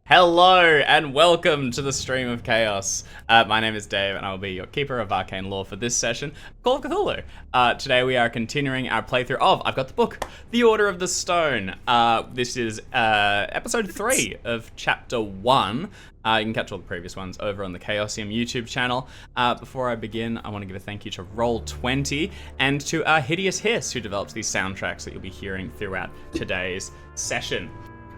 Hello and welcome to the Stream of Chaos. My name is Dave and I will be your keeper of arcane lore for this session, Call of Cthulhu. Today we are continuing our playthrough of, I've got the book, The Order of the Stone. This is episode 3 of chapter 1. You can catch all the previous ones over on the Chaosium YouTube channel. Before I begin, I want to give a thank you to Roll20 and to Hideous Hiss, who develops these soundtracks that you'll be hearing throughout today's session.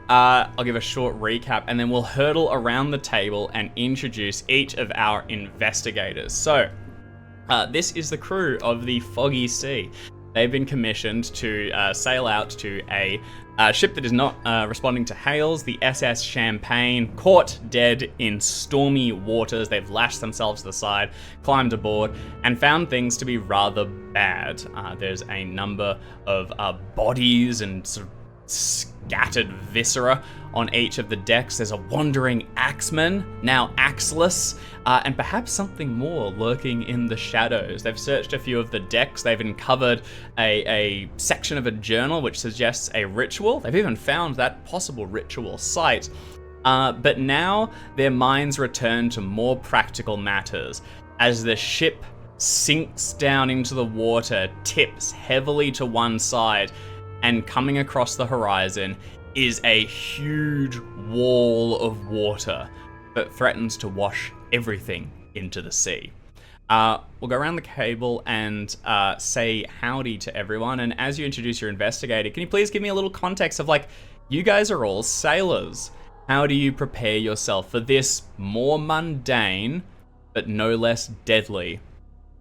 I'll give a short recap and then we'll hurtle around the table and introduce each of our investigators. So, this is the crew of the Foggy Sea. They've been commissioned to sail out to a ship that is not responding to hails, the SS Champagne, caught dead in stormy waters. They've lashed themselves to the side, climbed aboard, and found things to be rather bad. There's a number of bodies and sort of scattered viscera on each of the decks. There's a wandering axeman, now axeless, and perhaps something more lurking in the shadows. They've searched a few of the decks. They've uncovered a section of a journal which suggests a ritual. They've even found that possible ritual site. But now their minds return to more practical matters as the ship sinks down into the water, tips heavily to one side, and coming across the horizon is a huge wall of water that threatens to wash everything into the sea. We'll go around the table and say howdy to everyone. And as you introduce your investigator, can you please give me a little context of, like, you guys are all sailors. How do you prepare yourself for this more mundane but no less deadly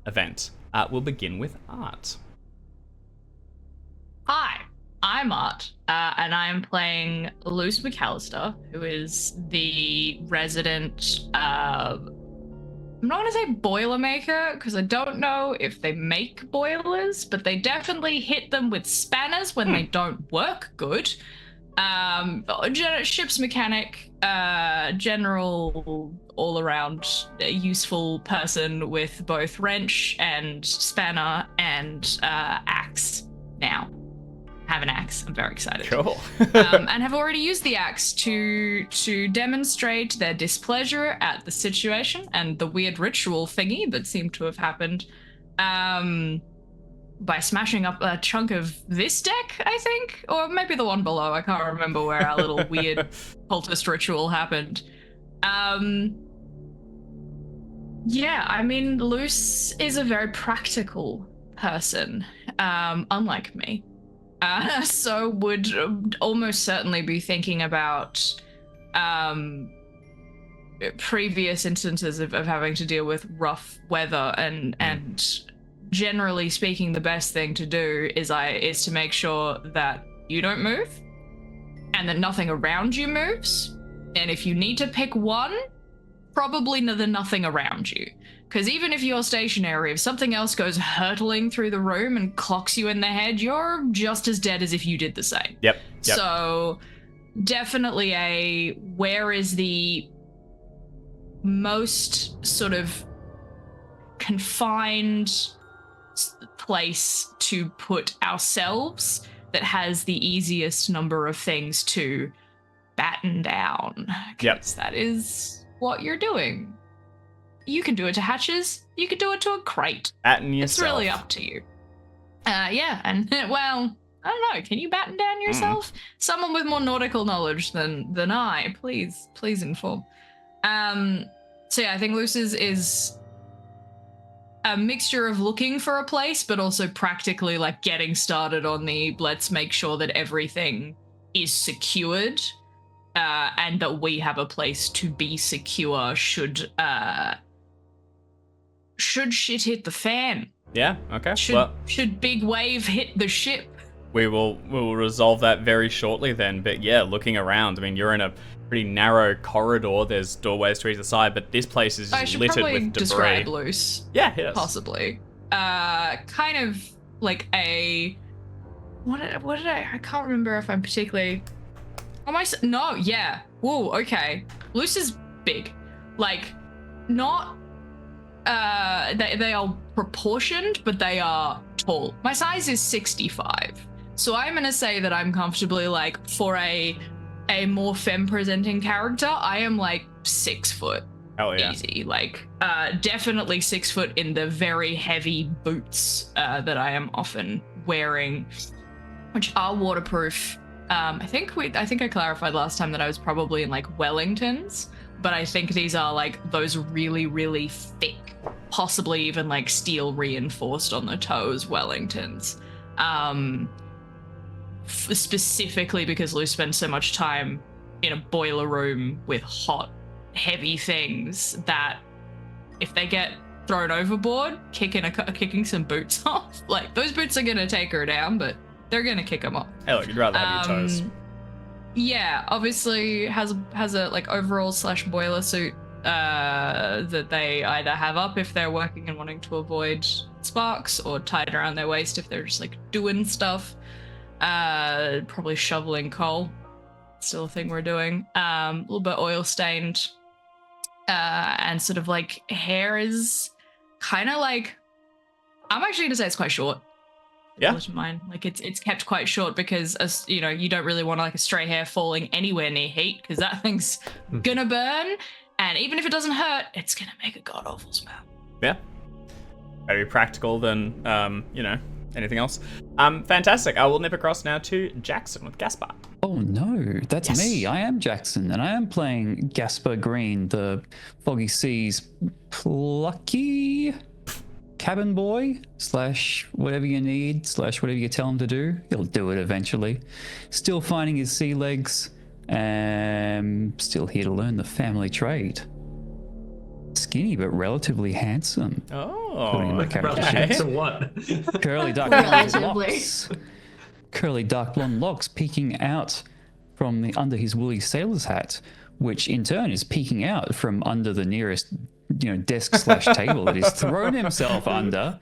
event? We'll begin with Art. Hi, I'm Art, and I am playing Luce McAllister, who is the resident, I'm not going to say boilermaker, because I don't know if they make boilers, but they definitely hit them with spanners when they don't work good. Ship's mechanic, general, all-around useful person with both wrench and spanner and axe now. Have an axe. I'm very excited. Cool. And have already used the axe to demonstrate their displeasure at the situation and the weird ritual thingy that seemed to have happened by smashing up a chunk of this deck, I think, or maybe the one below. I can't remember where our little weird cultist ritual happened. Yeah, I mean, Luce is a very practical person, unlike me. So would almost certainly be thinking about previous instances of having to deal with rough weather, and generally speaking, the best thing to do is to make sure that you don't move and that nothing around you moves. And if you need to pick one, probably the nothing around you. Because even if you're stationary, if something else goes hurtling through the room and clocks you in the head, you're just as dead as if you did the same. Yep. So definitely where is the most sort of confined place to put ourselves that has the easiest number of things to batten down. Because that is what you're doing. You can do it to hatches. You can do it to a crate. Batten yourself. It's really up to you. Yeah, and well, I don't know. Can you batten down yourself? Someone with more nautical knowledge than I, please inform. So yeah, I think Luce is a mixture of looking for a place, but also practically like getting started on the let's make sure that everything is secured, and that we have a place to be secure should shit hit the fan. Yeah, okay. Should big wave hit the ship. We will resolve that very shortly then. But yeah, looking around, I mean, you're in a pretty narrow corridor. There's doorways to either side, but this place is just littered with debris. Describe Luce. Yeah, yes. Possibly. Kind of like a... What did I can't remember if I'm particularly... No, yeah. Whoa, okay. Luce is big. Like, not... They are proportioned, but they are tall. My size is 65. So I'm going to say that I'm comfortably, like, for a a more femme-presenting character, I am like 6 foot. Hell yeah. Easy. Like, definitely 6 foot in the very heavy boots that I am often wearing, which are waterproof. I think I clarified last time that I was probably in like Wellingtons, but I think these are like those really, really thick, possibly even like steel reinforced on the toes Wellingtons. Specifically because Lou spends so much time in a boiler room with hot, heavy things that if they get thrown overboard, kicking some boots off, like those boots are gonna take her down, but they're gonna kick them off. Hey, look, you'd rather have your toes. Yeah, obviously has a like overall / boiler suit that they either have up if they're working and wanting to avoid sparks, or tied around their waist if they're just like doing stuff. Probably shoveling coal. Still a thing we're doing. A little bit oil stained. And sort of like hair is kind of like, I'm actually gonna say it's quite short. Yeah. Mine. Like it's kept quite short because, as you know, you don't really want like a stray hair falling anywhere near heat because that thing's gonna burn, and even if it doesn't hurt, it's gonna make a god awful smell. Yeah. Very practical than anything else. Fantastic. I will nip across now to Jackson with Gaspar. Oh no, that's me. I am Jackson, and I am playing Gaspar Green, the Foggy Seas plucky cabin boy / whatever you need / whatever you tell him to do. He'll do it eventually. Still finding his sea legs, and still here to learn the family trade. Skinny but relatively handsome. Oh, handsome what? Curly dark blonde locks. Curly dark blonde locks peeking out from under his woolly sailor's hat, which in turn is peeking out from under the nearest, desk / table that he's thrown himself under,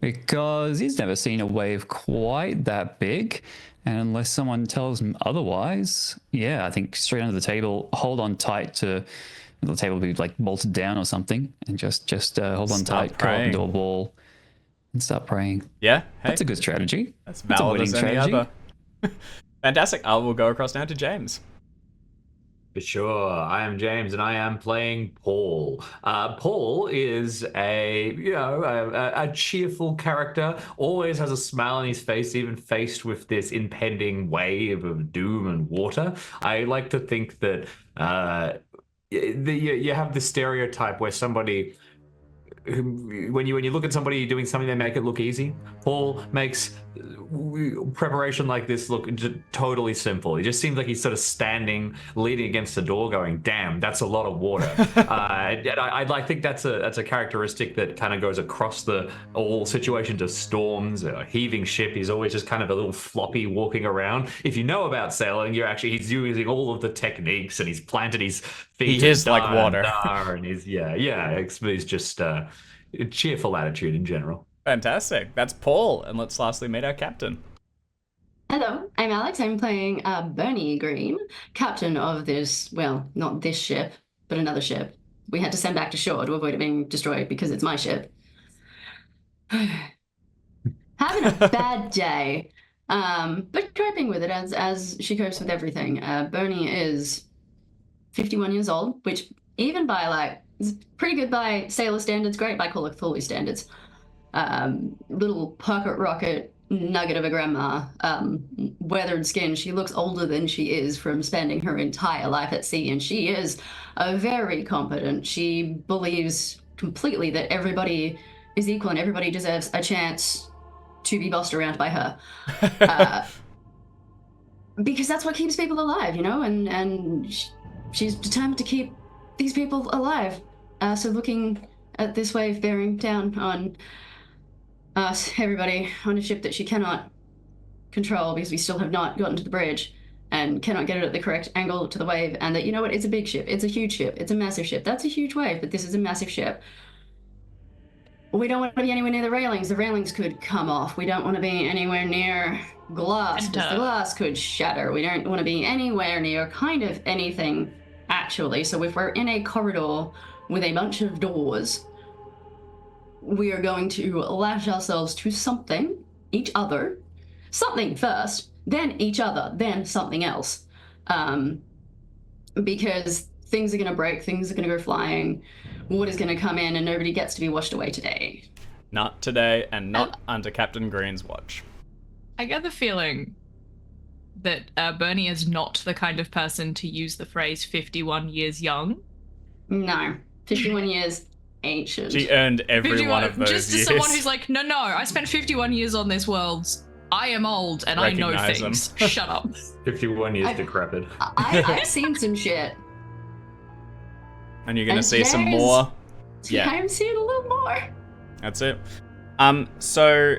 because he's never seen a wave quite that big. And unless someone tells him otherwise, yeah, I think straight under the table, hold on tight to. The table will be like bolted down or something, and just hold on tight, curl up into a ball, and start praying. Yeah, hey, that's a good strategy. That's valid as any other. Fantastic. I will go across now to James. For sure. I am James, and I am playing Paul. Paul is a cheerful character, always has a smile on his face, even faced with this impending wave of doom and water. I like to think that you have the stereotype where somebody, when you look at somebody doing something, they make it look easy. Paul makes preparation like this look totally simple. It just seems like he's sort of standing, leaning against the door, going, "Damn, that's a lot of water." I think that's a characteristic that kind of goes across all situations of storms, a heaving ship. He's always just kind of a little floppy walking around. If you know about sailing, he's using all of the techniques, and he's planted his feet. He is like water, and he's just a cheerful attitude in general. Fantastic. That's Paul. And let's lastly meet our captain. Hello, I'm Alex. I'm playing Bernie Green, captain of this, well, not this ship, but another ship. We had to send back to shore to avoid it being destroyed because it's my ship. Having a bad day, but coping with it as she copes with everything. Bernie is 51 years old, which even by is pretty good by sailor standards, great by Call of Cthulhu standards. Little pocket rocket nugget of a grandma, weathered skin. She looks older than she is from spending her entire life at sea, and she is very competent. She believes completely that everybody is equal and everybody deserves a chance to be bossed around by her. Because that's what keeps people alive, and she's determined to keep these people alive. So looking at this wave bearing down on us, everybody, on a ship that she cannot control because we still have not gotten to the bridge and cannot get it at the correct angle to the wave, and that, it's a big ship, it's a huge ship, it's a massive ship. That's a huge wave, but this is a massive ship. We don't want to be anywhere near the railings. The railings could come off. We don't want to be anywhere near glass because the glass could shatter. We don't want to be anywhere near kind of anything, actually. So if we're in a corridor with a bunch of doors, we are going to lash ourselves to something, each other, something first, then each other, then something else. because things are going to break, things are going to go flying, water's going to come in, and nobody gets to be washed away today. Not today, and not under Captain Green's watch. I get the feeling that Bernie is not the kind of person to use the phrase 51 years young. No, 51 years ancient. She earned every one of those just years. Just someone who's like, no, I spent 51 years on this world. I am old and I know Recognize things. Shut up. 51 years decrepit. I've seen some shit. And you're gonna And see some there's- more. Yeah, I'm seeing a little more. that's it. So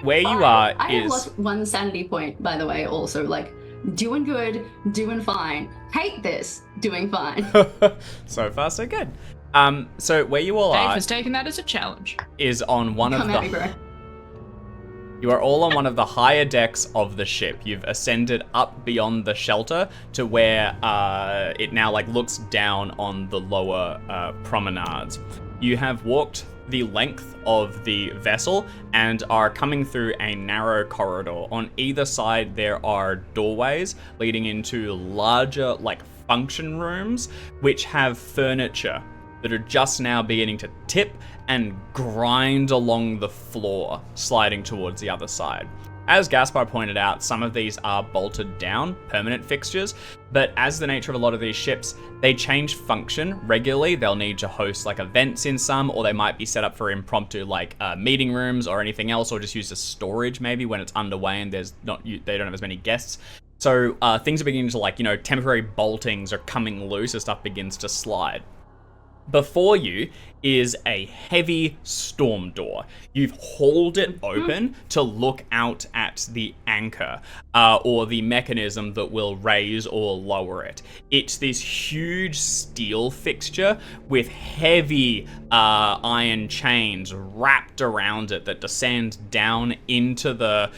where you are I have is lost 1 sanity point, by the way, also. Like, doing good, doing fine. Hate this, doing fine. so far so good. So where you all Dave are has taken that as a challenge. is on one of Come at me, the. bro. You are all on one of the higher decks of the ship. You've ascended up beyond the shelter to where it now like looks down on the lower promenades. You have walked the length of the vessel and are coming through a narrow corridor. On either side there are doorways leading into larger like function rooms which have furniture that are just now beginning to tip and grind along the floor, sliding towards the other side. As Gaspar pointed out, some of these are bolted down, permanent fixtures, but as the nature of a lot of these ships, they change function regularly. They'll need to host like events in some, or they might be set up for impromptu like meeting rooms or anything else, or just used as storage maybe when it's underway and they don't have as many guests. So things are beginning to like, temporary boltings are coming loose as stuff begins to slide. Before you is a heavy storm door. You've hauled it open to look out at the anchor or the mechanism that will raise or lower it. It's this huge steel fixture with heavy iron chains wrapped around it that descend down into the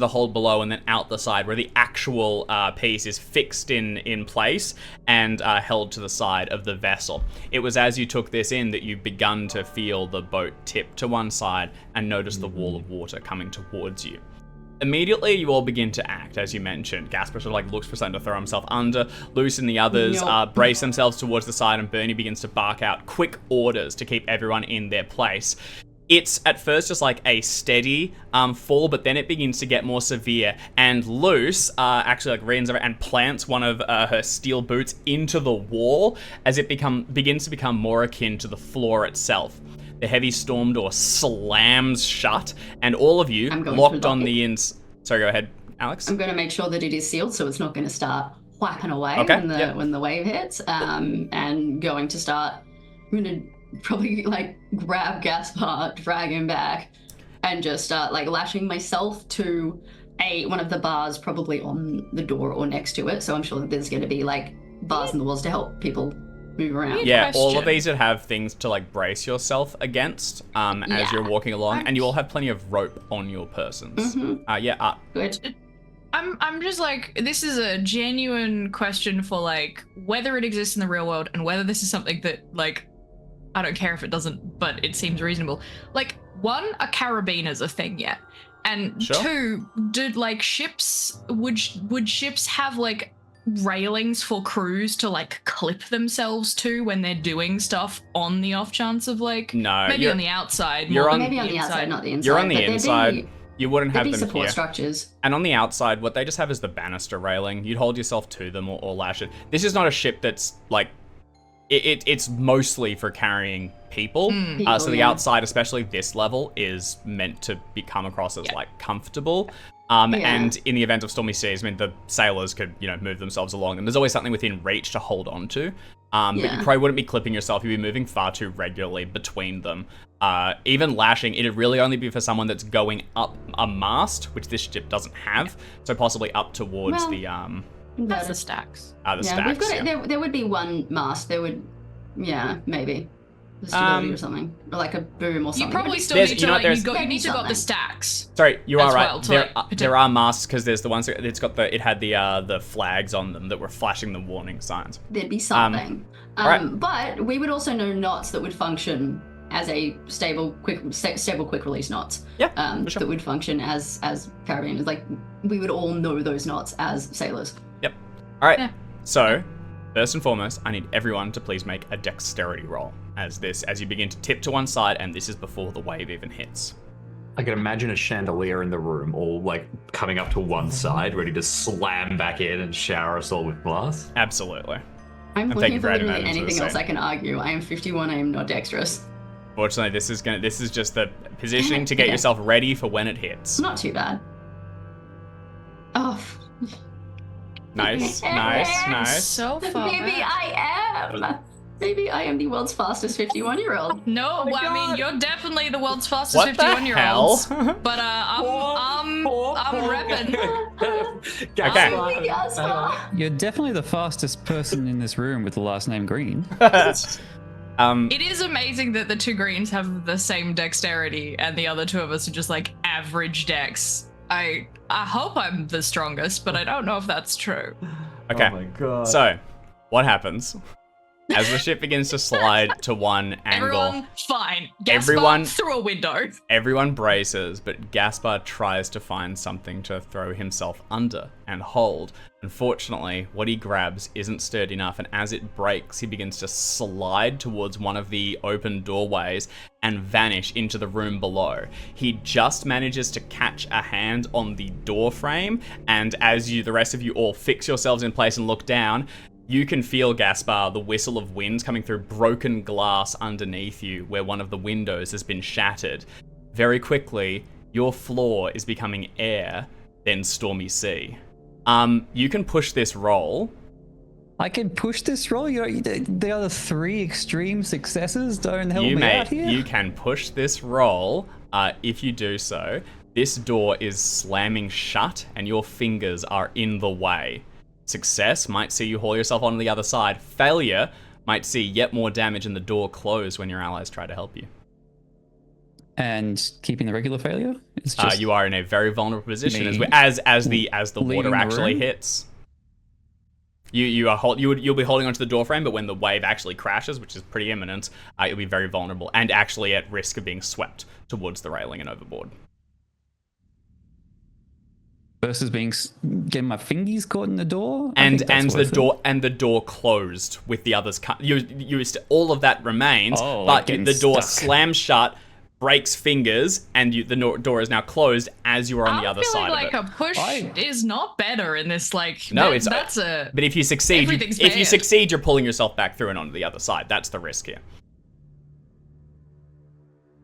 hold below and then out the side, where the actual piece is fixed in place and held to the side of the vessel. It was as you took this in that you begun to feel the boat tip to one side and notice the wall of water coming towards you. Immediately, you all begin to act, as you mentioned. Gaspar sort of like looks for something to throw himself under. Luce and the others brace themselves towards the side, and Bernie begins to bark out quick orders to keep everyone in their place. It's at first just like a steady fall, but then it begins to get more severe. And Luce actually like reins over and plants one of her steel boots into the wall as it begins to become more akin to the floor itself. The heavy storm door slams shut, and all of you locked on the ins. Sorry, go ahead, Alex. I'm going to make sure that it is sealed, so it's not going to start whapping away when the wave hits. And going to start. I'm going to probably like grab Gaspar, drag him back, and just start like lashing myself to one of the bars, probably on the door or next to it. So I'm sure that there's going to be like bars in the walls to help people move around. Yeah, all of these would have things to like brace yourself against as you're walking along, and you all have plenty of rope on your persons. Good. I'm just like, this is a genuine question for like whether it exists in the real world and whether this is something that like, I don't care if it doesn't, but it seems reasonable. Like, one, are carabiners a thing yet? And two, did like ships, would ships have like railings for crews to like clip themselves to when they're doing stuff on the off chance of like, maybe on the outside. Maybe on the outside, not the inside. You're on the inside. You wouldn't have them support here. Structures. And on the outside, what they just have is the banister railing. You'd hold yourself to them or lash it. This is not a ship that's like, it's mostly for carrying people. So the outside, especially this level, is meant to come across as like comfortable. And in the event of stormy seas, I mean, the sailors could, move themselves along them. There's always something within reach to hold on to. But you probably wouldn't be clipping yourself. You'd be moving far too regularly between them. Even lashing, it'd really only be for someone that's going up a mast, which this ship doesn't have. So possibly up towards That's the stacks. Stacks. We've got it. There would be one mast. There would, maybe. The stability or something, or like a boom or something. You probably still need to like you need to got the stacks. Sorry, you are right. Well, there are masts because there's the ones that it had the flags on them that were flashing the warning signs. There'd be something. Right. But we would also know knots that would function as a stable, quick release knots. Yeah. For sure. That would function as carabiners. Like we would all know those knots as sailors. Yep. All right. Yeah. So First and foremost, I need everyone to please make a dexterity roll as you begin to tip to one side, and this is before the wave even hits. I can imagine a chandelier in the room, all like coming up to one side, ready to slam back in and shower us all with glass. Absolutely. I'm thank looking you for for adding literally that into the anything else scene. I can argue. I am 51. I am not dexterous. Fortunately, this is just the positioning to get yourself ready for when it hits. Not too bad. Oh, Nice, nice. So far. maybe I am. Maybe I am the world's fastest 51-year-old. No, well, I mean, you're definitely the world's fastest What the 51-year-olds. hell? But I'm repping. Okay. Gaspar. You're definitely the fastest person in this room with the last name Green. It is amazing that the two greens have the same dexterity and the other two of us are just like average dex. I hope I'm the strongest, but I don't know if that's true. Okay. Oh my god. So, what happens? As the ship begins to slide to one angle, Everyone, fine. Gaspar Everyone- through a window. everyone braces, but Gaspar tries to find something to throw himself under and hold. Unfortunately, what he grabs isn't sturdy enough, and as it breaks, he begins to slide towards one of the open doorways and vanish into the room below. He just manages to catch a hand on the door frame, and as the rest of you all fix yourselves in place and look down, you can feel, Gaspar, the whistle of wind coming through broken glass underneath you where one of the windows has been shattered. Very quickly, your floor is becoming air, then stormy sea. You can push this roll. I can push this roll. The other three extreme successes don't help me out here. You can push this roll. If you do so, this door is slamming shut and your fingers are in the way. Success might see you haul yourself on the other side. Failure might see yet more damage and the door close when your allies try to help you. And keeping the regular failure? It's just You are in a very vulnerable position me as the leaving water the actually room? hits. You'll be holding onto the door frame, but when the wave actually crashes, which is pretty imminent, you'll be very vulnerable and actually at risk of being swept towards the railing and overboard. versus getting my fingies caught in the door. And the door closed with the others. All of that remains, Oh, but like getting the door stuck. slams shut, breaks fingers, and the door is now closed as you are on the other side I'm feeling of like it. a push is not better in this. Like, No, that's a. But if you succeed, Everything's if you bad. succeed, you're pulling yourself back through and onto the other side. That's the risk here.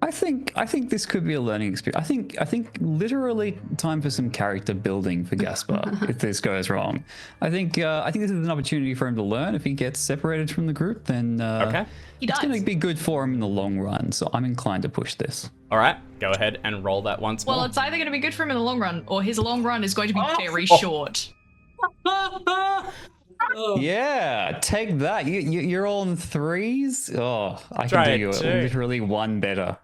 I think this could be a learning experience. I think literally time for some character building for Gaspar if this goes wrong. I think this is an opportunity for him to learn. If he gets separated from the group, then Okay. He it's does. going to be good for him in the long run. So I'm inclined to push this. All right, go ahead and roll that once more. Well, it's either going to be good for him in the long run, or his long run is going to be very short. Yeah, take that. You're all in threes. Oh, I Try can it do you too. literally one better.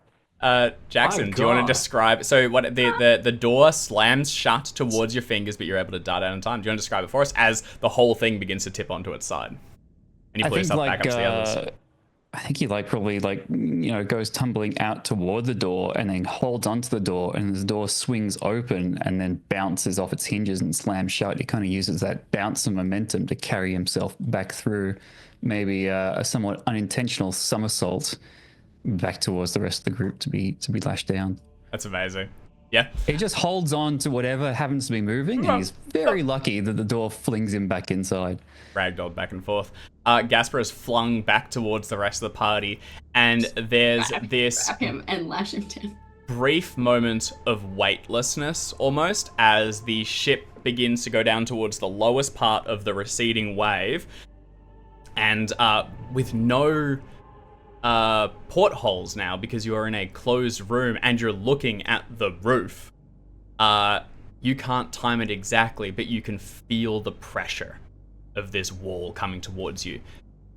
Jackson, My do you want to God. describe? So what the door slams shut towards your fingers, but you're able to dart out in time. Do you want to describe it for us as the whole thing begins to tip onto its side, and you I pull think yourself back up to the others? I think he probably goes tumbling out toward the door and then holds onto the door, and the door swings open and then bounces off its hinges and slams shut. He kind of uses that bounce of momentum to carry himself back through, maybe a somewhat unintentional somersault back towards the rest of the group to be lashed down. That's amazing. Yeah. He just holds on to whatever happens to be moving, and he's very lucky that the door flings him back inside. Ragdolled back and forth. Gaspar is flung back towards the rest of the party, and there's this Grab him and lash him down. brief moment of weightlessness almost as the ship begins to go down towards the lowest part of the receding wave, and with no portholes now because you are in a closed room and you're looking at the roof. You can't time it exactly, but you can feel the pressure of this wall coming towards you.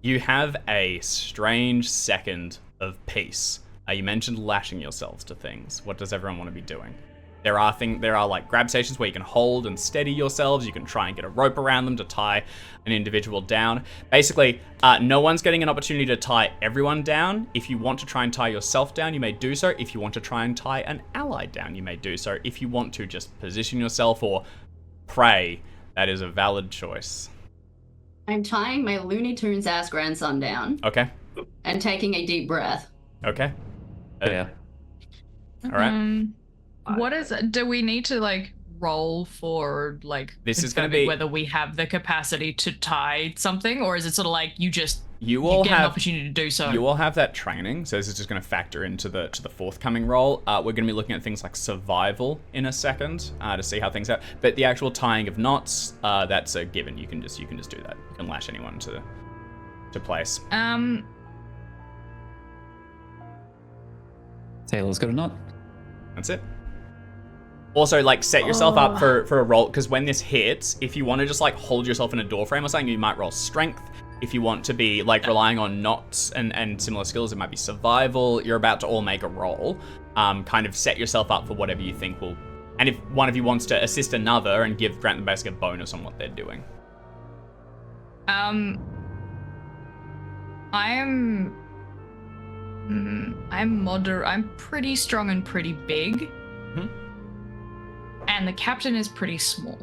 You have a strange second of peace. You mentioned lashing yourselves to things. What does everyone want to be doing? There are like grab stations where you can hold and steady yourselves. You can try and get a rope around them to tie an individual down. Basically, no one's getting an opportunity to tie everyone down. If you want to try and tie yourself down, you may do so. If you want to try and tie an ally down, you may do so. If you want to just position yourself or pray, that is a valid choice. I'm tying my Looney Tunes ass grandson down Okay. and taking a deep breath. Okay. Yeah. All right. What is? Do we need to like roll for like This is gonna confirming be- whether we have the capacity to tie something, or is it sort of like you all get an have opportunity to do so? You all have that training, so this is just going to factor into the forthcoming roll. We're going to be looking at things like survival in a second to see how things are. But the actual tying of knots, that's a given. You can just do that. You can lash anyone to place. Taylor's got a knot. That's it. Also, like, set yourself up for a roll, because when this hits, if you want to just like hold yourself in a door frame or something, you might roll strength. If you want to be like relying on knots and similar skills, it might be survival. You're about to all make a roll. Kind of set yourself up for whatever you think will. And if one of you wants to assist another and grant them basically a bonus on what they're doing. I'm pretty strong and pretty big. Mhm. And the captain is pretty small.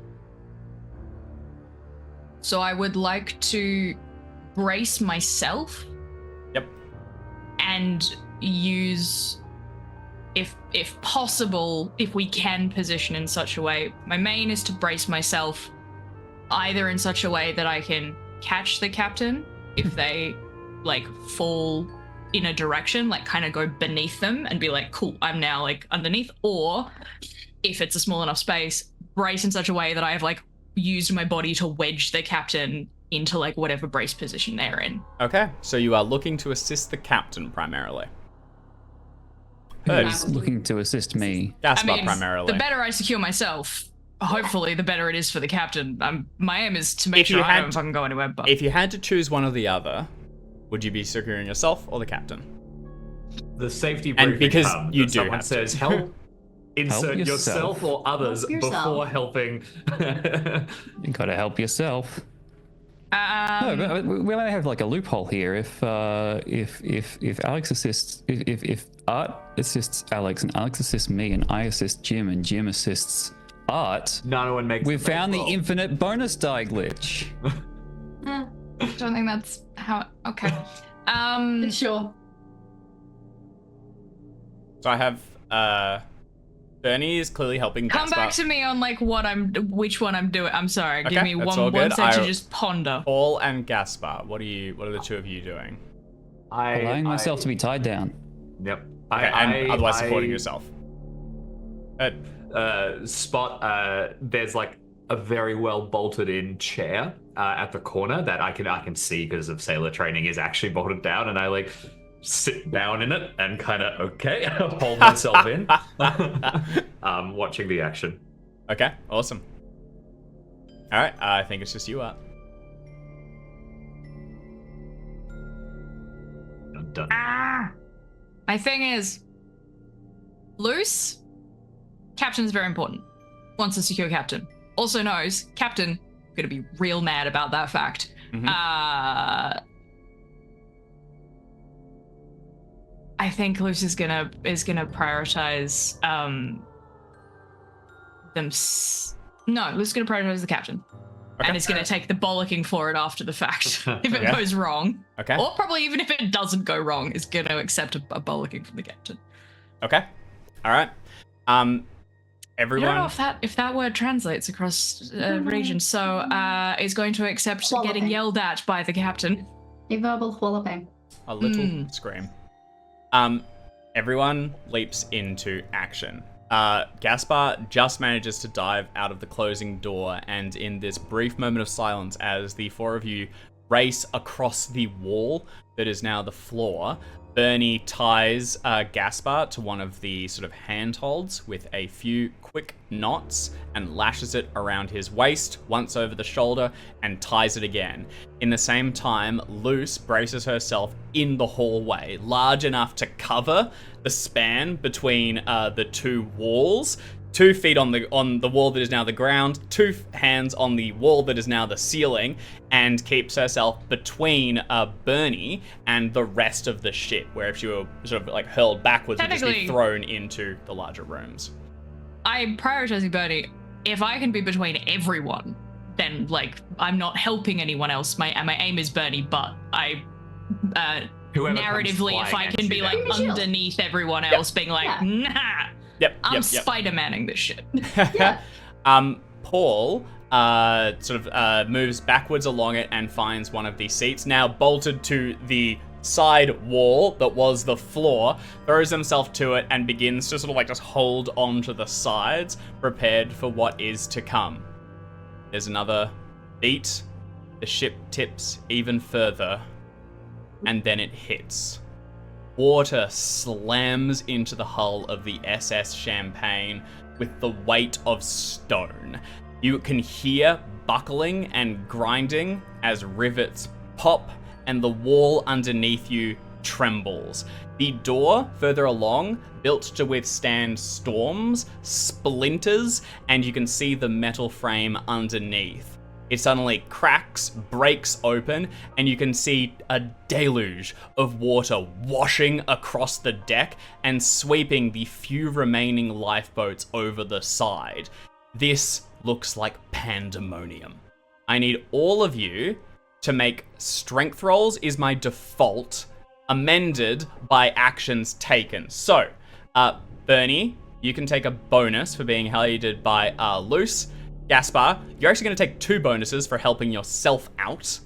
So I would like to brace myself. Yep. And use, if possible, if we can position in such a way. My main is to brace myself either in such a way that I can catch the captain if they like fall in a direction, like kind of go beneath them and be like, cool, I'm now like underneath, or if it's a small enough space, brace in such a way that I have like used my body to wedge the captain into like whatever brace position they're in. Okay, so you are looking to assist the captain primarily. Who's looking to assist me? Gaspar primarily. The better I secure myself, hopefully the better it is for the captain. My aim is to make If sure you I had- don't fucking go anywhere. But If you had to choose one or the other, would you be securing yourself or the captain? The safety And briefing because hub you that do someone have to. says help. Insert yourself. yourself or others Help yourself. before helping. You gotta help yourself. No, but we might have like a loophole here. If Alex assists, if Art assists Alex and Alex assists me and I assist Jim and Jim assists Art, No one makes. we've the main found the roll. infinite bonus die glitch. don't think that's how. Okay. Sure. So I have Bernie is clearly helping Come Gaspar. back to me on like which one I'm doing. I'm sorry. Okay, Give me that's all one good. sec to I- just ponder. Paul and Gaspar, what are the two of you doing? Allowing myself to be tied down. Yep. Okay, and otherwise supporting yourself. Spot. There's like a very well bolted in chair at the corner that I can see because of sailor training is actually bolted down, and I like sit down in it and kind of hold myself in, watching the action. Okay, awesome. All right, I think it's just you, Art. Dun, dun. My thing is, loose. Captain's very important. Wants a secure captain. Also knows captain gonna be real mad about that fact. Mhm. I think Luce is gonna prioritize them. No, Luce is gonna prioritize the captain, Okay. and is gonna take the bollocking for it after the fact if it Yeah. goes wrong, Okay. or probably even if it doesn't go wrong, is gonna accept a bollocking from the captain. Okay. All right. I Everyone. don't know if that word translates across regions. So is going to accept Walloping. getting yelled at by the captain. A verbal walloping. A little scream. Everyone leaps into action. Gaspar just manages to dive out of the closing door, and in this brief moment of silence, as the four of you race across the wall that is now the floor, Bernie ties Gaspar to one of the sort of handholds with a few quick knots and lashes it around his waist, once over the shoulder, and ties it again. In the same time, Luce braces herself in the hallway, large enough to cover the span between the two walls. 2 feet on the wall that is now the ground, 2 hands on the wall that is now the ceiling, and keeps herself between Bernie and the rest of the ship, where if she were sort of like hurled backwards, would just be Technically- thrown into the larger rooms. I'm prioritizing Bernie. If I can be between everyone, then like I'm not helping anyone else. My aim is Bernie, but I Whoever narratively, comes if I flying can at be you like then. underneath everyone else, being like, Yeah. nah, Yep. I'm yep. Spider-Manning this shit. Yeah. Paul sort of moves backwards along it and finds one of these seats, now bolted to the side wall that was the floor, throws himself to it and begins to sort of like just hold on to the sides, prepared for what is to come. There's another beat. The ship tips even further, and then it hits. Water slams into the hull of the SS Champagne with the weight of stone. You can hear buckling and grinding as rivets pop and the wall underneath you trembles. The door further along, built to withstand storms, splinters, and you can see the metal frame underneath. It suddenly cracks, breaks open, and you can see a deluge of water washing across the deck and sweeping the few remaining lifeboats over the side. This looks like pandemonium. I need all of you to make strength rolls is my default, amended by actions taken. So, Bernie, you can take a bonus for being aided by Luce. Gaspar, you're actually going to take 2 bonuses for helping yourself out,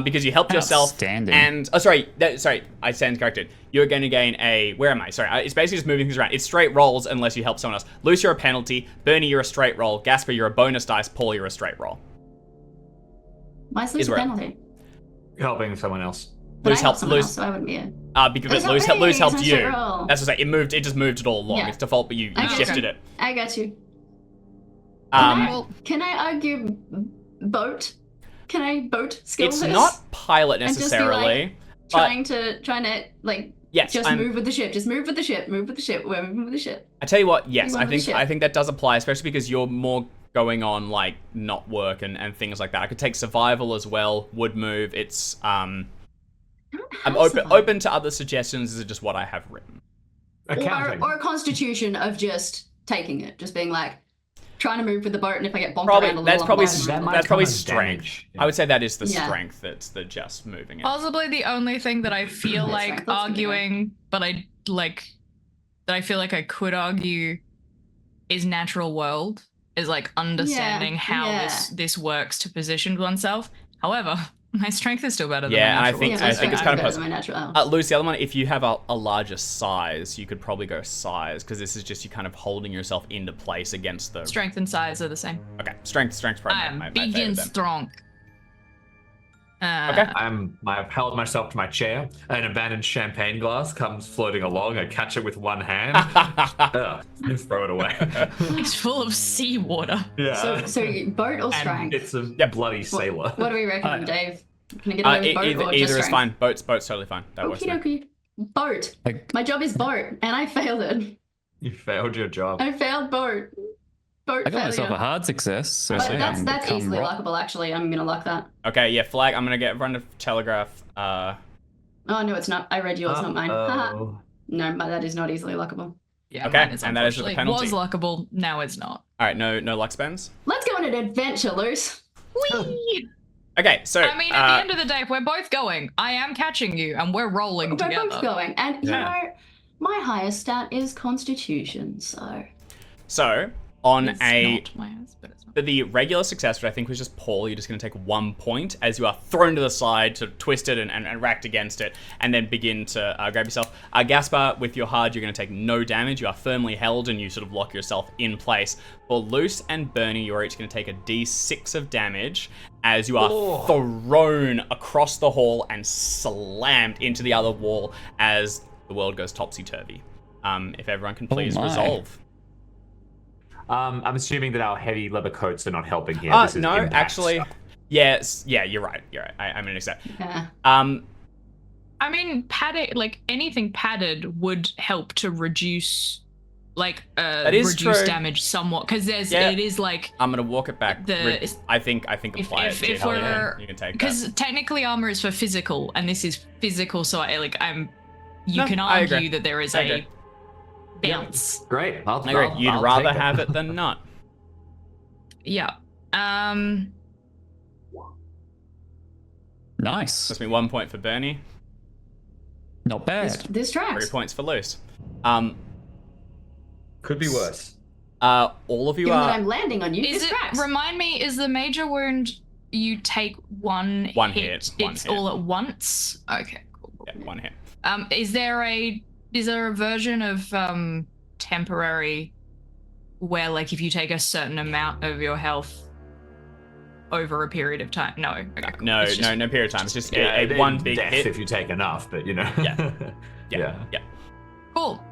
because you helped yourself. Outstanding. And sorry, I stand corrected. You're going to gain a. Where am I? Sorry, it's basically just moving things around. It's straight rolls unless you help someone else. Luce, you're a penalty. Bernie, you're a straight roll. Gaspar, you're a bonus dice. Paul, you're a straight roll. My sleep's a penalty. Helping someone else. But Luce I helped helped someone Luce. else, so I wouldn't be in. Because Luce Luce helped helped me, you. it's my straight That's what I say. It just moved it all along. Yeah. It's default, but you I get shifted you. it. I got you. Um, Can I argue boat? Can I boat skill it's this? not pilot And just be, necessarily. but trying to like yes, just I'm, move with the ship. Just move with the ship. Move with the ship. We're moving with the ship. I tell you what, yes, Move on with the ship. I think that does apply, especially because you're more going on like not work and things like that. I could take survival as well. Would move. It's I'm open to other suggestions. This is just what I have written. Accounting. Or a constitution of just taking it, just being like trying to move with the boat, and if I get bonked Probably around a little, that's I'm probably fine. That might that's probably come as strength. damage. Yeah. I would say that is the Yeah. strength. That's the just moving it. Possibly the only thing that I feel That's like right, that's what we arguing, but I like that I feel like I could argue is natural world, is like understanding how yeah. this works to position oneself. However, my strength is still better than Yeah, my and I natural think- world. I that's think right, it's kind of better pos- than my natural. Lucy, the other one, if you have a larger size, you could probably go size, because this is just you kind of holding yourself into place against the... Strength and size are the same. Okay, strength's probably I am my big favorite and then. strong. Okay. I've held myself to my chair. An abandoned champagne glass comes floating along. I catch it with one hand. And throw it away. It's full of seawater. Yeah. So boat or strength? It's a bloody sailor. What do we recommend, Dave? Can I get away with boat or Either just is strength? fine. Boat's totally fine. That works. Okie for me. dokie. Boat. Like- My job is boat, and I failed it. You failed your job. I failed boat. Boat I got myself failure. a hard success. So But yeah, that's come easily rock. lockable, actually. I'm gonna lock that. Okay, yeah, flag. I'm gonna run to telegraph. Oh, no, it's not. I read yours, not mine. Haha. Uh-oh. No, but that is not easily lockable. Yeah, Okay, mine is, and that is with a unfortunately. penalty. Was lockable, now it's not. All right, no luck spends. Let's go on an adventure, Luce. Whee! Okay, so I mean, at the end of the day, if we're both going, I am catching you, and we're rolling We're together. both going. And, you Yeah. know, my highest stat is Constitution, so... on It's a not my house, but it's not. for the regular success, which I think was just Paul, you're just going to take 1 point as you are thrown to the side, to twisted and racked against it, and then begin to grab yourself. Gaspar, with your hard, you're going to take no damage. You are firmly held, and you sort of lock yourself in place. For Luce and Bernie, you're each going to take a d6 of damage as you are thrown across the hall and slammed into the other wall as the world goes topsy-turvy. If everyone can please my. resolve. I'm assuming that our heavy leather coats are not helping here. This is No, impact actually, stuff. yes, yeah, you're right. I'm gonna accept. Yeah. I mean, padded, like anything padded would help to reduce, like, is reduce true. damage somewhat, because Yeah. it is like, I'm gonna walk it back. The- I think apply if it. Hell yeah, we're, you can take that. because technically armor is for physical, and this is physical, so you No, can I agree. argue that there is I a agree. bounce. Great. I agree. You'd I'll rather take that. have it than not. Yeah. Nice. That's me 1 point for Bernie, Not bad. This 3 tracks. points for Luce. Could be worse. All of you Given that are I'm landing on you, Is this it? tracks. Remind me. Is the major wound you take one hit? One It's hit. all at once. Okay. Cool. yeah, 1 hit. Is there a version of temporary where like if you take a certain amount of your health over a period of time? No. Okay, cool. No, It's just- no period of time. It's just Yeah, a one big death hit. if you take enough, but you know. Yeah. Cool.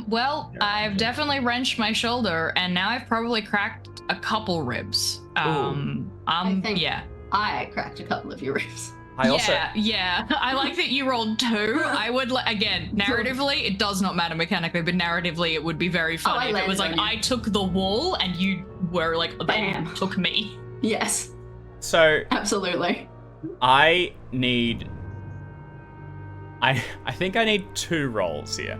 Well, I've definitely wrenched my shoulder, and now I've probably cracked a couple ribs. I think Yeah. I cracked a couple of your ribs. I also Yeah. I like that you rolled 2. I would again, narratively, it does not matter mechanically, but narratively, it would be very funny if it was like landed on you. I took the wall and you were like, then Bam. you took me. Yes, so absolutely. I need. I think I need 2 rolls here.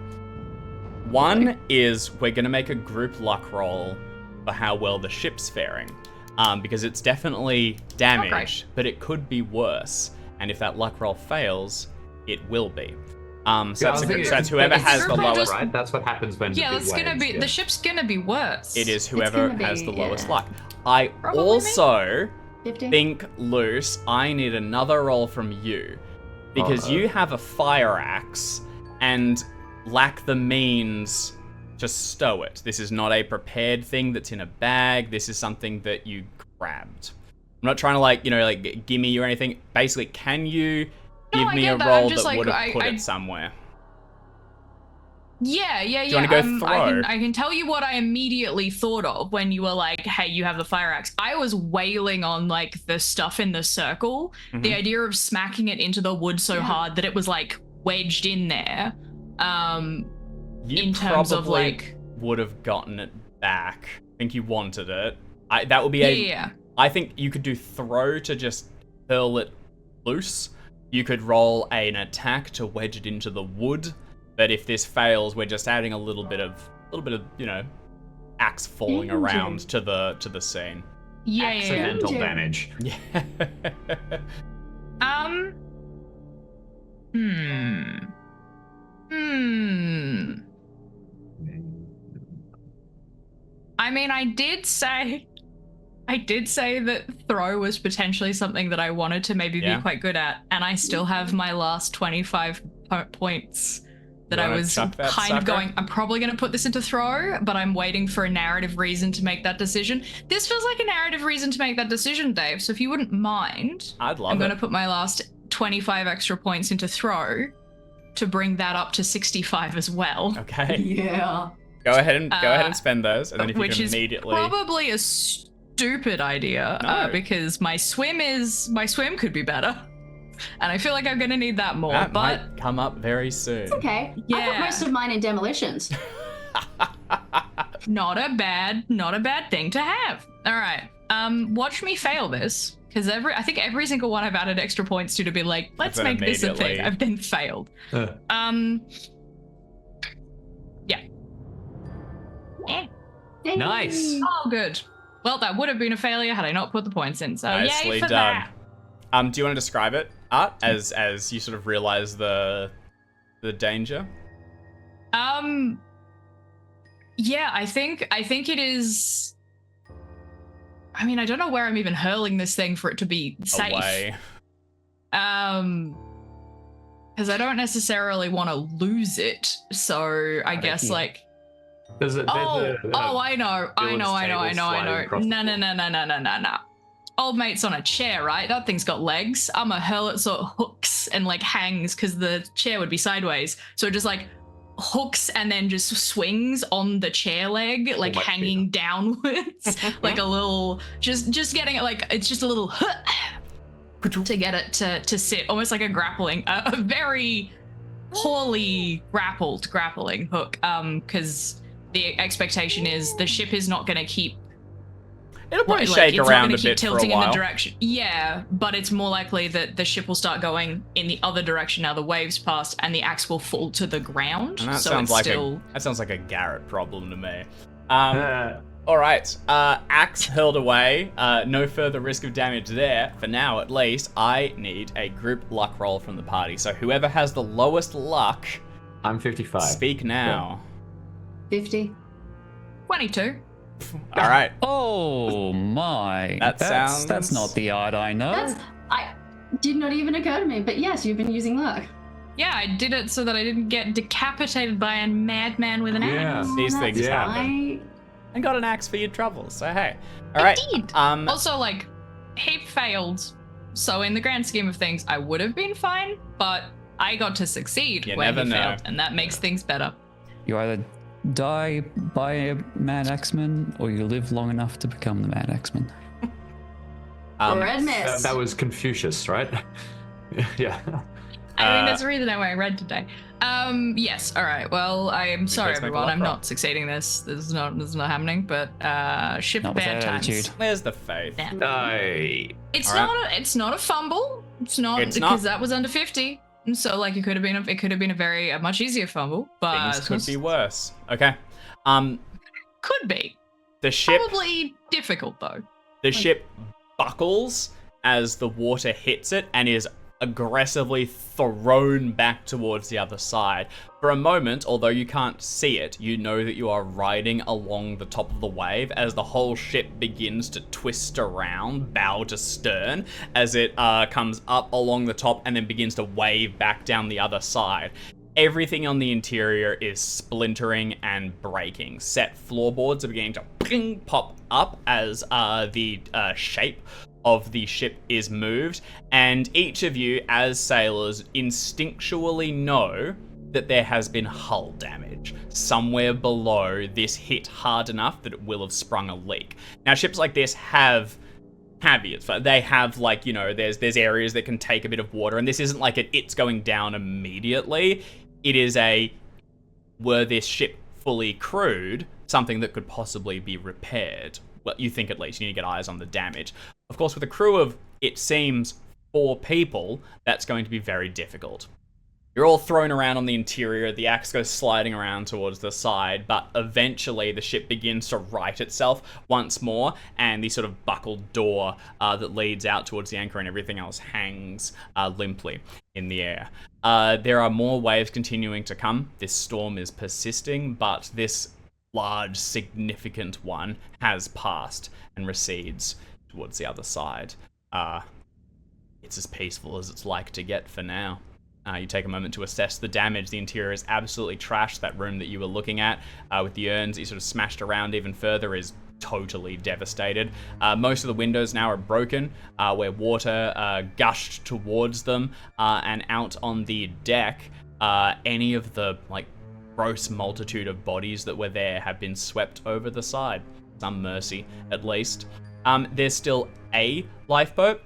One is we're gonna make a group luck roll for how well the ship's faring, because it's definitely damaged, but it could be worse. And if that luck roll fails, it will be. So that's whoever has the Group roll lowest. just- Right, that's what happens when. Yeah, the big that's gonna waves, be yeah. the ship's gonna be worse. It is whoever gonna has be, the lowest yeah. luck. I Probably also 50. think, Luce, I need another roll from you. Because you have a fire axe and lack the means to stow it. This is not a prepared thing that's in a bag. This is something that you grabbed. I'm not trying to gimme you or anything. Basically, can you No, give I me get a that. roll I'm just that like, would have I- put I- it somewhere? Yeah. you wanna go throw? I can tell you what I immediately thought of when you were like, "Hey, you have the fire axe." I was wailing on like the stuff in the circle. The Mhm. idea of smacking it into the wood so hard that it was like wedged in there. You In terms of, probably like- would have gotten it back. I think you wanted it. That would be Yeah. I think you could do throw to just hurl it loose. You could roll an attack to wedge it into the wood. But if this fails, we're just adding a little bit of axe falling around to the scene. Yeah. Accidental Yeah. damage. Yeah. I mean, I did say that throw was potentially something that I wanted to maybe Yeah. be quite good at, and I still have my last 25 points that You I wanna was chuck that kind of sucker? going, I'm probably going to put this into throw, but I'm waiting for a narrative reason to make that decision. This feels like a narrative reason to make that decision, Dave, so if you wouldn't mind, I'd love I'm it. going to put my last 25 extra points into throw to bring that up to 65 as well. Okay. Yeah. Go ahead and spend those, and then if you Which can is immediately. probably a stupid idea No. because my swim could be better, and I feel like I'm gonna need that more. That but might come up very soon. Okay. I Yeah. put most of mine in demolitions. not a bad thing to have. All right, watch me fail this because I think every single one I've added extra points to be like, let's then make this a thing. immediately- I've been failed. Uh, Yeah. Nice. Oh, good. Well, that would have been a failure had I not put the points in. So Nicely yay for done. that. Do you want to describe it, Art, as you sort of realize the danger? Yeah, I think it is. I mean, I don't know where I'm even hurling this thing for it to be safe. Away. Because I don't necessarily want to lose it. So I guess yeah. like. There's a, I know. sliding across the No. Old mate's on a chair, right? That thing's got legs. I'ma hurl it so it hooks and like hangs because the chair would be sideways. So it just like hooks and then just swings on the chair leg, like my hanging downwards, like a little, just getting it like it's just a little to get it to sit, almost like a grappling, a very poorly grappled grappling hook. Because the expectation is the ship is not going to keep. It'll probably Like, shake it's around not a gonna keep bit for a tilting in the while. direction. Yeah, but it's more likely that the ship will start going in the other direction now the waves passed, and the axe will fall to the ground. And that so sounds it's like still. a Garrett problem to me. All right, axe hurled away. No further risk of damage there, for now at least. I need a group luck roll from the party. So whoever has the lowest luck, I'm 55. speak now. 50. 22. All right. Oh my. That's not the art I know. I did not even occur to me, but yes, you've been using luck. Yeah, I did it so that I didn't get decapitated by a madman with an axe. These things happen. And got an axe for your troubles, so hey. All right. Indeed. Also, like, he failed. So in the grand scheme of things, I would have been fine, but I got to succeed where he failed, and that makes things better. You either die by a mad axeman, or you live long enough to become the mad axeman. Red mist. That was Confucius, right? Yeah. I mean, there's a reason why I read today. Yes, all right. Well, I am sorry, everyone. I'm not succeeding this. This is not happening. But ship Not with bad that times. attitude. Where's the faith? Yeah. It's All not. It's not a fumble. It's not because that was under 50. And so like it could have been. It could have been a much easier fumble. But Things could be worse. Okay. Could be. The ship. Probably difficult though. The ship buckles as the water hits it and is aggressively thrown back towards the other side. For a moment, although you can't see it, you know that you are riding along the top of the wave as the whole ship begins to twist around, bow to stern, as it comes up along the top and then begins to wave back down the other side. Everything on the interior is splintering and breaking. Set floorboards are beginning to pop up as the shape of the ship is moved, and each of you, as sailors, instinctually know that there has been hull damage. Somewhere below, this hit hard enough that it will have sprung a leak. Now, ships like this have caveats. They have, like, you know, there's areas that can take a bit of water, and this isn't like it's going down immediately. It is were this ship fully crewed, something that could possibly be repaired. Well, you think at least. You need to get eyes on the damage. Of course, with a crew of, it seems, 4 people, that's going to be very difficult. You're all thrown around on the interior, the axe goes sliding around towards the side, but eventually the ship begins to right itself once more, and the sort of buckled door that leads out towards the anchor and everything else hangs limply in the air. There are more waves continuing to come. This storm is persisting, but this large, significant one has passed and recedes towards the other side. It's as peaceful as it's like to get for now. You take a moment to assess the damage. The interior is absolutely trashed. That room that you were looking at with the urns that you sort of smashed around even further is totally devastated. Most of the windows now are broken, where water gushed towards them, and out on the deck, any of the gross multitude of bodies that were there have been swept over the side. Some mercy, at least. There's still a lifeboat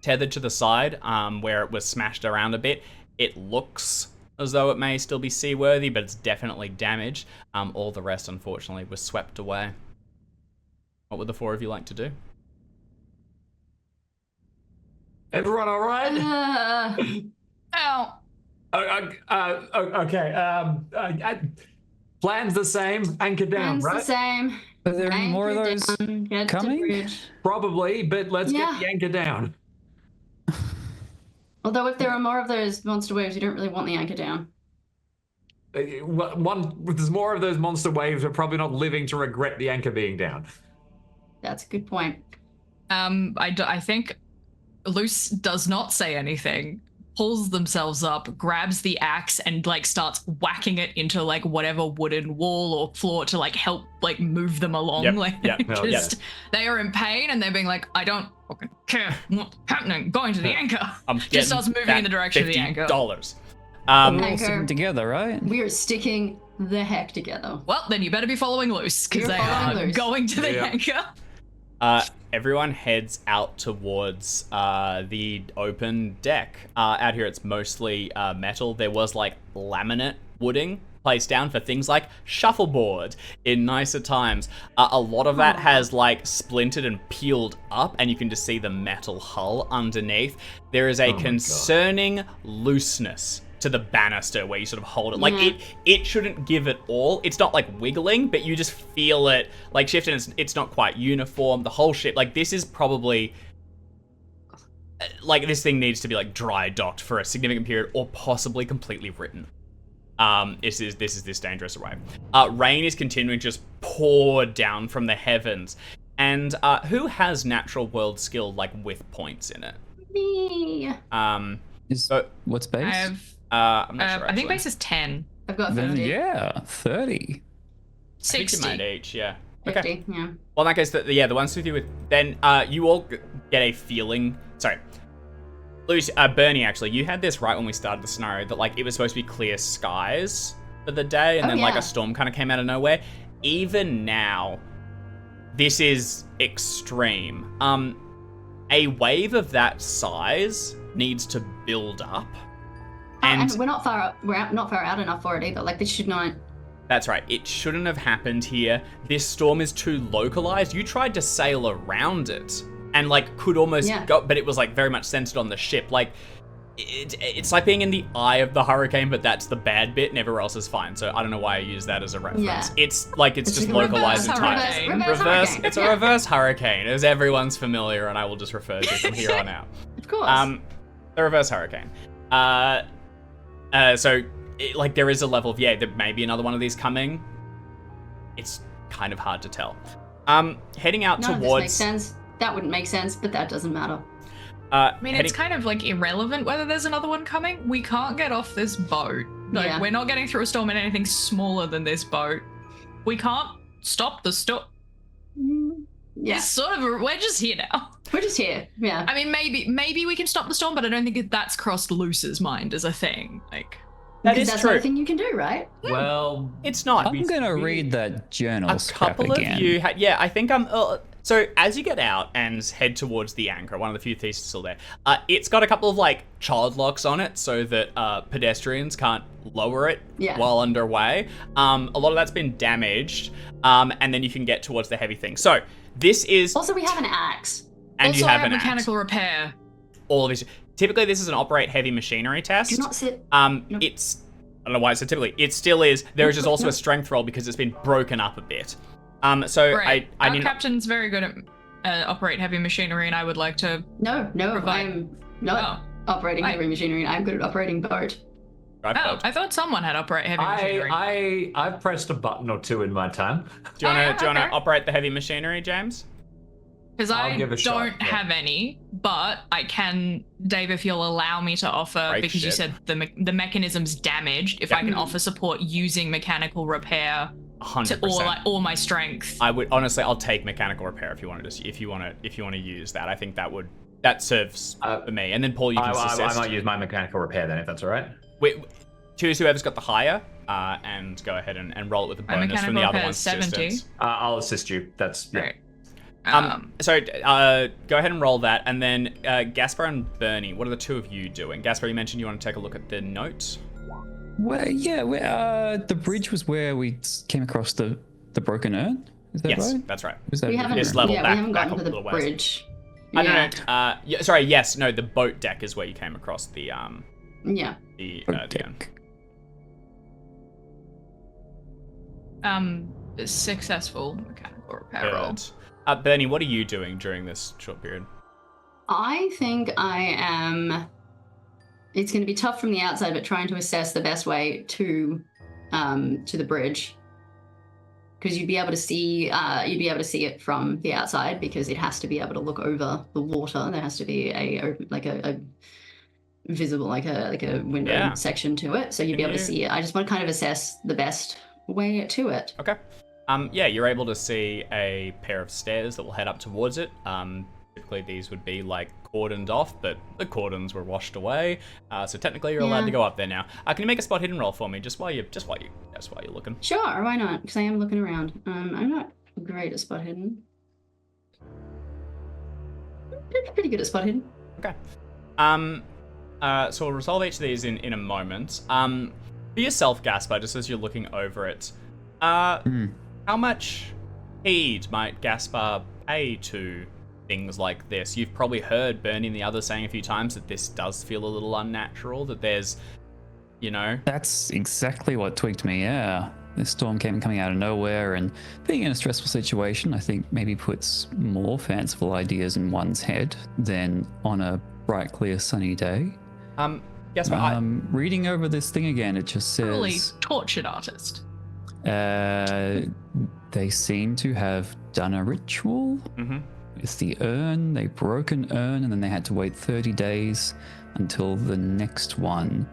tethered to the side, where it was smashed around a bit. It looks as though it may still be seaworthy, but it's definitely damaged. All the rest, unfortunately, was swept away. What would the 4 of you like to do? Everyone all right? Okay. Plan's the same. Anchor down, Plan's right? the same. Are there any more of Anchor those down, get to coming? bridge. Probably, but let's get the anchor down. Although if there are more of those monster waves, you don't really want the anchor down. There's more of those monster waves. We're probably not living to regret the anchor being down. That's a good point. I think Luce does not say anything, pulls themselves up, grabs the axe, and starts whacking it into whatever wooden wall or floor to help move them along. They are in pain and they're being I don't fucking care what's happening. Going to the anchor. Just starts moving in the direction of the anchor. $50. We're all sticking together, right? We are sticking the heck together. Well, then you better be following Luce, because they are going to the anchor. Everyone heads out towards the open deck. Out here, it's mostly metal. There was laminate wooding placed down for things like shuffleboard in nicer times. A lot of that has splintered and peeled up, and you can just see the metal hull underneath. There is a concerning looseness to the banister where you sort of hold it. Like Yeah. it shouldn't give it all. It's not like wiggling, but you just feel it like shift, and it's not quite uniform. The whole shit. Like this is probably like this thing needs to be like dry docked for a significant period, or possibly completely written. This is this dangerous away. Rain is continuing to just pour down from the heavens. And who has natural world skill like with points in it? Me. What's base? I have. I'm not sure. I think actually. base is 10. I've got Then 50. yeah, 30. I think you 60. might each, yeah. 50, Okay. yeah. Well, in that case, the ones with you with then you all get a feeling. Sorry, Lucy, Bernie. Actually, you had this right when we started the scenario that like it was supposed to be clear skies for the day, and Oh, then like yeah. a storm kind of came out of nowhere. Even now, this is extreme. A wave of that size needs to build up, And we're not far out enough for it either. Like this should not. that's right. It shouldn't have happened here. This storm is too localized. You tried to sail around it and like could almost go, but it was like very much centered on the ship. Like it's like being in the eye of the hurricane, but that's the bad bit and everywhere else is fine. So I don't know why I use that as a reference. Yeah. It's like it's just like a localized reverse entirely. hurricane. Reverse hurricane. It's a reverse hurricane, as everyone's familiar, and I will just refer to from here on out. Of course. The reverse hurricane. So like there is a level of there may be another one of these coming. It's kind of hard to tell. Heading out None of this towards. makes sense. That wouldn't make sense, but that doesn't matter. I mean, it's kind of like irrelevant whether there's another one coming. We can't get off this boat. Like, Yeah. we're not getting through a storm in anything smaller than this boat. We can't stop the storm. Yeah. It's sort of, we're just here now. We're just here. Yeah. I mean, maybe we can stop the storm, but I don't think that's crossed Luce's mind as a thing. Like, That Because is that's true. not a thing you can do, right? Well, It's not. I'm gonna read that journal A scrap couple again. of you had, I think I'm. So as you get out and head towards the anchor, one of the few theses still there. It's got a couple of like child locks on it so that pedestrians can't lower it while underway. A lot of that's been damaged, and then you can get towards the heavy thing. So this is. Also, we have an axe. And also, you have I have an axe. mechanical repair. All of these. Typically, this is an operate heavy machinery test. Do not sit. It's. I don't know why it's so typically. It still is. There is just also a strength roll because it's been broken up a bit. So Right. I Our didn't. captain's very good at operate heavy machinery, and I would like to. No, Provide. I'm not operating heavy machinery. I'm good at operating boat. Oh, I thought someone had operate heavy machinery. I've pressed a button or two in my time. Do you want to okay. operate the heavy machinery, James? Because I'll I give a shot, don't yeah. have any, but I can, Dave, if you'll allow me to offer, Great because you shit. said the mechanism's damaged, if I can offer support using mechanical repair 100%. to all my strength. I would honestly, I'll take mechanical repair if you want to use that. I think that serves for me. And then Paul, you can I assist. might use my mechanical repair then, if that's all right. Choose whoever's got the higher, and go ahead and roll it with a My bonus from mechanical the other repair one's is 70. assistance. I'll assist you. That's yeah. Right. So go ahead and roll that, and then Gaspar and Bernie, what are the two of you doing? Gaspar, you mentioned you want to take a look at the notes. Well, yeah, the bridge was where we came across the broken urn. Is that Yes, right? that's right. Was that We haven't. This level we back- haven't back gotten up to a the little ways. bridge. I don't know. Sorry, yes, no, the boat deck is where you came across the Yeah. the urn. Successful mechanical repair roll. Good. Bernie, what are you doing during this short period? I think I am. It's going to be tough from the outside, but trying to assess the best way to the bridge, because you'd be able to see it from the outside, because it has to be able to look over the water. There has to be a visible like a window section to it, so you'd be able to see it. I just want to kind of assess the best way to it. Okay. You're able to see a pair of stairs that will head up towards it. Typically these would be like cordoned off, but the cordons were washed away. So technically you're allowed to go up there now. Can you make a spot hidden roll for me, just while you're looking? Sure, why not? Because I am looking around. I'm not great at spot hidden. Pretty good at spot hidden. Okay. So we'll resolve each of these in a moment. For yourself, Gaspar, just as you're looking over it, how much heed might Gaspar pay to things like this? You've probably heard Bernie and the others saying a few times that this does feel a little unnatural, that there's you know? That's exactly what tweaked me, yeah. This storm coming out of nowhere, and being in a stressful situation, I think maybe puts more fanciful ideas in one's head than on a bright, clear, sunny day. Guess what? Reading over this thing again, it just Truly says tortured artist. they seem to have done a ritual. Mm-hmm. It's the urn. They broke an urn, and then they had to wait 30 days until the next one,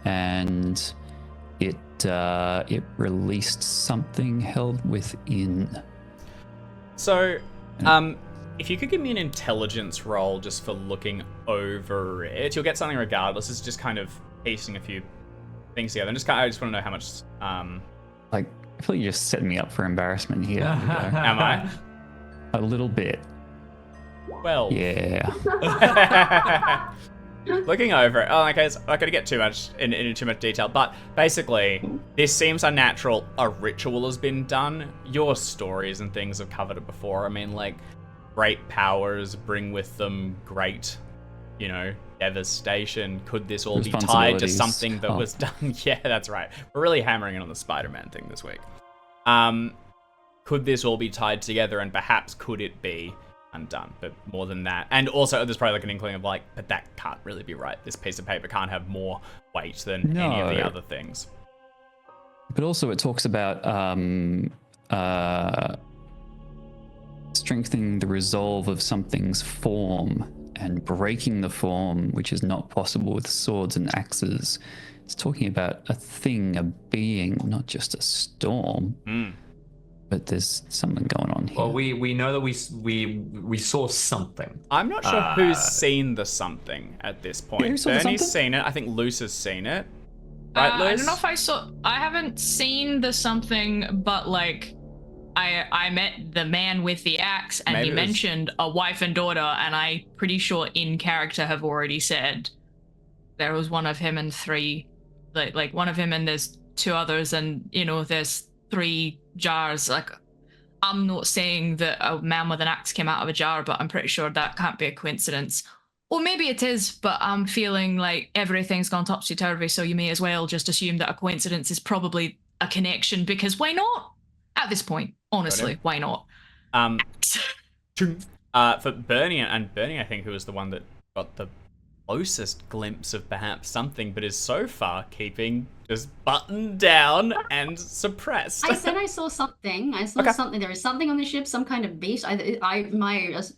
and it released something held within. So, if you could give me an intelligence roll just for looking over it, you'll get something regardless. It's just kind of piecing a few things together. And I just want to know how much. Like, I feel like you're just setting me up for embarrassment here. Am I? A little bit. Well. Yeah. Looking over it, okay, so I'm not going to get too much into too much detail, but basically, this seems unnatural. A ritual has been done. Your stories and things have covered it before. I mean, like, great powers bring with them great, devastation. Could this all be tied to something that was done? Yeah, that's right. We're really hammering it on the Spider-Man thing this week. Could this all be tied together, and perhaps could it be undone? But more than that, and also there's probably like an inkling of like, but that can't really be right. This piece of paper can't have more weight than any of the other things. But also it talks about strengthening the resolve of something's form and breaking the form, which is not possible with swords and axes. It's talking about a thing, a being, not just a storm. But there's something going on here. Well, we know that we saw something. I'm not sure who's seen the something at this point. Yeah, Bernie's seen it. I think Luce has seen it. Right, Luce? I don't know if I haven't seen the something, but like, I met the man with the axe, and he mentioned a wife and daughter, and I'm pretty sure in character have already said there was one of him and three, like one of him and there's two others, and there's 3 jars. Like, I'm not saying that a man with an axe came out of a jar, but I'm pretty sure that can't be a coincidence. Or maybe it is, but I'm feeling like everything's gone topsy-turvy, so you may as well just assume that a coincidence is probably a connection, because why not? At this point, honestly, why not? For Bernie, I think, who was the one that got the closest glimpse of perhaps something, but is so far keeping just buttoned down and suppressed. I said I saw something. I saw something. There is something on the ship, some kind of beast. I'm not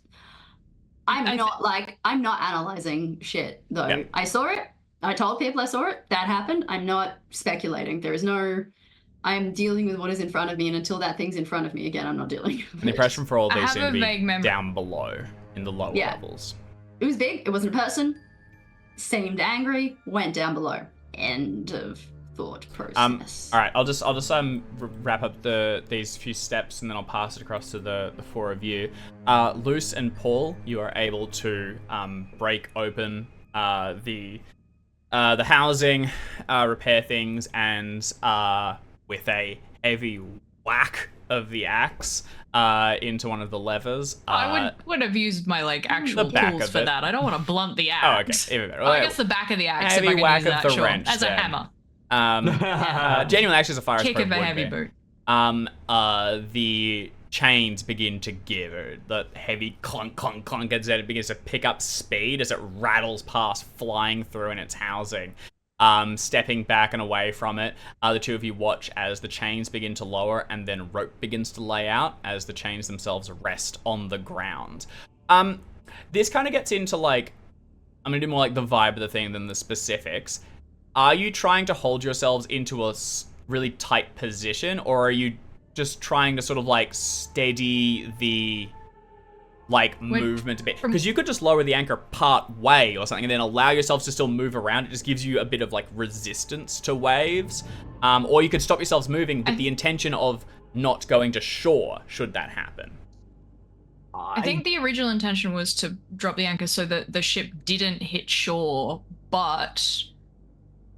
analyzing shit though. Yeah. I saw it. I told people I saw it. That happened. I'm not speculating. I'm dealing with what is in front of me, and until that thing's in front of me again, I'm not dealing with it. The impression for all these seem to be down below in the lower levels. It was big. It wasn't a person. Seemed angry. Went down below. End of thought process. All right. I'll just wrap up these few steps, and then I'll pass it across to the 4 of you. Luce and Paul, you are able to break open the housing, repair things, and with a heavy whack of the axe into one of the levers. I would have used my actual tools for that. I don't want to blunt the axe. Oh, okay. Even better. I guess the back of the axe. Heavy if I whack use of that, the wrench as a hammer. Genuinely, actually, as a fire kick of a heavy boot. The chains begin to give. The heavy clunk, clunk, clunk as it begins to pick up speed as it rattles past, flying through in its housing. Stepping back and away from it, the 2 of you watch as the chains begin to lower, and then rope begins to lay out as the chains themselves rest on the ground. This kind of gets into I'm gonna do more the vibe of the thing than the specifics. Are you trying to hold yourselves into a really tight position, or are you just trying to sort of steady the movement a bit? Because you could just lower the anchor part way or something, and then allow yourselves to still move around. It just gives you a bit of resistance to waves. Or you could stop yourselves moving with the intention of not going to shore should that happen. I think the original intention was to drop the anchor so that the ship didn't hit shore, but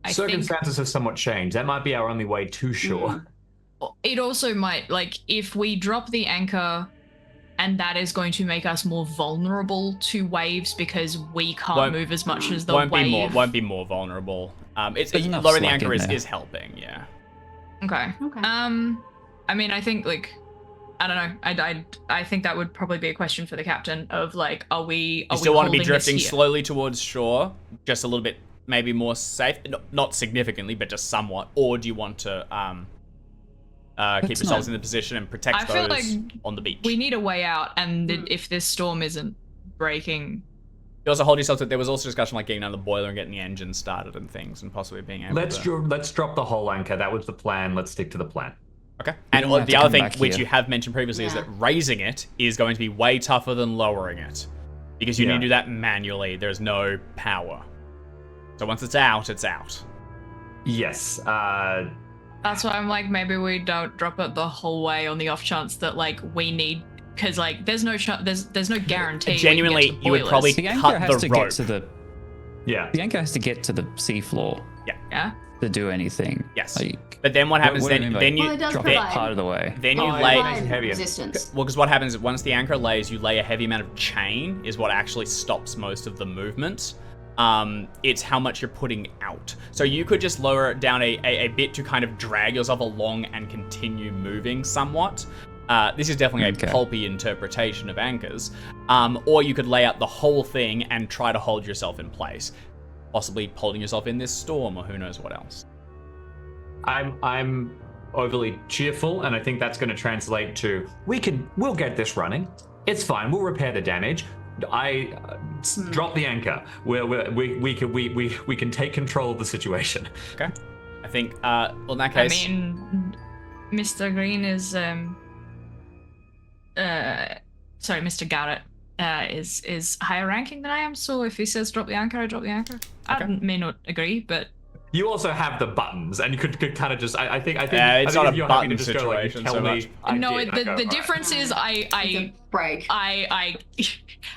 circumstances have somewhat changed. That might be our only way to shore. It also might, if we drop the anchor and that is going to make us more vulnerable to waves because we can't move as much as the won't wave. Be more vulnerable. There's enough lowering the slack anchor in there. is helping. Yeah. Okay. I mean, I think like, I don't know. I think that would probably be a question for the captain of like, are we? You still want to be holding this drifting here? slowly towards shore, just a little bit, maybe more safe, not significantly, but just somewhat, or do you want to keep yourselves in the position and protect I feel those like on the beach? We need a way out, and if this storm isn't breaking. You also hold yourself to, there was also discussion like getting down the boiler and getting the engine started and things, and possibly being able Let's drop the whole anchor. That was the plan. Let's stick to the plan. Okay. And don't have the to other come thing, back which here. you have mentioned previously, is Yeah. that raising it is going to be way tougher than lowering it. Because you need to do that manually. There's no power. So once it's out, it's out. Yes. That's why I'm like, maybe we don't drop it the whole way on the off chance that like we need, because like there's no there's no guarantee. Genuinely, we can get to you would boilers. probably The anchor cut has the to rope. get to the. Yeah. The anchor has to get to the seafloor Yeah. to do anything. Yes. Like, But then what happens? what do you Then mean by then you Well, it does drop it provide- part of the way. then you Oh, lay. it makes it heavier. resistance. Well, because what happens is once the anchor lays, you lay a heavy amount of chain, is what actually stops most of the movement. It's how much you're putting out. So you could just lower it down a bit to kind of drag yourself along and continue moving somewhat. This is definitely a Okay. pulpy interpretation of anchors. Or you could lay out the whole thing and try to hold yourself in place. Possibly holding yourself in this storm, or who knows what else. I'm overly cheerful, and I think that's going to translate to we'll get this running. It's fine. We'll repair the damage. Drop the anchor. We can take control of the situation. Okay. I think, well, in that case, I mean, Mr. Green is sorry, Mr. Garrett is higher ranking than I am. So if he says drop the anchor, I drop the anchor. I may not agree, but You also have the buttons, and you could kind of just. I think. it's I think not if a you're happy to button just go, like, you situation tell so me much. I no. did, I go, The "Alright." difference is It's a break. I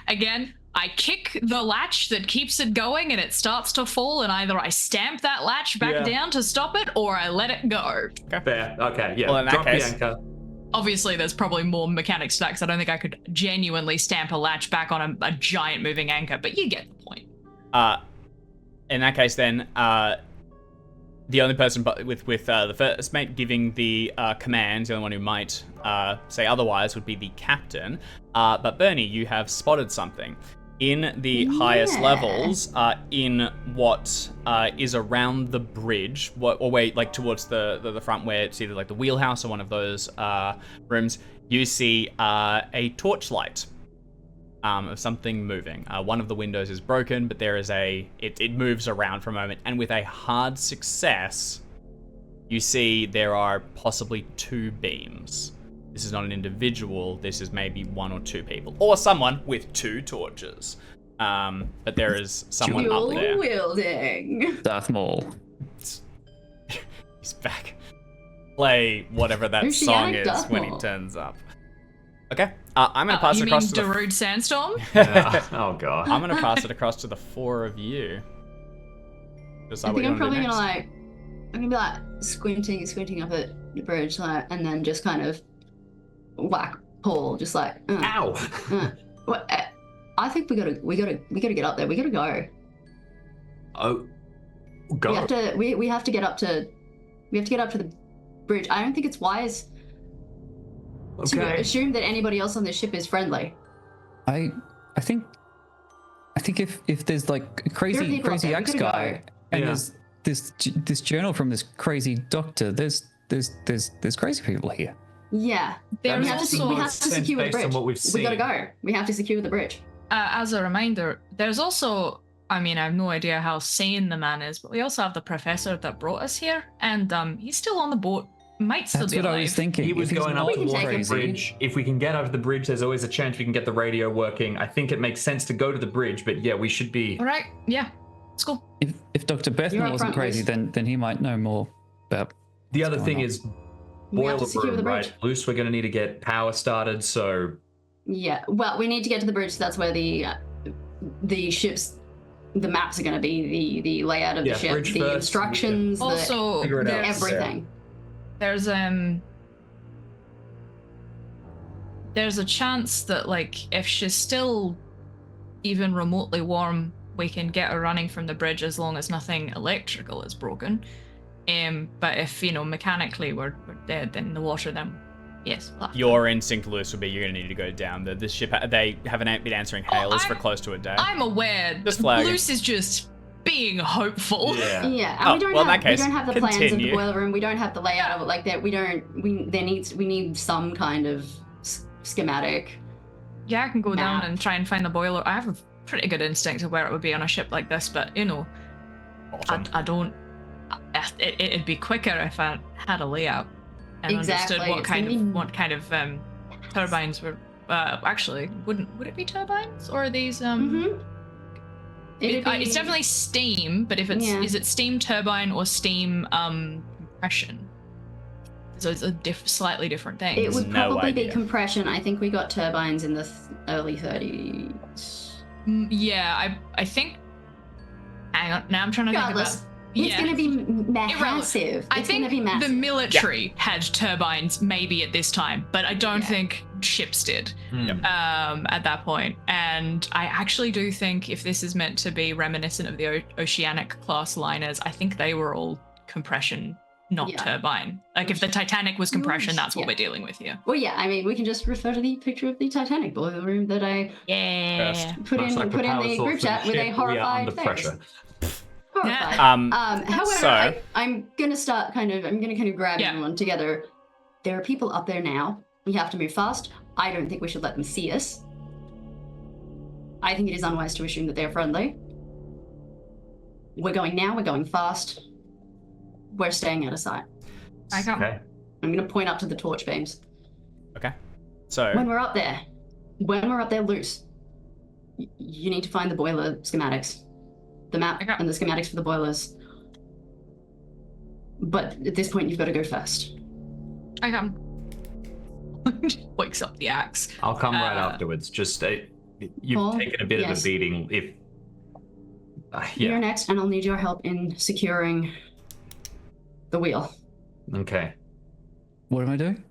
again, I kick the latch that keeps it going and it starts to fall, and either I stamp that latch back Yeah. down to stop it or I let it go. Fair. Okay. Yeah. Well, in that Drop case- the anchor. Obviously, there's probably more mechanics to that because I don't think I could genuinely stamp a latch back on a giant moving anchor, but you get the point. In that case, then, the only person with the first mate giving the commands, the only one who might say otherwise would be the captain. But Bernie, you have spotted something. In the highest levels, in what is around the bridge, like towards the front where it's either like the wheelhouse or one of those rooms, you see a torchlight of something moving. One of the windows is broken, but there is it moves around for a moment, and with a hard success, you see there are possibly 2 beams. This is not an individual, this is maybe 1 or 2 people. Or someone with 2 torches. But there is someone up there. Dual wielding. Darth Maul. He's back. Play whatever that song Oceanic is Darth when he Maul. turns up. Okay, I'm gonna pass you it mean across to the... Darude Sandstorm? Oh god. I'm gonna pass it across to the 4 of you. Decide I what think you I'm wanna do probably gonna next. I'm gonna be like squinting up at the bridge, like, and then just kind of whack Paul, just like. Ow. What? I think we gotta get up there. We gotta go. Oh. Go. We have to get up to the bridge. I don't think it's wise to Okay. assume that anybody else on this ship is friendly. I think if there's like a There are crazy people up there. We axe gotta guy go. and Yeah. there's this journal from this crazy doctor, there's crazy people here. Yeah. There's We have to also, we have to sense secure the based on bridge. what we've We gotta seen. go. We have to secure the bridge. as a reminder, there's also, I mean, I have no idea how sane the man is, but we also have the professor that brought us here, and he's still on the boat. Might still That's be what alive. I was thinking. He was If he's going up not We can towards take the him. bridge. If we can get over the bridge, there's always a chance we can get the radio working. I think it makes sense to go to the bridge, but yeah, we should be. All right, yeah, it's cool. If Dr. You're Bethman up wasn't front, crazy, Liz. then he might know more about. The other what's thing going on. is We have boiler to secure room, the bridge. right? Loose, we're going to need to get power started, so Yeah. Well, we need to get to the bridge. So that's where the ships, the maps are going to be, the layout of Yeah, the ship, bridge the first. instructions, Also, Figure it out. there's, everything. there's there's a chance that, like, if she's still even remotely warm, we can get her running from the bridge as long as nothing electrical is broken. But if, mechanically we're dead in the water, then yes. We'll Your instinct, Luce, would be you're going to need to go down. The ship, they haven't been answering hailers for close to a day. I'm aware. Just flagging. Luce is just being hopeful. Yeah. Yeah, and we don't have the plans of the continue. boiler room. We don't have the layout of it like that. We need some kind of schematic. Yeah, I can go down Map. and try and find the boiler. I have a pretty good instinct of where it would be on a ship like this, but Awesome. I don't. It'd be quicker if I had a layout and Exactly. understood It's what kind of turbines were. Actually, would it be turbines or are these? It's definitely steam, but if it's is it steam turbine or steam compression? So it's a slightly different thing. It would No probably be idea. compression. I think we got turbines in the early 30s. Yeah, I think. Hang on, now I'm trying to Regardless, think about. it's Yeah. going to be massive. I It's going think to be massive. the military had turbines maybe at this time, but I don't think ships did at that point. And I actually do think if this is meant to be reminiscent of the Oceanic class liners, I think they were all compression, not turbine. Like if the Titanic was compression, that's what we're dealing with here. Well, yeah, I mean, we can just refer to the picture of the Titanic boiler room that I put Much in like the power source group of chat the with a ship, we are horrified under face. pressure. Horrified. However, so- I'm gonna grab everyone together. There are people up there now. We have to move fast. I don't think we should let them see us. I think it is unwise to assume that they're friendly. We're going now. We're going fast. We're staying out of sight. Okay. I'm gonna point up to the torch beams. Okay. So When we're up there loose, you need to find the boiler schematics. The map Okay. and the schematics for the boilers. But at this point, you've got to go first. I come. Wakes up the axe. I'll come right afterwards. Just you've Paul? taken a bit of a Yes. beating. If You're next, and I'll need your help in securing the wheel. Okay. What am I doing?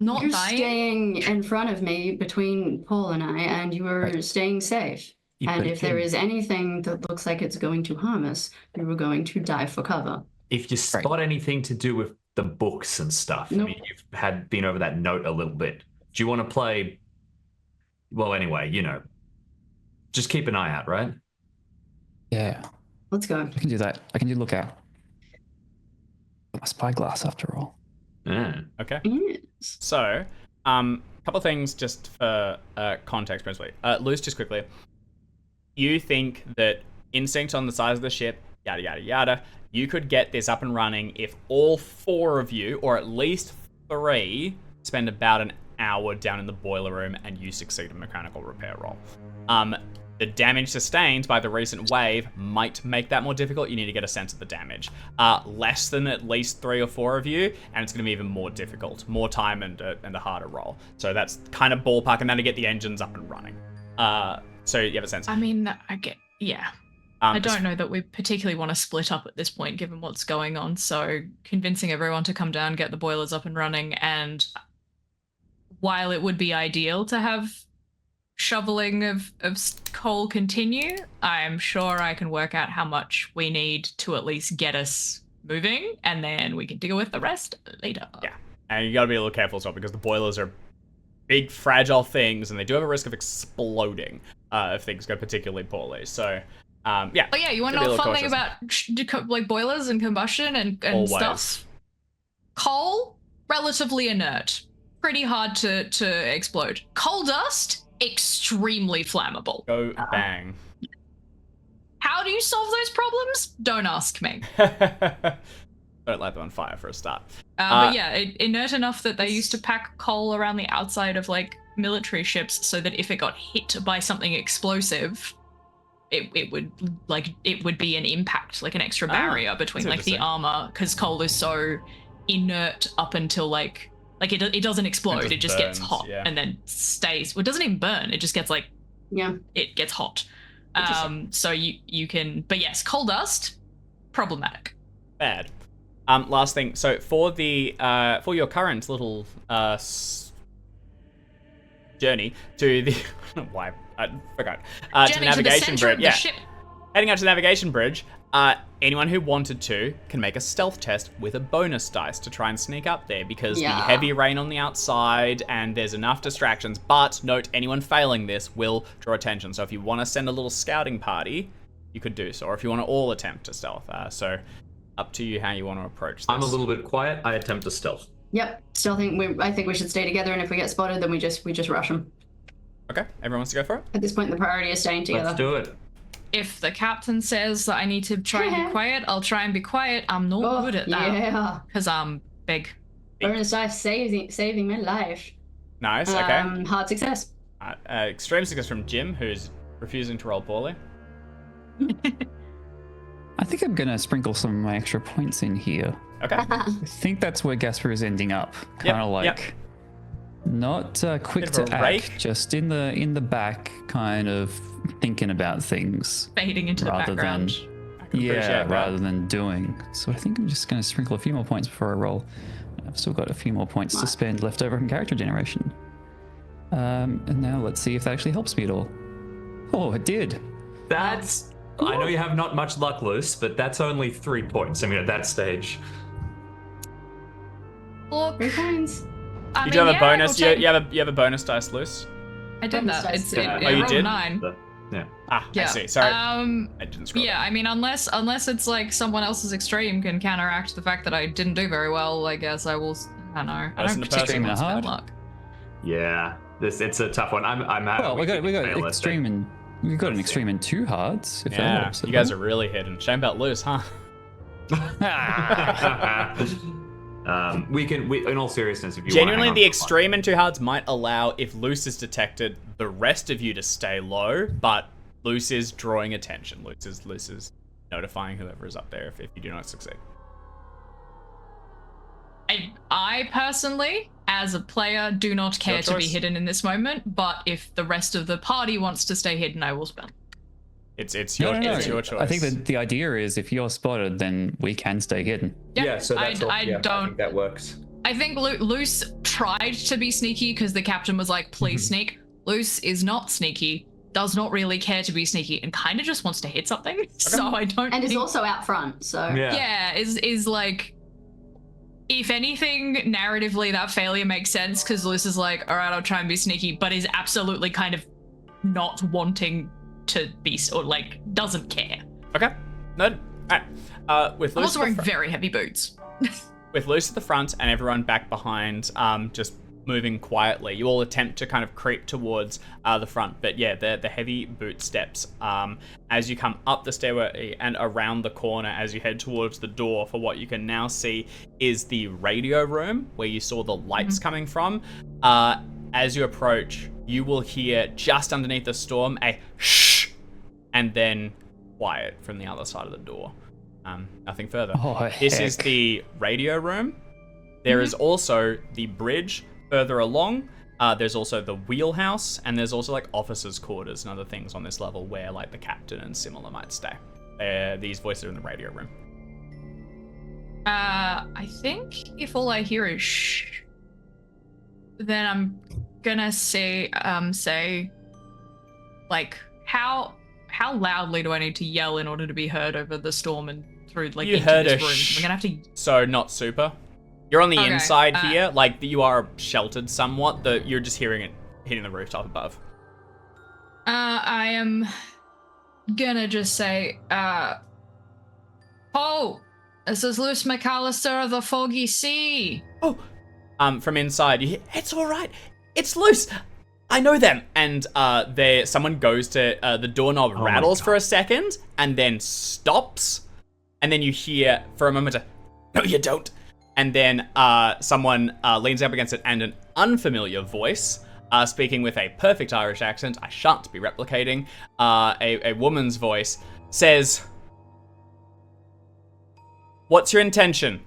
Not You're dying. staying in front of me between Paul and I, and you are staying safe. And if there is anything that looks like it's going to harm us, you are going to dive for cover. If you spot anything to do with the books and stuff, Nope. I mean, you've been over that note a little bit. Do you want to play? Well, anyway, just keep an eye out, right? Yeah, Let's go. I can do that. I can do lookout. Got my spyglass after all. Yeah. okay. Yes. So, couple things just for context, principally. Luce, just quickly. You think that instinct on the size of the ship, yada yada yada, you could get this up and running if all four of you, or at least three, spend about an hour down in the boiler room and you succeed a mechanical repair roll. The damage sustained by the recent wave might make that more difficult. You need to get a sense of the damage. Less than at least 3 or 4 of you, and it's going to be even more difficult. More time and a harder roll. So that's kind of ballpark, and then to get the engines up and running. So you have a sense. I mean, I get, yeah. I don't know that we particularly want to split up at this point, given what's going on. So convincing everyone to come down, get the boilers up and running, and while it would be ideal to have shoveling of coal continue, I'm sure I can work out how much we need to at least get us moving, and then we can deal with the rest later. Yeah, and you got to be a little careful as well, because the boilers are big, fragile things, and they do have a risk of exploding if things go particularly poorly. So, yeah. Oh yeah, you want to Gotta know be a a little fun thing about like boilers and combustion and Always. stuff? Coal, relatively inert, pretty hard to explode. Coal dust, extremely flammable. Go bang. How do you solve those problems? Don't ask me. Don't light them on fire for a start. But yeah, inert enough that they used to pack coal around the outside of like military ships so that if it got hit by something explosive, it would be an impact, like an extra barrier between that's like the interesting. armor, because coal is so inert up until like it doesn't explode, just it just gets burns, hot yeah. and then stays. Well, it doesn't even burn, it just gets like Yeah. it gets hot. Interesting. So you can, but yes, coal dust, problematic. Bad. Last thing. So for the for your current little journey to the. I don't know why I forgot. To the Journey navigation center bridge. of the Yeah. ship. Heading out to the navigation bridge, anyone who wanted to can make a stealth test with a bonus dice to try and sneak up there because the heavy rain on the outside and there's enough distractions. But note, anyone failing this will draw attention. So if you want to send a little scouting party, you could do so. Or if you want to all attempt to stealth. So up to you how you want to approach this. I'm a little bit quiet. I attempt to stealth. Yep. Still think I think we should stay together, and if we get spotted, then we just rush them. Okay, everyone wants to go for it? At this point, the priority is staying together. Let's do it. If the captain says that I need to try and be quiet, I'll try and be quiet. I'm not good at that. Yeah. Because I'm big. Bonus dice saving my life. Nice, okay. Hard success. Extreme success from Jim, who's refusing to roll poorly. I think I'm gonna sprinkle some of my extra points in here. Okay. I think that's where Gasper is ending up. Kind of like not quick Bit of to a act, rake. just in the back, kind of thinking about things. Fading into the Rather background. I can appreciate that. rather than doing. So I think I'm just gonna sprinkle a few more points before I roll. I've still got a few more points to spend left over from character generation. And now let's see if that actually helps me at all. Oh, it did. That's. I know you have not much luck, Luce, but that's only 3 points. I mean, at that stage. Look, 3 points. I You mean, do have a yeah, bonus. we'll take- You have a bonus dice loose. I did bonus that. dice. It Oh, you rolled did? 9. Yeah. I Yeah. see. Sorry, Um. I didn't scroll. Yeah, I mean, unless it's like someone else's extreme can counteract the fact that I didn't do very well, I guess I will. I don't know. I Listen don't to person particularly want to spend hard. luck. Yeah. It's a tough one. I'm happy. Well, we got fail it, extreme and we got an Let's see. extreme and 2 hards. If that Yeah, helps. you guys are really hidden. Shame about loose, huh? we in all seriousness, if you Genuinely, want the extreme and 2 hards might allow, if loose is detected, the rest of you to stay low, but loose is drawing attention. Loose is notifying whoever is up there if you do not succeed. I personally, as a player, do not care to be choice. hidden in this moment. But if the rest of the party wants to stay hidden, I will spend. It's No, your no, no. it's your choice. I think that the idea is if you're spotted, then we can stay hidden. Yeah, I don't. that works. I think Luce tried to be sneaky because the captain was like, "Please sneak." Luce is not sneaky, does not really care to be sneaky, and kind of just wants to hit something. So I don't. And is think, also out front, so. yeah, is like. If anything, narratively, that failure makes sense because Luce is like, all right, I'll try and be sneaky, but is absolutely kind of not wanting to be, or like, doesn't care. Okay. No. Alright. With I'm loose also at the wearing very heavy boots. with loose at the front and everyone back behind, just moving quietly, you all attempt to kind of creep towards the front. But yeah, the heavy boot steps as you come up the stairway and around the corner as you head towards the door for what you can now see is the radio room where you saw the lights coming from. As you approach, you will hear just underneath the storm a shh and then quiet from the other side of the door. Nothing further. Oh, This is heck. the radio room. There is also the bridge further along. There's also the wheelhouse, and there's also like officers' quarters and other things on this level where like the captain and similar might stay. These voices are in the radio room. I think if all I hear is shh, then I'm gonna say, like, how loudly do I need to yell in order to be heard over the storm and through like You into heard this a room? shh. We're gonna have to. So not super. You're on the Okay, inside here, like you are sheltered somewhat. You're just hearing it hitting the rooftop above. I am gonna just say, Paul, this is Luce McAllister of the Foggy Sea. Oh, from inside, you hear, it's all right. It's loose. I know them. And someone goes to the doorknob, rattles for a second, and then stops. And then you hear for a moment, no, you don't. And then someone leans up against it, and an unfamiliar voice, speaking with a perfect Irish accent, I shan't be replicating, a woman's voice, says, "What's your intention?"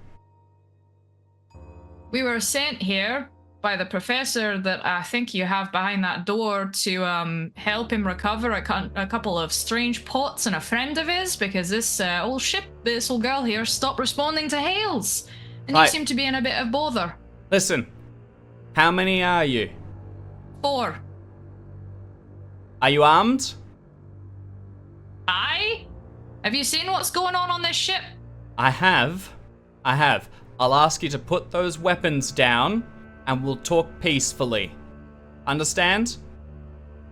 We were sent here by the professor that I think you have behind that door to help him recover a couple of strange pots and a friend of his, because this old girl here stopped responding to hails. And Right. you seem to be in a bit of bother. Listen, how many are you? 4. Are you armed? Have you seen what's going on this ship? I have. I'll ask you to put those weapons down, and we'll talk peacefully. Understand?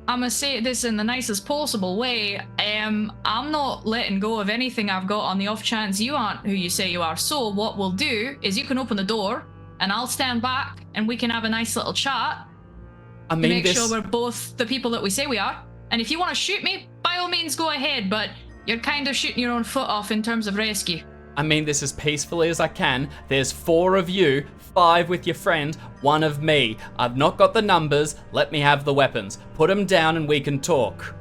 I'm gonna say this in the nicest possible way. I'm not letting go of anything I've got on the off chance you aren't who you say you are. So what we'll do is you can open the door, and I'll stand back, and we can have a nice little chat. I To mean, make this. sure we're both the people that we say we are. And if you want to shoot me, by all means go ahead, but you're kind of shooting your own foot off in terms of rescue. I mean this as peacefully as I can. There's 4 of you, 5 with your friend, 1 of me. I've not got the numbers. Let me have the weapons. Put them down and we can talk.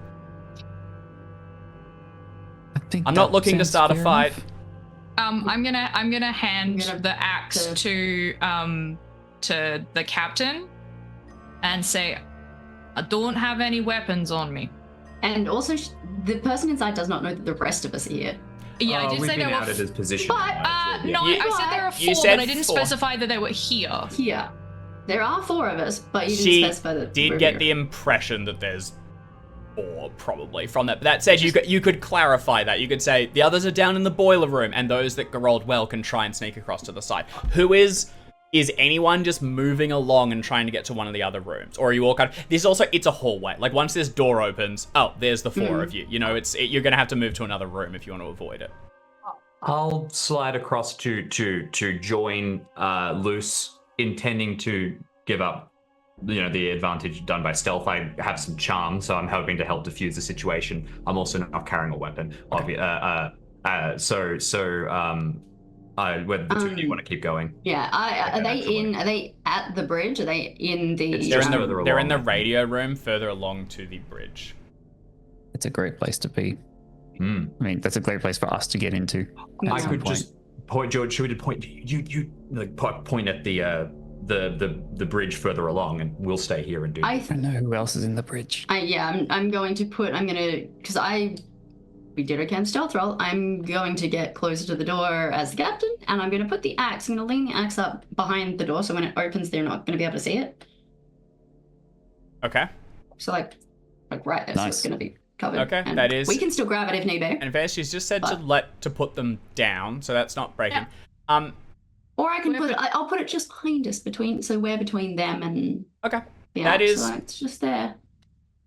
I think I'm not that looking to sounds start a fair fight. I'm gonna hand I'm gonna the axe to the captain and say, I don't have any weapons on me. And also, the person inside does not know that the rest of us are here. Yeah, I did we've say been there were. outed as position. But, No, You- I said there were 4, you said but I didn't 4. specify that they were here. Here. There are 4 of us, but you She didn't specify that did we're get here. the impression that there's 4 probably from that. But that said, you could clarify that. You could say the others are down in the boiler room, and those that rolled well can try and sneak across to the side. Who is anyone just moving along and trying to get to one of the other rooms, or are you all kind of? It's a hallway. Like once this door opens, oh, there's the 4 of you. You know, you're gonna have to move to another room if you want to avoid it. I'll slide across to join Luce, intending to give up, the advantage done by stealth. I have some charm, so I'm hoping to help diffuse the situation. I'm also not carrying a weapon. Whether the two of you want to keep going. Yeah, are they at the bridge? Are they in the... It's They're just in further they're in the along. radio room further along to the bridge. It's a great place to be. Hmm. I mean, that's a great place for us to get into. I some could point. just point, George. Should we point? You like point at the bridge further along, and we'll stay here and do. I don't know who else is in the bridge. I'm going to because we did a camp stealth roll. I'm going to get closer to the door as the captain, and I'm going to put the axe. I'm going to lean the axe up behind the door, so when it opens, they're not going to be able to see it. Okay. So like right there, so it's Nice. going to be covered. Okay, and that is- We can still grab it if need be. And Vance, she's just said But- to put them down, so that's not breaking. Yeah. Or I can I'll put it just behind us, so we're between them and Okay. the That axe. is- So it's just there.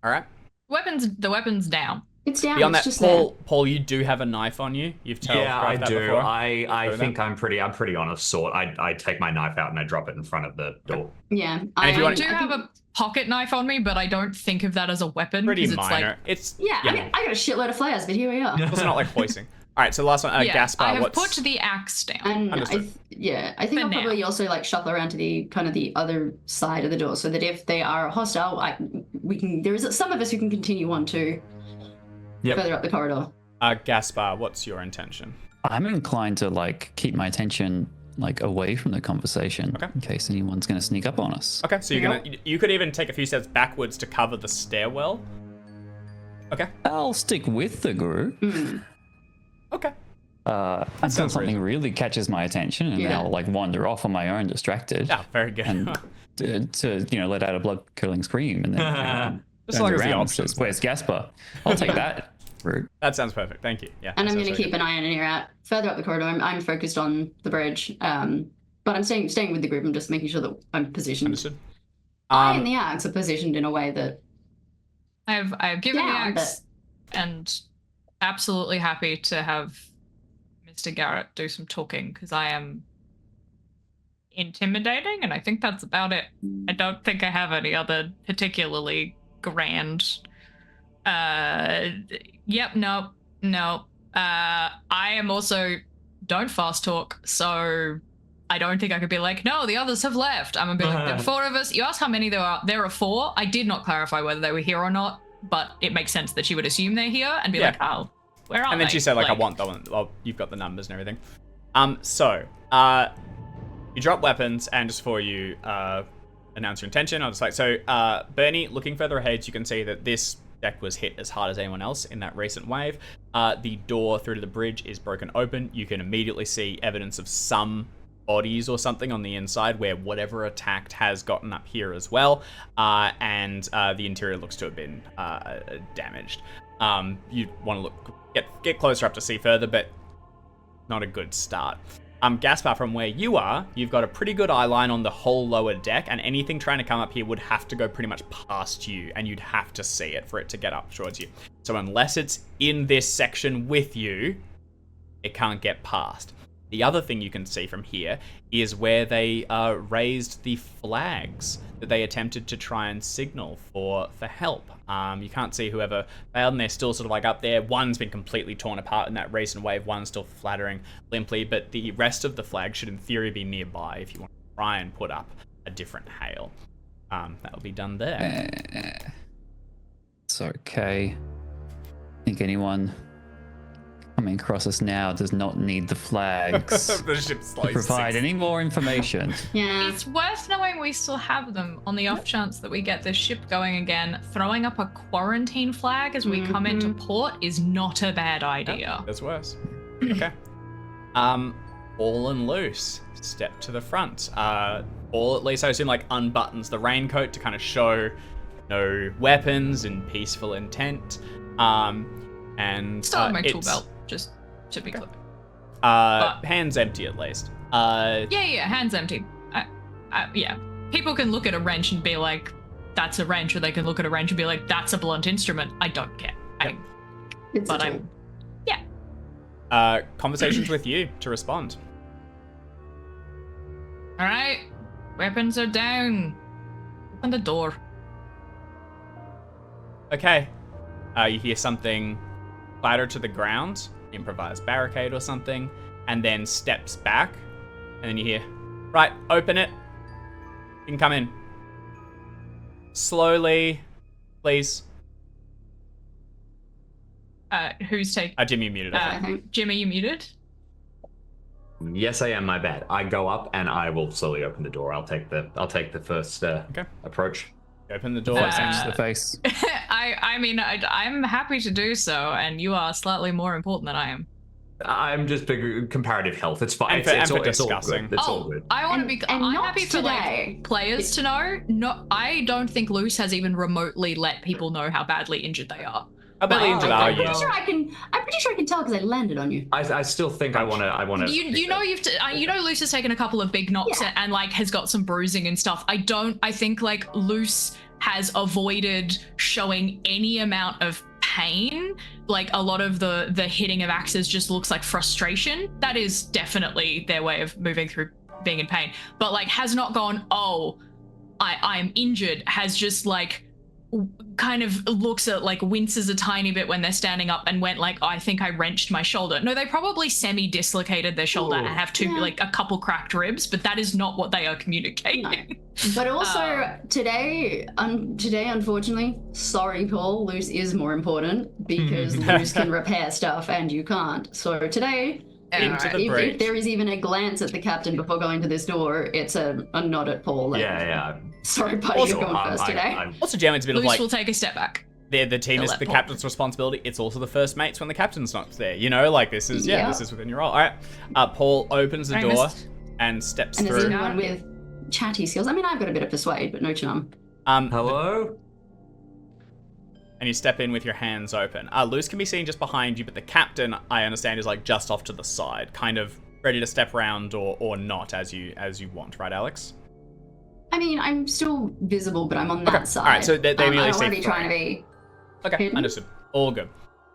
All right. The weapon's down. It's down. Beyond it's that, just there. Paul, you do have a knife on you. You've told Yeah, I that do. before. I Go think I'm pretty on a sword. I take my knife out and I drop it in front of the door. Yeah. if you I want- do have a pocket knife on me, but I don't think of that as a weapon. Pretty 'cause it's minor. Like, It's Yeah, I got a shitload of flares, but here we are. it's not like hoisting. All right, so the last one, yeah, Gaspar. I have what's put the axe down. And Understood. I think For I'll now. probably also like shuffle around to the kind of the other side of the door, so that if they are hostile, there is some of us who can continue on to Yep. further up the corridor. Gaspar? What's your intention? I'm inclined to keep my attention away from the conversation Okay. in case anyone's going to sneak up on us. Okay, so you could even take a few steps backwards to cover the stairwell. Okay. I'll stick with the group Okay. until sounds something really catches my attention, and then Yeah. I'll wander off on my own, distracted, Yeah, very good. and to let out a blood-curdling scream, and then Just turns like as the around and option. says, "Where's Gaspar?" I'll take that route. That sounds perfect. Thank you. Yeah. And that I'm sounds going to very keep an eye and an ear out further up the corridor. I'm focused on the bridge, but I'm staying with the group. I'm just making sure that I'm good. positioned. Understood. I and the axe are positioned in a way that I've given down, the axe, and absolutely happy to have Mr. Garrett do some talking because I am intimidating, and I think that's about it. I don't think I have any other particularly grand. Yep, no. I am also don't fast talk, so I don't think I could be like, no, the others have left. I'm gonna be like, there are 4 of us. You asked how many there are. There are 4. I did not clarify whether they were here or not, but it makes sense that she would assume they're here and be Yeah. like, oh, where are they? And then she said, I want that one. Well, you've got the numbers and everything. So, you drop weapons, and just before you announce your intention, I'll just Bernie, looking further ahead, you can see that this deck was hit as hard as anyone else in that recent wave. The door through to the bridge is broken open. You can immediately see evidence of some bodies or something on the inside where whatever attacked has gotten up here as well, and the interior looks to have been damaged. You want to get closer up to see further, but not a good start. Gaspar, from where you are, you've got a pretty good eye line on the whole lower deck, and anything trying to come up here would have to go pretty much past you, and you'd have to see it for it to get up towards you. So unless it's in this section with you, it can't get past. The other thing you can see from here is where they raised the flags that they attempted to try and signal for help. You can't see whoever failed, and they're still sort of like up there. One's been completely torn apart in that recent wave. One's still flattering limply, but the rest of the flag should in theory be nearby if you want to try and put up a different hail. That'll be done there. It's okay. I think anyone coming across us now does not need the flags The ship's to like provide any more information. Yeah. It's worth knowing we still have them on the off chance that we get this ship going again. Throwing up a quarantine flag as we come into port is not a bad idea. There's worse. Okay. All and Loose step to the front. All, at least I assume, like unbuttons the raincoat to kind of show no weapons and peaceful intent. And Still have my tool it's- belt, just to be clear. hands empty at least. Yeah, hands empty. Yeah. People can look at a wrench and be like, that's a wrench, or they can look at a wrench and be like, that's a blunt instrument. I don't care. It's a But tool. I'm, yeah. Conversations with you to respond. All right, weapons are down. Open the door. Okay. You hear something clatter to the ground, improvised barricade or something, and then steps back, and then you hear, right, open it. You can come in. Slowly, please. Who's taking? Jimmy, you muted. I think. Jimmy, you muted? Yes, I am. My bad. I go up and I will slowly open the door. I'll take the first approach. Open the door. Thanks to the face. I mean, I'm happy to do so, and you are slightly more important than I am. I'm just big comparative health. It's fine. And for It's all discussing. good. It's all good. I want to be. and I'm not happy for today. like players to know. No, I don't think Luce has even remotely let people know how badly injured they are. How badly injured are I'm you? pretty sure I can tell because I landed on you. I still think I want to. You know Luce has taken a couple of big knocks Yeah. and like has got some bruising and stuff. I think like Luce has avoided showing any amount of pain. Like a lot of the hitting of axes just looks like frustration. That is definitely their way of moving through being in pain. But like has not gone, oh, I'm injured. Has just like kind of looks at like winces a tiny bit when they're standing up and went like, oh, I think I wrenched my shoulder. No, they probably semi-dislocated their shoulder and have like a couple cracked ribs, but that is not what they are communicating. No. But also today, unfortunately, sorry, Paul, Luce is more important because Luce can repair stuff and you can't. So today, Into the breach. if there is even a glance at the captain before going to this door, it's a nod at Paul. Like, Yeah. sorry, buddy, you're going first today. Also, Jam, it's a bit of Luce like will take a step back. the team is let the Paul. captain's responsibility. It's also the first mate's when the captain's not there. You know, like this is Yeah. this is within your role. All right. Paul opens the Alright, door miss. and steps And is through. anyone with chatty skills? I mean, I've got a bit of persuade, but no charm. Hello. And you step in with your hands open. Luce can be seen just behind you, but the captain, I understand, is like just off to the side, kind of ready to step around or not as you want, right, Alex? I mean, I'm still visible, but I'm on that side. All right, so they really I'm say already trying to be. Okay, hidden. understood. All good.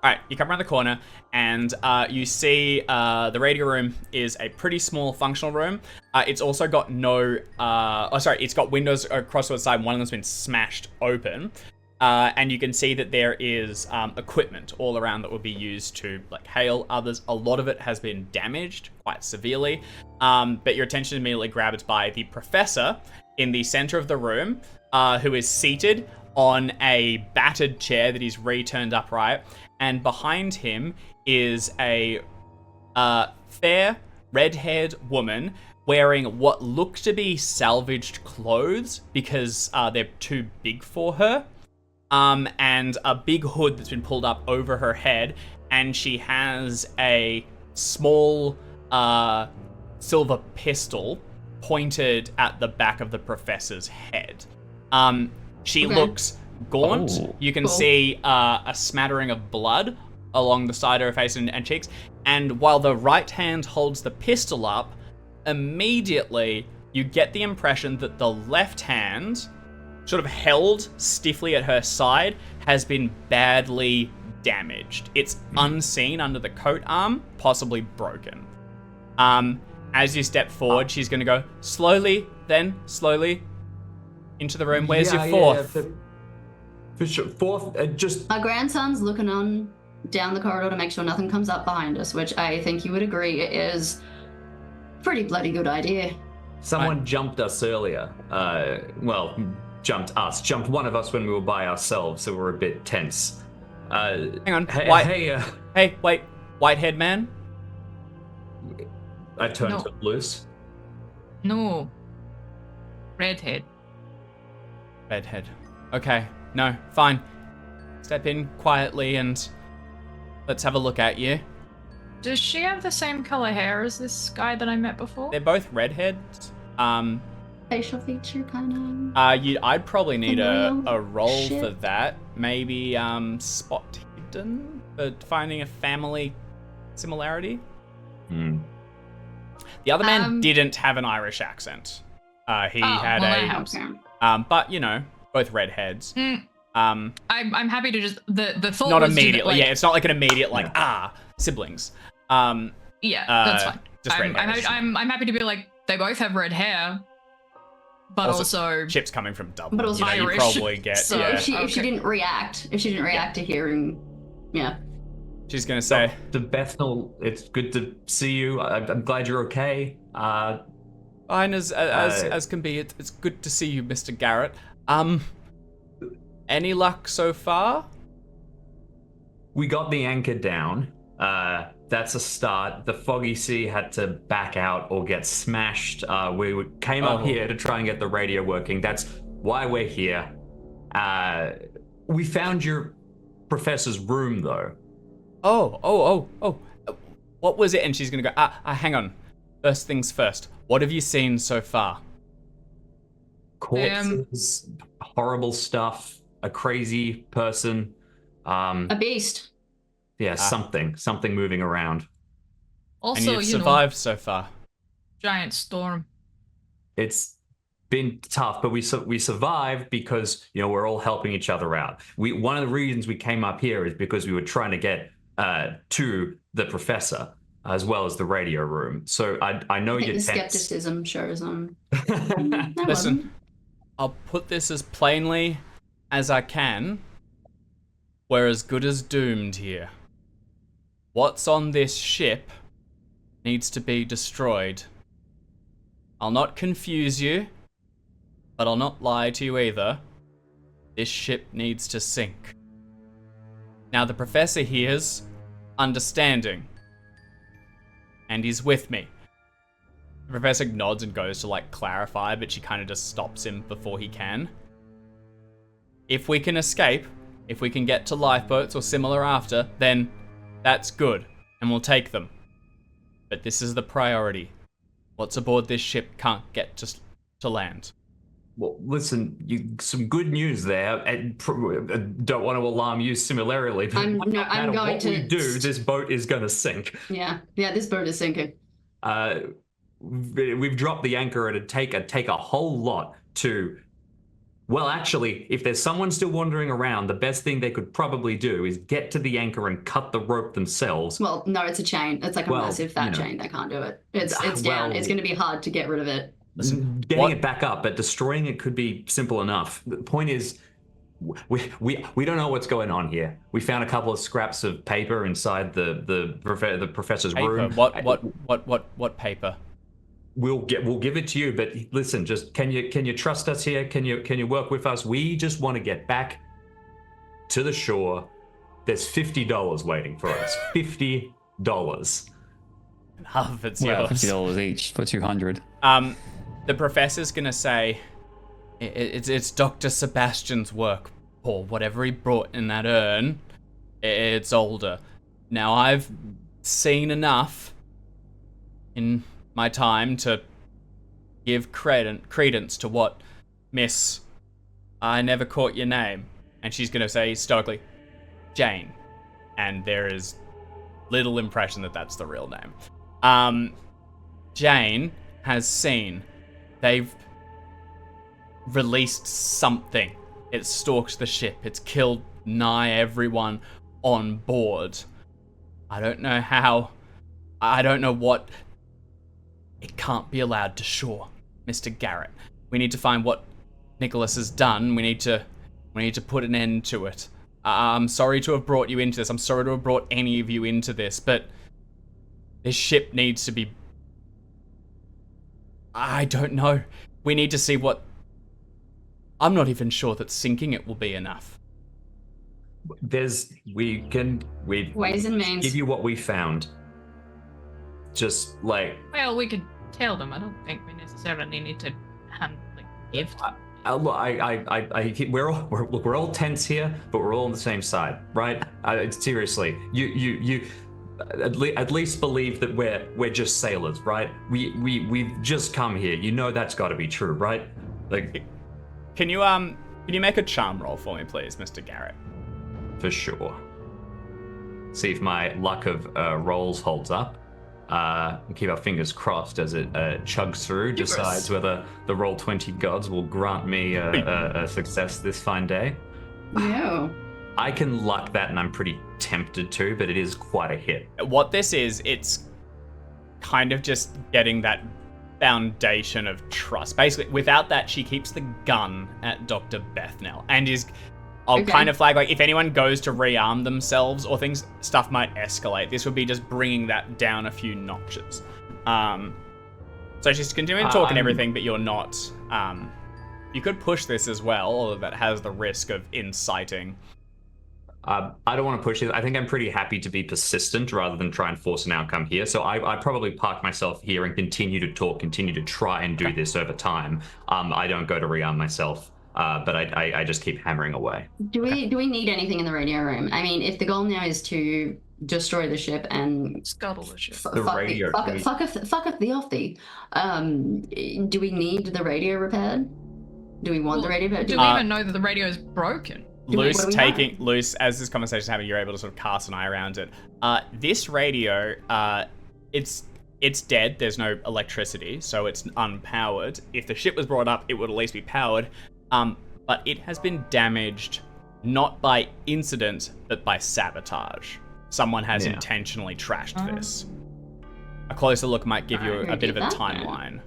All right, you come around the corner and you see the radio room is a pretty small functional room. It's also got it's got windows across to the side. One of them's been smashed open. And you can see that there is equipment all around that would be used to like hail others. A lot of it has been damaged quite severely. But your attention immediately grabbed by the professor in the center of the room, who is seated on a battered chair that he's returned upright. And behind him is a fair, red-haired woman wearing what look to be salvaged clothes because they're too big for her. And a big hood that's been pulled up over her head, and she has a small silver pistol pointed at the back of the professor's head. She looks gaunt. Oh. You can see a smattering of blood along the side of her face and cheeks. And while the right hand holds the pistol up, immediately you get the impression that the left hand, sort of held stiffly at her side, has been badly damaged. It's unseen under the coat arm, possibly broken. As you step forward, she's going to go slowly into the room. Where's your fourth? For sure. Fourth, just... Our grandson's looking on down the corridor to make sure nothing comes up behind us, which I think you would agree is a pretty bloody good idea. Someone jumped us earlier. Jumped one of us when we were by ourselves, so we're a bit tense. Hang on. Hey, wait. White-haired man? I turned No. to Luce. No. Redhead. Redhead. Okay. No, fine. Step in quietly and let's have a look at you. Does she have the same color hair as this guy that I met before? They're both redheads. Facial feature kind of. I'd probably need a roll Shit. for that. Maybe spot hidden for finding a family similarity. The other man didn't have an Irish accent. He had that helps. but you know, both redheads. I'm happy to just the thought Not was just, immediately. like, Yeah, it's not like an immediate siblings. Yeah, that's fine. Just red hairs. I'm happy to be like, they both have red hair, but also Chip's coming from Dublin. But also you Irish, probably get. so- Yeah. If she didn't react, to hearing, yeah. She's gonna say, The Bethnal, it's good to see you. I'm glad you're okay. "Fine as can be. It's good to see you, Mr. Garrett. Any luck so far?" We got the anchor down. That's a start. The Foggy Sea had to back out or get smashed. We came up here to try and get the radio working. That's why we're here. We found your professor's room, though. Oh. What was it? And she's gonna go, hang on. First things first. What have you seen so far? Corpses, horrible stuff, a crazy person. A beast. Yeah, something moving around. And also, you've survived so far. Giant storm. It's been tough, but we survived because we're all helping each other out. One of the reasons we came up here is because we were trying to get to the professor as well as the radio room. So I know I think you're the tense. skepticism shows on. Listen, I'll put this as plainly as I can. We're as good as doomed here. What's on this ship needs to be destroyed. I'll not confuse you, but I'll not lie to you either. This ship needs to sink. Now the professor here's understanding, and he's with me. The professor nods and goes to clarify, but she kind of just stops him before he can. If we can escape, if we can get to lifeboats or similar after, then that's good, and we'll take them. But this is the priority. What's aboard this ship can't get to land. Well, listen, some good news there. And don't want to alarm you similarly, but I'm no going matter what to- we do, this boat is going to sink. Yeah, this boat is sinking. We've dropped the anchor. It'd take a whole lot to... Well, actually, if there's someone still wandering around, the best thing they could probably do is get to the anchor and cut the rope themselves. Well, no, it's a chain. It's like a massive fat chain. They can't do it. It's down. It's going to be hard to get rid of it. Listen, Getting it back up, but destroying it could be simple enough. The point is, we don't know what's going on here. We found a couple of scraps of paper inside the professor's paper? room. What paper? We'll give it to you, but listen, just can you trust us here? Can you work with us? We just want to get back to the shore. There's $50 waiting for us. $50. Half of it's Well, yours. $50 each for 200. The professor's gonna say, it's Dr. Sebastian's work, or whatever he brought in that urn. It's older. Now I've seen enough in my time to give credence to what Miss, I never caught your name, and she's going to say stoically, Jane, and there is little impression that that's the real name. Jane has seen they've released something. It's stalked the ship. It's killed nigh everyone on board. I don't know how. I don't know what. It can't be allowed to shore, Mr. Garrett. We need to find what Nicholas has done. We need to put an end to it. I'm sorry to have brought you into this. I'm sorry to have brought any of you into this, but this ship needs to be... I don't know. We need to see what... I'm not even sure that sinking it will be enough. Ways and means. Give you what we found. Just like... Well, we could tell them. I don't think we necessarily need to hand like gift. We're all tense here, but we're all on the same side, right? Seriously, you at least believe that we're just sailors, right? We've just come here. You know that's got to be true, right? Like, can you make a charm roll for me, please, Mr. Garrett? For sure. See if my luck of rolls holds up. Keep our fingers crossed as it chugs through, decides whether the Roll20 gods will grant me a success this fine day. No. I can luck that, and I'm pretty tempted to, but it is quite a hit. What this is, it's kind of just getting that foundation of trust. Basically, without that, she keeps the gun at Dr. Bethnell, and is... I'll kind of flag, like, if anyone goes to rearm themselves or things, stuff might escalate. This would be just bringing that down a few notches. So she's continuing to talk and everything, but you're not. You could push this as well, although that has the risk of inciting. I don't want to push it. I think I'm pretty happy to be persistent rather than try and force an outcome here. So I probably park myself here and continue to talk, continue to try and do this over time. I don't go to rearm myself. But I just keep hammering away. Do we need anything in the radio room? I mean, if the goal now is to destroy the ship and scuttle the ship, fuck the offie. Do we need the radio repaired? Do we want the radio repaired? Do we even know that the radio is broken? Loose, as this conversation is happening, you're able to sort of cast an eye around it. This radio, it's dead. There's no electricity, so it's unpowered. If the ship was brought up, it would at least be powered. But it has been damaged not by incident, but by sabotage. Someone has intentionally trashed this. A closer look might give you a bit of a timeline.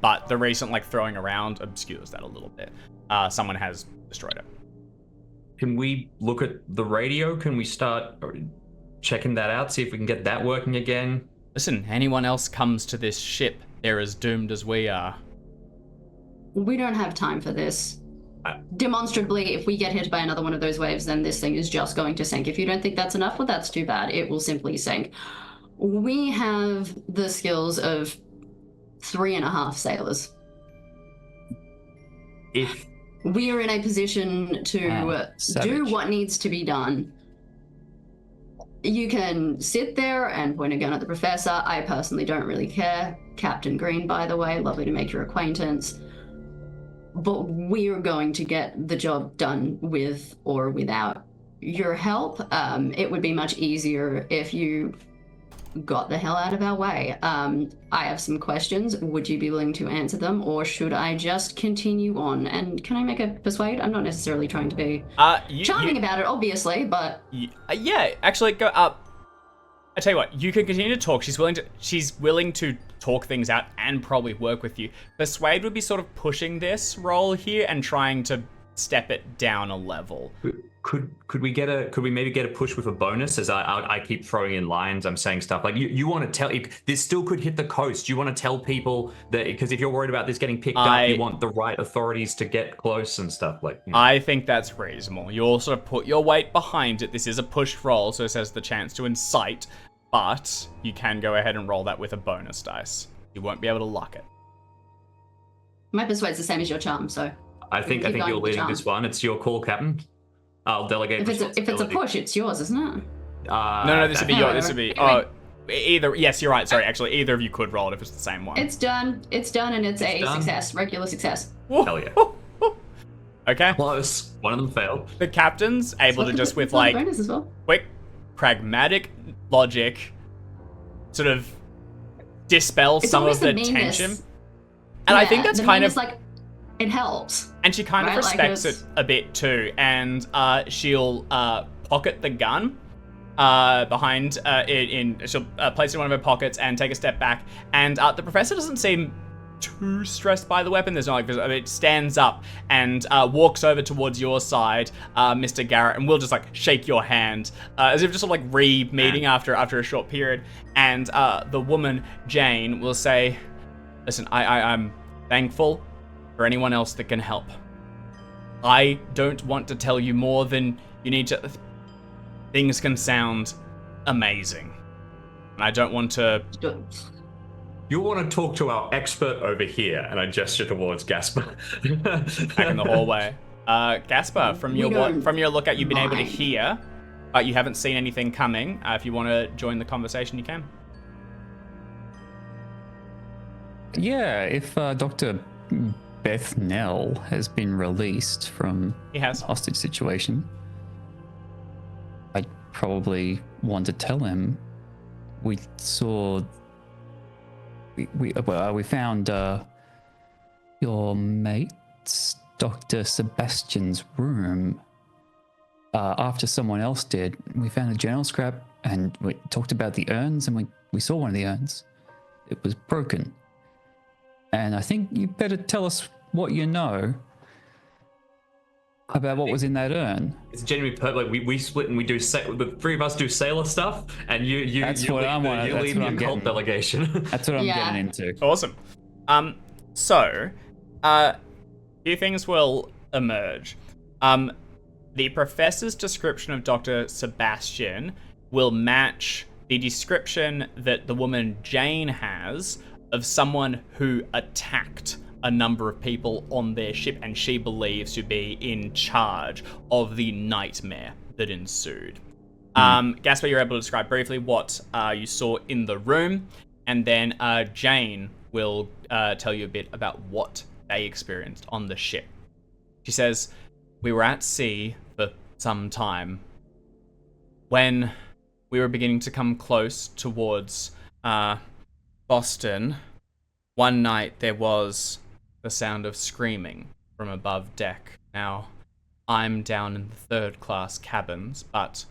But the recent throwing around obscures that a little bit. Someone has destroyed it. Can we look at the radio? Can we start checking that out, see if we can get that working again? Listen, anyone else comes to this ship, they're as doomed as we are. We don't have time for this. Demonstrably, if we get hit by another one of those waves, then this thing is just going to sink. If you don't think that's enough, well, that's too bad. It will simply sink. We have the skills of 3.5 sailors. If we are in a position to do what needs to be done, you can sit there and point a gun at the professor. I personally don't really care. Captain Green, by the way, lovely to make your acquaintance. But we're going to get the job done with or without your help. It would be much easier if you got the hell out of our way. I have some questions. Would you be willing to answer them, or should I just continue on? And can I make a persuade? I'm not necessarily trying to be charming about it, obviously, but... Yeah, actually, go up. I tell you what, you can continue to talk. She's willing to talk things out and probably work with you. Persuade would be sort of pushing this role here and trying to step it down a level. Could we maybe get a push with a bonus? As I keep throwing in lines, I'm saying stuff like you want to tell, this still could hit the coast. You want to tell people that, because if you're worried about this getting picked up, you want the right authorities to get close and stuff like. You know. I think that's reasonable. You also put your weight behind it. This is a push roll, so it has the chance to incite, but you can go ahead and roll that with a bonus dice. You won't be able to luck it. My persuade's the same as your charm, so. I think you're leading this one. It's your call, Captain. I'll delegate if it's a push, it's yours, isn't it? No, this would be yours. This would be. Anyway, Either, yes, you're right. Sorry, actually, either of you could roll it if it's the same one. It's done. It's done, and it's a done. success. Regular success. Hell yeah. Okay. Close. One of them failed. The captain's able to just with It's not a like bonus as well. quick, pragmatic logic, sort of dispel It's some of always the meanness. tension. And I think that's the kind meanness, of like, it helps. and she kind of right, like respects it's- it a bit too, and she'll pocket the gun behind she'll place it in one of her pockets and take a step back, and the professor doesn't seem too stressed by the weapon. There's no like, it stands up and walks over towards your side, Mr. Garrett, and we'll just like shake your hand as if just sort of like re-meeting after a short period. And the woman Jane will say, "Listen, I'm thankful for anyone else that can help. I don't want to tell you more than you need to. Things can sound amazing, and I don't want to." You want to talk to our expert over here, and I gesture towards Gasper. Back in the hallway. Gasper, from your lookout, you've been able to mind. hear, but you haven't seen anything coming. If you want to join the conversation, you can. Yeah, if Dr. Bethnell has been released from He has. the hostage situation, I'd probably want to tell him we saw. We found your mate's Dr. Sebastian's room after someone else did. We found a journal scrap and we talked about the urns, and we saw one of the urns. It was broken. And I think you better tell us what you know about what was in that urn. It's genuinely like we split and we do the three of us do sailor stuff, and you That's you what lead I'm the, on- you that's lead what the I'm occult getting. delegation. That's what I'm Yeah. getting into. Awesome. So, few things will emerge. The professor's description of Dr. Sebastian will match the description that the woman Jane has of someone who attacked a number of people on their ship, and she believes to be in charge of the nightmare that ensued. Gasper, you're able to describe briefly what you saw in the room, and then Jane will tell you a bit about what they experienced on the ship. She says, "We were at sea for some time. When we were beginning to come close towards Boston, one night there was the sound of screaming from above deck. Now, I'm down in the third class cabins, but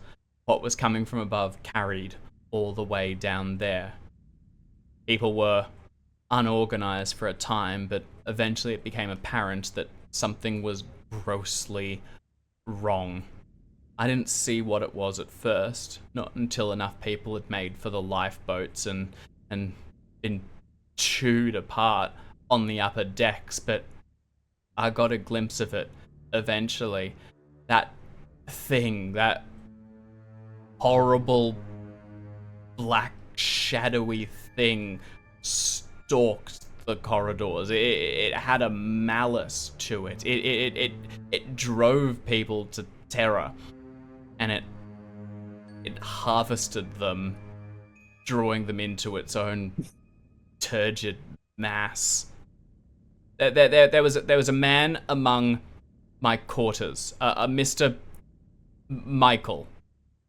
what was coming from above carried all the way down there. People were unorganized for a time, but eventually it became apparent that something was grossly wrong. I didn't see what it was at first, not until enough people had made for the lifeboats and been chewed apart on the upper decks, but I got a glimpse of it eventually. That thing, that horrible black shadowy thing stalked the corridors. It had a malice to it. It drove people to terror, and it harvested them, drawing them into its own turgid mass. There was a man among my quarters, a Mr. Michael.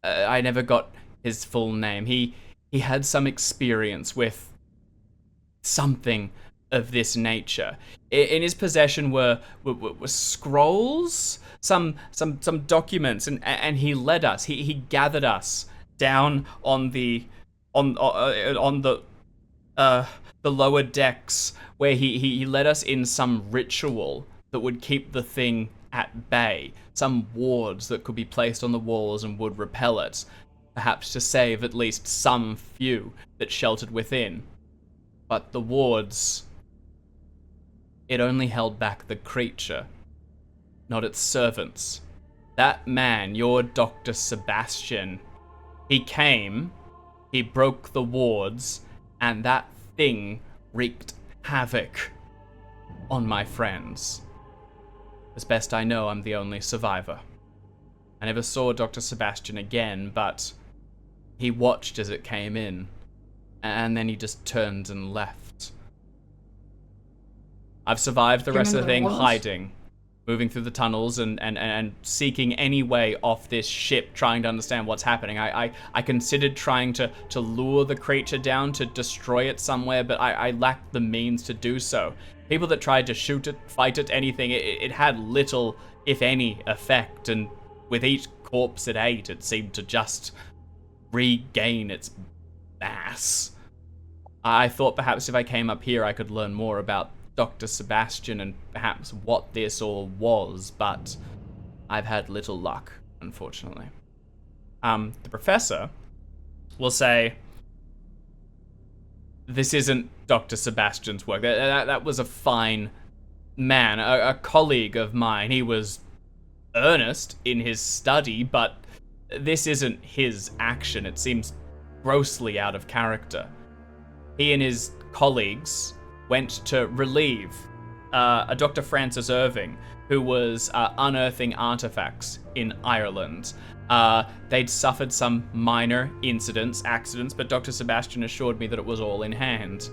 I never got his full name. He had some experience with something of this nature. In his possession were scrolls, some documents, and he led us. He gathered us down on the lower decks, where he led us in some ritual that would keep the thing at bay, some wards that could be placed on the walls and would repel it, perhaps to save at least some few that sheltered within. But the wards, it only held back the creature, not its servants. That man, your Dr. Sebastian, he came, he broke the wards, and that thing wreaked havoc on my friends. As best I know, I'm the only survivor. I never saw Dr. Sebastian again, but he watched as it came in, And then he just turned and left. I've survived the Do you rest of the thing remember what it was? hiding, moving through the tunnels and seeking any way off this ship, trying to understand what's happening. I considered trying to lure the creature down, to destroy it somewhere, but I lacked the means to do so. People that tried to shoot it, fight it, anything, it had little, if any, effect, and with each corpse it ate, it seemed to just regain its mass. I thought perhaps if I came up here I could learn more about Dr. Sebastian and perhaps what this all was, but I've had little luck, unfortunately. The professor will say, this isn't Dr. Sebastian's work. That was a fine man, a colleague of mine. He was earnest in his study, but this isn't his action. It seems grossly out of character. He and his colleagues went to relieve a Dr. Francis Irving, who was unearthing artifacts in Ireland. They'd suffered some minor accidents, but Dr. Sebastian assured me that it was all in hand.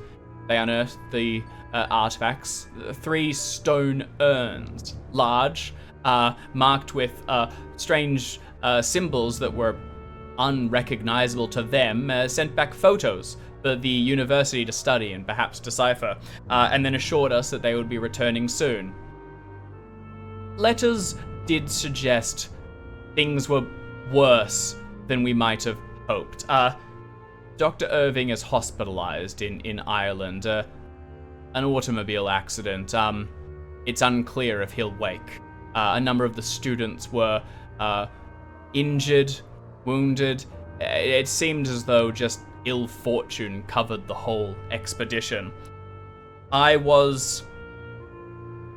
They unearthed the artifacts, 3 stone urns, large, marked with strange symbols that were unrecognizable to them, sent back photos for the university to study and perhaps decipher, and then assured us that they would be returning soon. Letters did suggest things were worse than we might have hoped. Dr. Irving is hospitalized in Ireland, an automobile accident. It's unclear if he'll wake. A number of the students were injured, wounded. It seemed as though just ill fortune covered the whole expedition. I was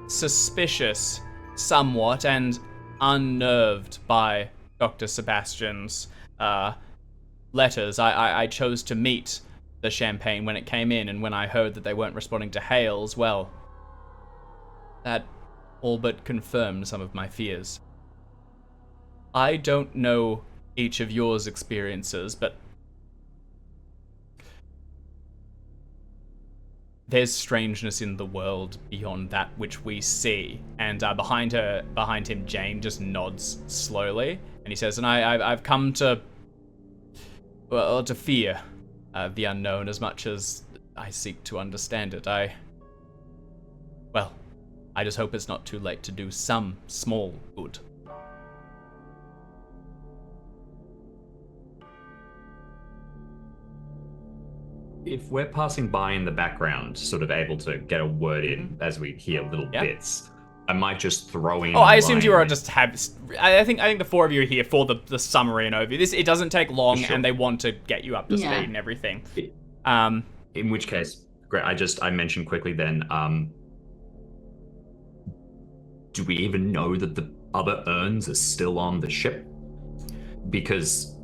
suspicious somewhat and unnerved by Dr. Sebastian's letters. I chose to meet the champagne when it came in, and when I heard that they weren't responding to hails, well, that all but confirmed some of my fears. I don't know each of yours experiences, but there's strangeness in the world beyond that which we see. And behind him, Jane just nods slowly, and he says, and I've come to fear the unknown as much as I seek to understand it. I just hope it's not too late to do some small good. If we're passing by in the background, sort of able to get a word in as we hear little bits, I might just throw in. Oh, I assumed you were just I think the 4 of you are here for the summary and overview. It doesn't take long, and they want to get you up to speed and everything. In which case, great. I mentioned quickly then. Do we even know that the other urns are still on the ship? Because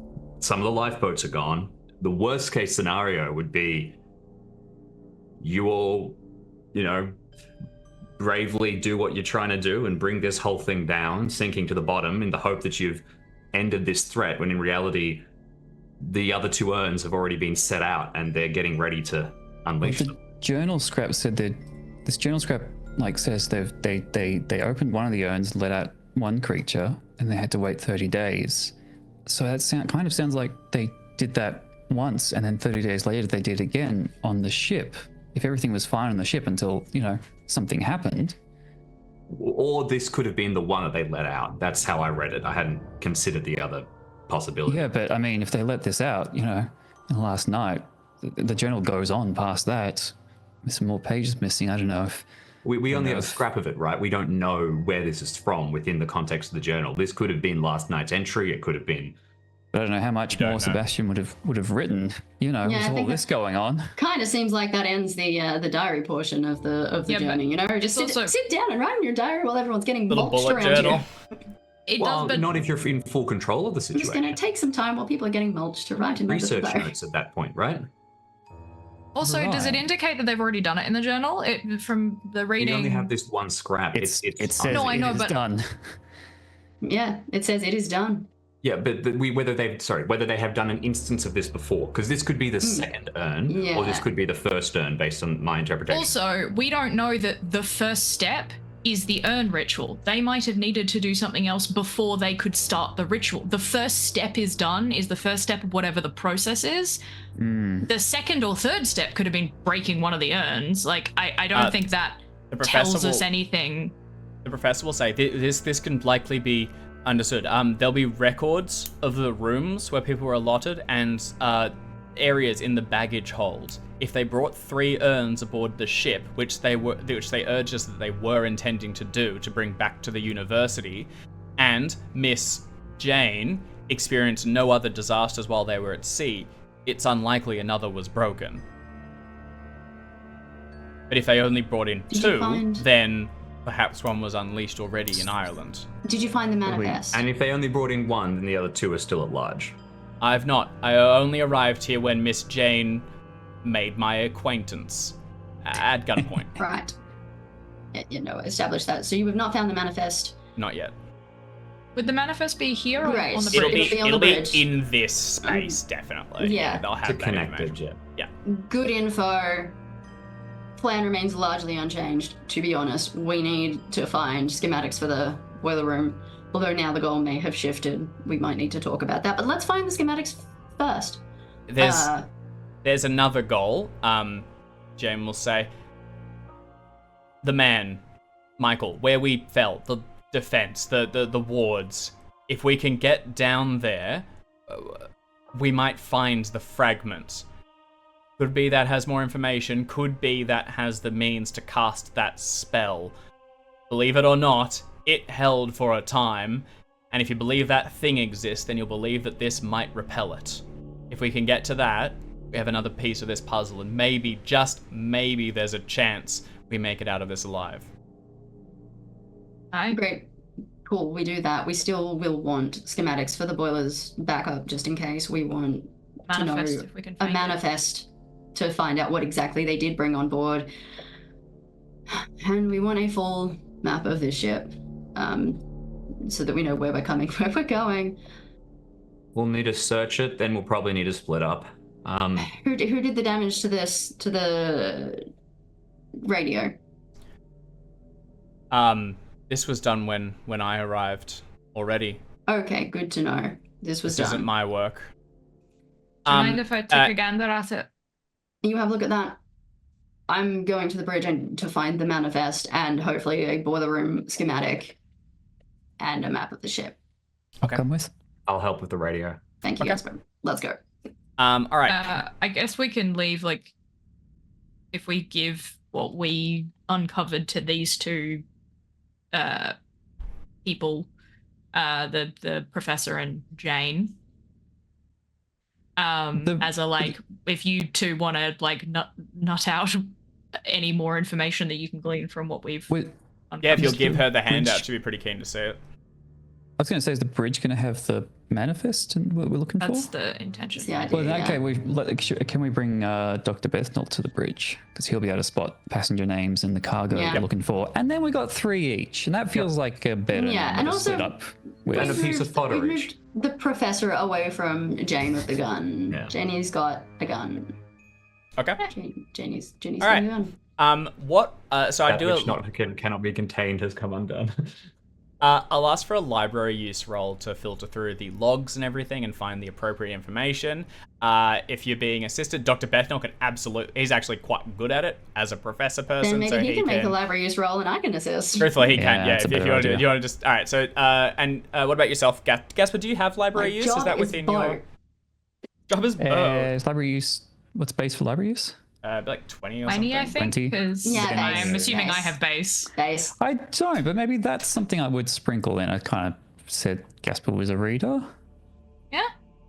some of the lifeboats are gone. The worst case scenario would be you all, bravely do what you're trying to do and bring this whole thing down, sinking to the bottom in the hope that you've ended this threat, when in reality, the other 2 urns have already been set out and they're getting ready to unleash them. Journal scrap said that this journal scrap says they opened one of the urns, let out one creature, and they had to wait 30 days. So that kind of sounds like they did that once, and then 30 days later they did again on the ship. If everything was fine on the ship until, something happened. Or this could have been the one that they let out. That's how I read it. I hadn't considered the other possibility. Yeah, but I mean, if they let this out, in the last night, the journal goes on past that. There's some more pages missing. I don't know if... We only have a scrap of it, right? We don't know where this is from within the context of the journal. This could have been last night's entry. It could have been... I don't know how much more Sebastian would have written, with all this going on. Kind of seems like that ends the diary portion of the journey. Just sit down and write in your diary while everyone's getting mulched around journal. you. Not if you're in full control of the situation. I'm just going to take some time while people are getting mulched to write in my research diary. notes at that point, right? Also, does it indicate that they've already done it in the journal? From the reading, we only have this one scrap. It says no, I know, it is but done. Yeah, it says it is done. Yeah, but whether they have done an instance of this before, because this could be the second urn, or this Yeah. could be the first urn, based on my interpretation. Also, we don't know that the first step is the urn ritual. They might have needed to do something else before they could start the ritual. The first step is the first step of whatever the process is. The second or third step could have been breaking one of the urns. Like, I don't think that tells us anything. The professor will say this can likely be understood. There'll be records of the rooms where people were allotted and areas in the baggage hold. If they brought 3 urns aboard the ship, which they urged us that they were intending to do to bring back to the university, and Miss Jane experienced no other disasters while they were at sea, it's unlikely another was broken. But if they only brought in 2, then perhaps one was unleashed already in Ireland. Did you find the manifest? And if they only brought in 1, then the other 2 are still at large. I've not. I only arrived here when Miss Jane made my acquaintance at gunpoint. Right. Establish that. So you have not found the manifest. Not yet. Would the manifest be here or Right. on the It'll bridge? be on the bridge. In this space, definitely. Yeah. They'll have To that connect it, information. yeah. Good info. Plan remains largely unchanged. To be honest, we need to find schematics for the boiler room. Although now the goal may have shifted, we might need to talk about that. But let's find the schematics first. There's another goal. Jane will say, the man, Michael, where we fell, the defense, the wards. If we can get down there, we might find the fragment. Could be that has more information, could be that has the means to cast that spell. Believe it or not, it held for a time, and if you believe that thing exists, then you'll believe that this might repel it. If we can get to that, we have another piece of this puzzle, and maybe, just maybe, there's a chance we make it out of this alive. Great. Cool, we do that. We still will want schematics for the boilers backup, just in case. We want Manifest, to know if we can a find it. manifest to find out what exactly they did bring on board. And we want a full map of this ship, so that we know where we're coming, where we're going. We'll need to search it, then we'll probably need to split up. Who did the damage to the radio? This was done when I arrived already. Okay, good to know. This was This done. isn't my work. Do you mind if I take a gander at it? You have a look at that. I'm going to the bridge to find the manifest and hopefully a boiler room schematic and a map of the ship. Okay. Come with. I'll help with the radio. Thank you, Okay. Jasper. Let's go. All right. I guess we can leave, like, if we give what we uncovered to these 2 people, the professor and Jane, as a, like, if you 2 want to, like, nut out any more information that you can glean from what we've uncovered. Yeah, if you'll give her the handout, bridge- she'd be pretty keen to see it. I was going to say, is the bridge going to have the manifest and what we're looking That's for? the intention. That's the idea. Well, yeah. okay, can we bring Dr. Bethnal to the bridge? Because he'll be able to spot passenger names and the cargo Yeah. we're looking for. And then we got 3 each, and that feels like a better Yeah, number and to also- split up with. And a piece of fodder we each. moved the professor away from Jane with the gun. Yeah. Janie's got a gun. Okay. Janie's All got right. a gun. What? So I That do. which cannot be contained has come undone. I'll ask for a library use roll to filter through the logs and everything and find the appropriate information. If you're being assisted, Dr. Bethnal can he's actually quite good at it as a professor person. Then maybe so he can make the library use roll and I can assist. Truthfully, he can. Yeah, Yeah, that's a if better you want to, idea. you want to just. All right. So, what about yourself, Gasper? Do you have library My use? Is job that within boat. your job? Is Is library use, what's base for library use? like 20 or 20, I something. think, 20? because Yeah, I'm base. assuming I Base. have base. Base. I don't, but maybe that's something I would sprinkle in. I kind of said Gasper was a reader. Yeah.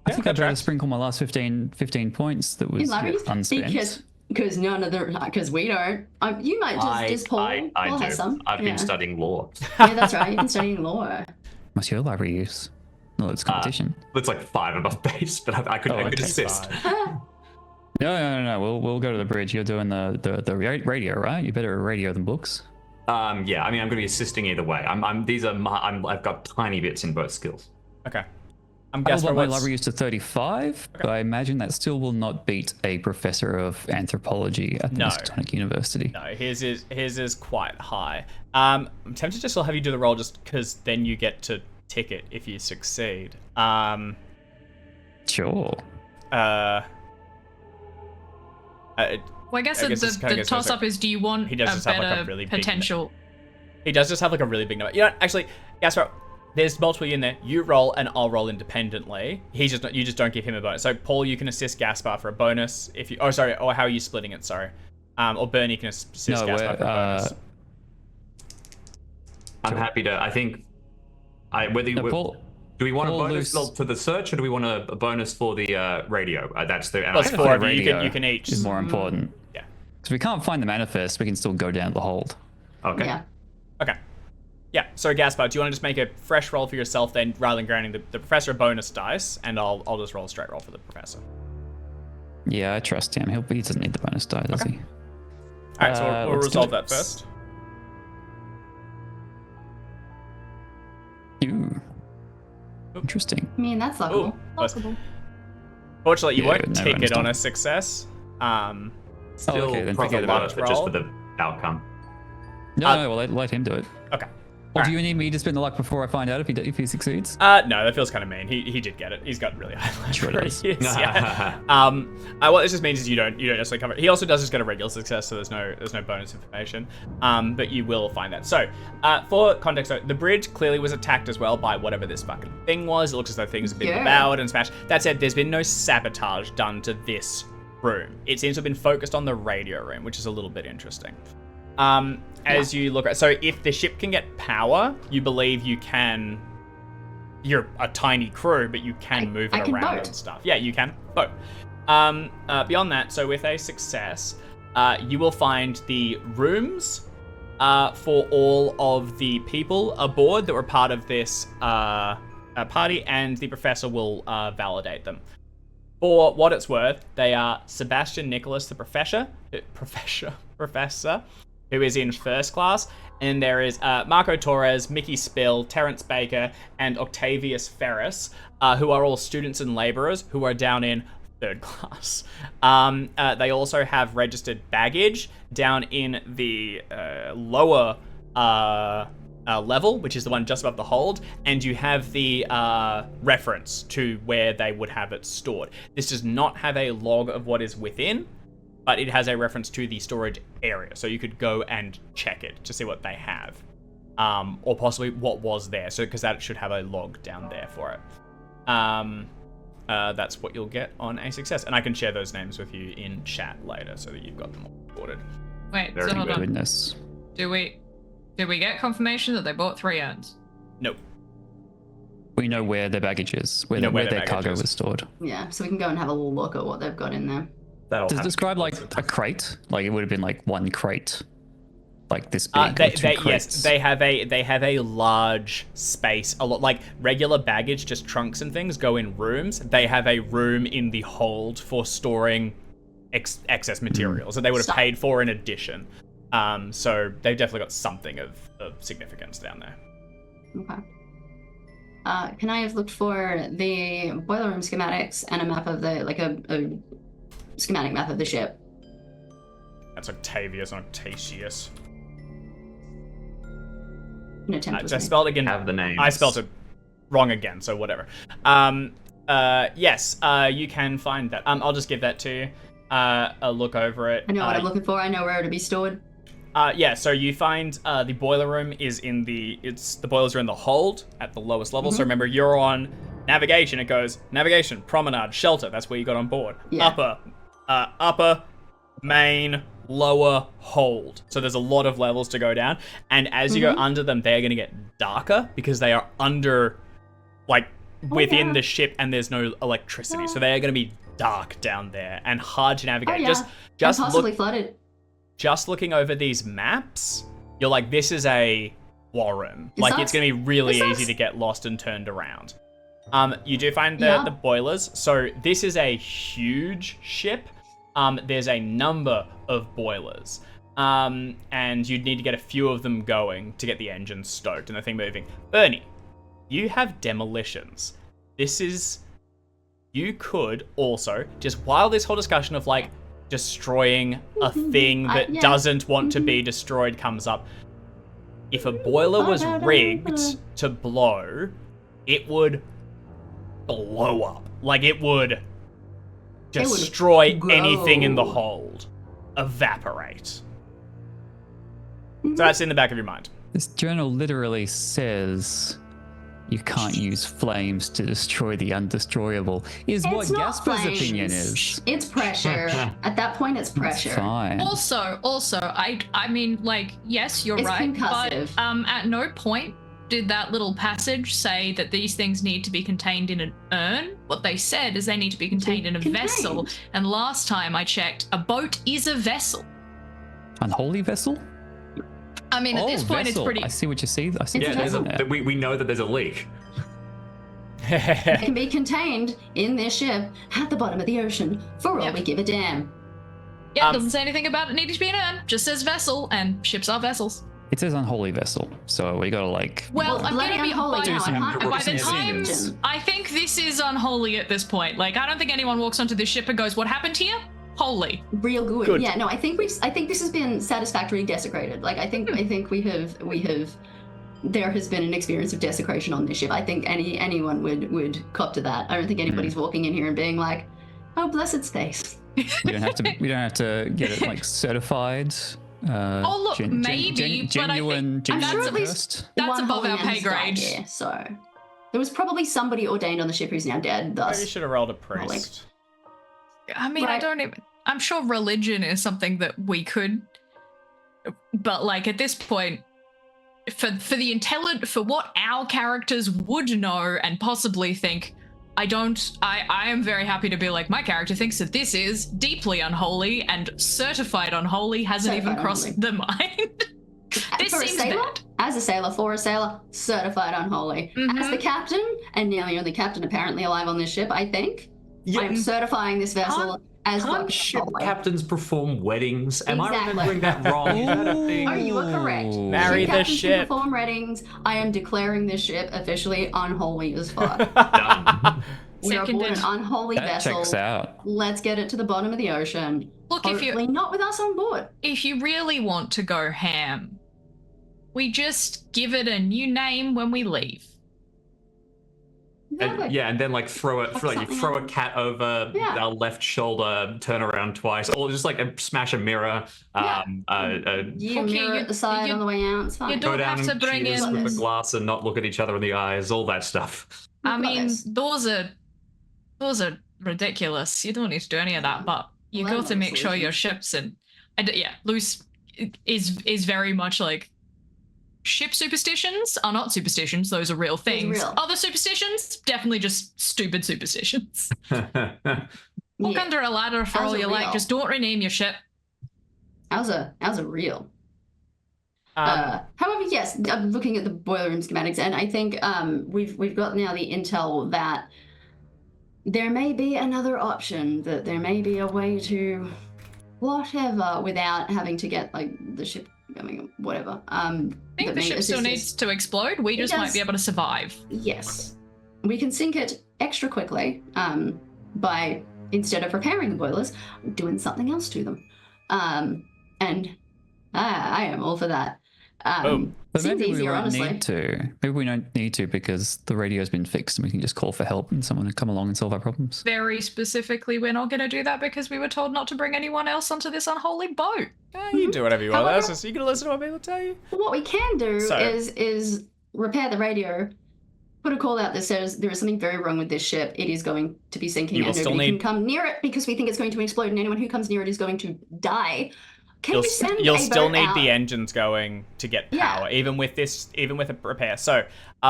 I think that I'd better tracks. sprinkle my last 15 points that was Library use? unspent. Because none of the because we don't. You might just Paul. I Paul do. has some. I've yeah. been studying law. Yeah, that's right. You've been studying law. What's your library use? No, it's competition. It's like 5 above base, but I could Oh, I could okay. assist. No. We'll go to the bridge. You're doing the radio, right? You're better at radio than books. Yeah, I mean, I'm going to be assisting either way. I've got tiny bits in both skills. Okay. I'm I will guessing bump my library use to 35, but I imagine that still will not beat a professor of anthropology at the No. Miskatonic University. No, his is quite high. I'm tempted to still have you do the roll just because then you get to tick it if you succeed. Sure. Well, I guess the toss-up is, do you want He does a just have, like, a better really big potential? He does just have like a really big number. You know what, actually, Gaspar, there's multiple in there. You roll and I'll roll independently. You just don't give him a bonus. So Paul, you can assist Gaspar for a bonus if you. Oh, sorry. Or how are you splitting it? Sorry. Or Bernie can assist Gaspar for a bonus. I'm happy to. I think. Do we want a bonus to the search, or do we want a bonus for the radio? That's the. Plus four of you. You can each. Is more important. Yeah. Because we can't find the manifest, we can still go down the hold. Okay. Yeah. Okay. Yeah, so Gaspar, do you want to just make a fresh roll for yourself then, rather than granting the professor a bonus dice, and I'll just roll a straight roll for the professor. Yeah, I trust him. He doesn't need the bonus die, does he? Alright, so we'll resolve that first. Ooh. Interesting. I mean, that's luckable. Ooh, possible. Fortunately, you won't no tick bonus it on die. a success. Still okay, then probably forget about bonus, but just for the outcome. No, well, let him do it. Okay. Or do you need me to spend the luck before I find out if he succeeds? No, that feels kind of mean. He did get it. He's got really high life. Sure does. Yeah. What this just means is you don't necessarily cover it. He also does just get a regular success, so there's no bonus information. But you will find that. So, for context, though, the bridge clearly was attacked as well by whatever this fucking thing was. It looks as though things have been devoured and smashed. That said, there's been no sabotage done to this room. It seems to have been focused on the radio room, which is a little bit interesting. As you look at, so if the ship can get power, you believe you can. You're a tiny crew, but you can move it around and stuff. Yeah, you can boat. Beyond that, so with a success, you will find the rooms for all of the people aboard that were part of this party, and the professor will validate them. For what it's worth, they are Sebastian Nicholas, the professor, who is in first class, and there is Marco Torres, Mickey Spill, Terrence Baker, and Octavius Ferris, who are all students and laborers who are down in third class. They also have registered baggage down in the lower level, which is the one just above the hold, and you have the reference to where they would have it stored. This does not have a log of what is within, but it has a reference to the storage area, so you could go and check it to see what they have, or possibly what was there. So, because that should have a log down there for it. That's what you'll get on a success, and I can share those names with you in chat later, so that you've got them all recorded. Wait, so hold on. Goodness. Did we get confirmation that they bought 3 urns? Nope. We know where their baggage is, where their cargo was stored. Yeah, so we can go and have a little look at what they've got in there. Does it describe like a crate? Like it would have been like one crate, like this big. Yes, they have a large space. A lot like regular baggage, just trunks and things go in rooms. They have a room in the hold for storing excess materials that they would have paid for in addition. So they've definitely got something of significance down there. Okay. Can I have looked for the boiler room schematics and a map of the a schematic map of the ship? That's Octavius and Octatius. An attempt I spelled again. Have the names. I spelled it wrong again, so whatever. Yes, you can find that. I'll just give that to you. A look over it. I know what I'm looking for. I know where to be stored. Yeah, so you find the boiler room is the boilers are in the hold at the lowest level. So remember, you're on navigation. It goes navigation, promenade, shelter. That's where you got on board. Yeah. Upper, main, lower, hold. So there's a lot of levels to go down. And as you go under them, they're going to get darker because they are under, within the ship, and there's no electricity. So they are going to be dark down there and hard to navigate. Just possibly flooded. Just looking over these maps, you're like, this is a war room. It's going to be really easy to get lost and turned around. You do find the boilers. So this is a huge ship. There's a number of boilers. And you'd need to get a few of them going to get the engines stoked and the thing moving. Bernie, you have demolitions. you could also, just while this whole discussion of like destroying a thing that doesn't want to be destroyed comes up, if a boiler was rigged to blow, it would blow up. Like, it would destroy anything in the hold. Evaporate. So that's in the back of your mind. This journal literally says you can't use flames to destroy the undestroyable, is what Gasper's opinion is. It's pressure. At that point, it's pressure. That's fine. Also, I mean, like, yes, you're It's right, concussive. but at no point did that little passage say that these things need to be contained in an urn. What they said is they need to be contained in a vessel. And last time I checked, a boat is a vessel. Unholy vessel? I mean, at this point, vessel. it's pretty. I see what you see. I see Yeah, what you're saying. we know that there's a leak. It can be contained in this ship at the bottom of the ocean for all we give a damn. Yeah, doesn't say anything about it needing to be an urn. Just says vessel, and ships are vessels. It says unholy vessel, so we gotta like. Well, I'm bloody gonna be unholy now. I can't by the time imagine. I think this is unholy at this point. Like, I don't think anyone walks onto this ship and goes, "What happened here?" Holy. Real good. Good. Yeah, no, I think this has been satisfactorily desecrated. Like, I think we have there has been an experience of desecration on this ship. I think anyone would cop to that. I don't think anybody's walking in here and being like, "Oh, blessed space." We don't have to get it like certified. Oh, look, maybe, but I think genuine I'm sure at least first. That's one above holy our man pay has died grade. here, so there was probably somebody ordained on the ship who's now dead. Maybe Thus, you should have rolled a priest. I mean, I Right. don't even. I'm sure religion is something that we could, but like at this point, for what our characters would know and possibly think, I am very happy to be like, my character thinks that this is deeply unholy, and certified unholy hasn't even Certified crossed unholy. the mind. This for a seems sailor, bad. as a sailor, for a sailor, certified unholy. As the captain, and nearly only captain apparently alive on this ship, I think, I'm certifying this vessel as Can't ship unholy. captains perform weddings? Am I Exactly. remembering that wrong? Is that a thing? Oh, you are correct. Marry Ship the captains can ship. perform weddings. I am declaring this ship officially unholy as fuck. Done. We are aboard an Seconded. unholy That vessel. checks out. Let's get it to the bottom of the ocean. Look, if Hopefully you not with us on board. really want to go ham, we just give it a new name when we leave. Exactly. And then like throw a cat over Yeah. our left shoulder, turn around twice, or just like smash a mirror. Yeah. You Okay, mirror you- at the side you- on the way out. It's fine. you Go don't down have to and bring cheers in- with a glass and not look at each other in the eyes. All that stuff. I We've got mean, this. those are ridiculous. You don't need to do any of that, but you Well, got to make sure solution. your ships and loose is very much like ship superstitions are not superstitions; those are real things. real. Other superstitions, definitely just stupid superstitions. Walk Yeah. under a ladder for Those all are you like. real. Just don't rename your ship. How's a real? However, yes, I'm looking at the boiler room schematics, and I think we've got now the intel that there may be another option, that there may be a way to whatever without having to get like the ship going, whatever. I think the ship still needs to explode. We just might does. be able to survive. Yes, we can sink it extra quickly by, instead of repairing the boilers, doing something else to them. And I am all for that. Boom. But Seems maybe we easier, won't honestly. need to. Maybe we don't need to because the radio's been fixed and we can just call for help and someone will come along and solve our problems. Very specifically, we're not going to do that because we were told not to bring anyone else onto this unholy boat. You do whatever you want. However- That's just, you can listen to what people tell you. What we can do So- is repair the radio, put a call out that says there is something very wrong with this ship. It is going to be sinking, You will and still nobody need- can come near it because we think it's going to explode, and anyone who comes near it is going to die. Can you send You'll a still boat need out? the engines going to get Yeah. power, even with a repair. So,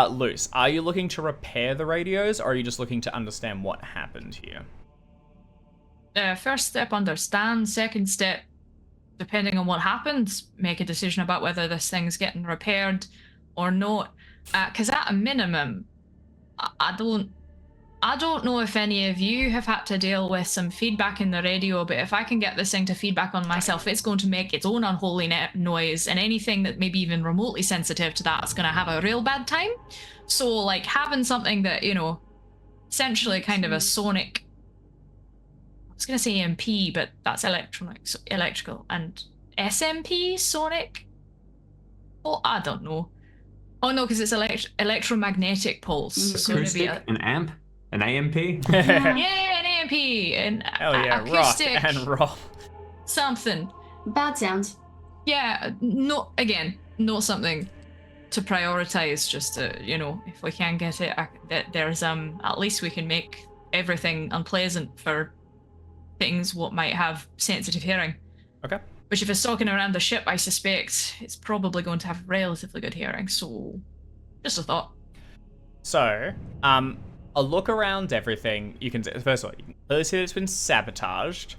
Luce, are you looking to repair the radios, or are you just looking to understand what happened here? First step, understand. Second step, depending on what happens, make a decision about whether this thing's getting repaired or not. Because at a minimum, I don't know if any of you have had to deal with some feedback in the radio, but if I can get this thing to feedback on myself, it's going to make its own unholy noise, and anything that maybe even remotely sensitive to that is going to have a real bad time. So, like, having something that, essentially kind of a sonic. I was gonna say EMP, but that's electrical, and SMP sonic. Oh, I don't know. Oh no, because it's electromagnetic pulse. So it'd be Acoustic, an amp, an AMP. yeah, an AMP, an Hell yeah, acoustic, rock and roll. something. Bad sounds. Yeah, not something to prioritize. Just to, if we can get it, there's at least we can make everything unpleasant for things what might have sensitive hearing. Okay. Which, if it's talking around the ship, I suspect it's probably going to have relatively good hearing. So, just a thought. So, a look around everything. You can first of all, you can clearly see that it's been sabotaged.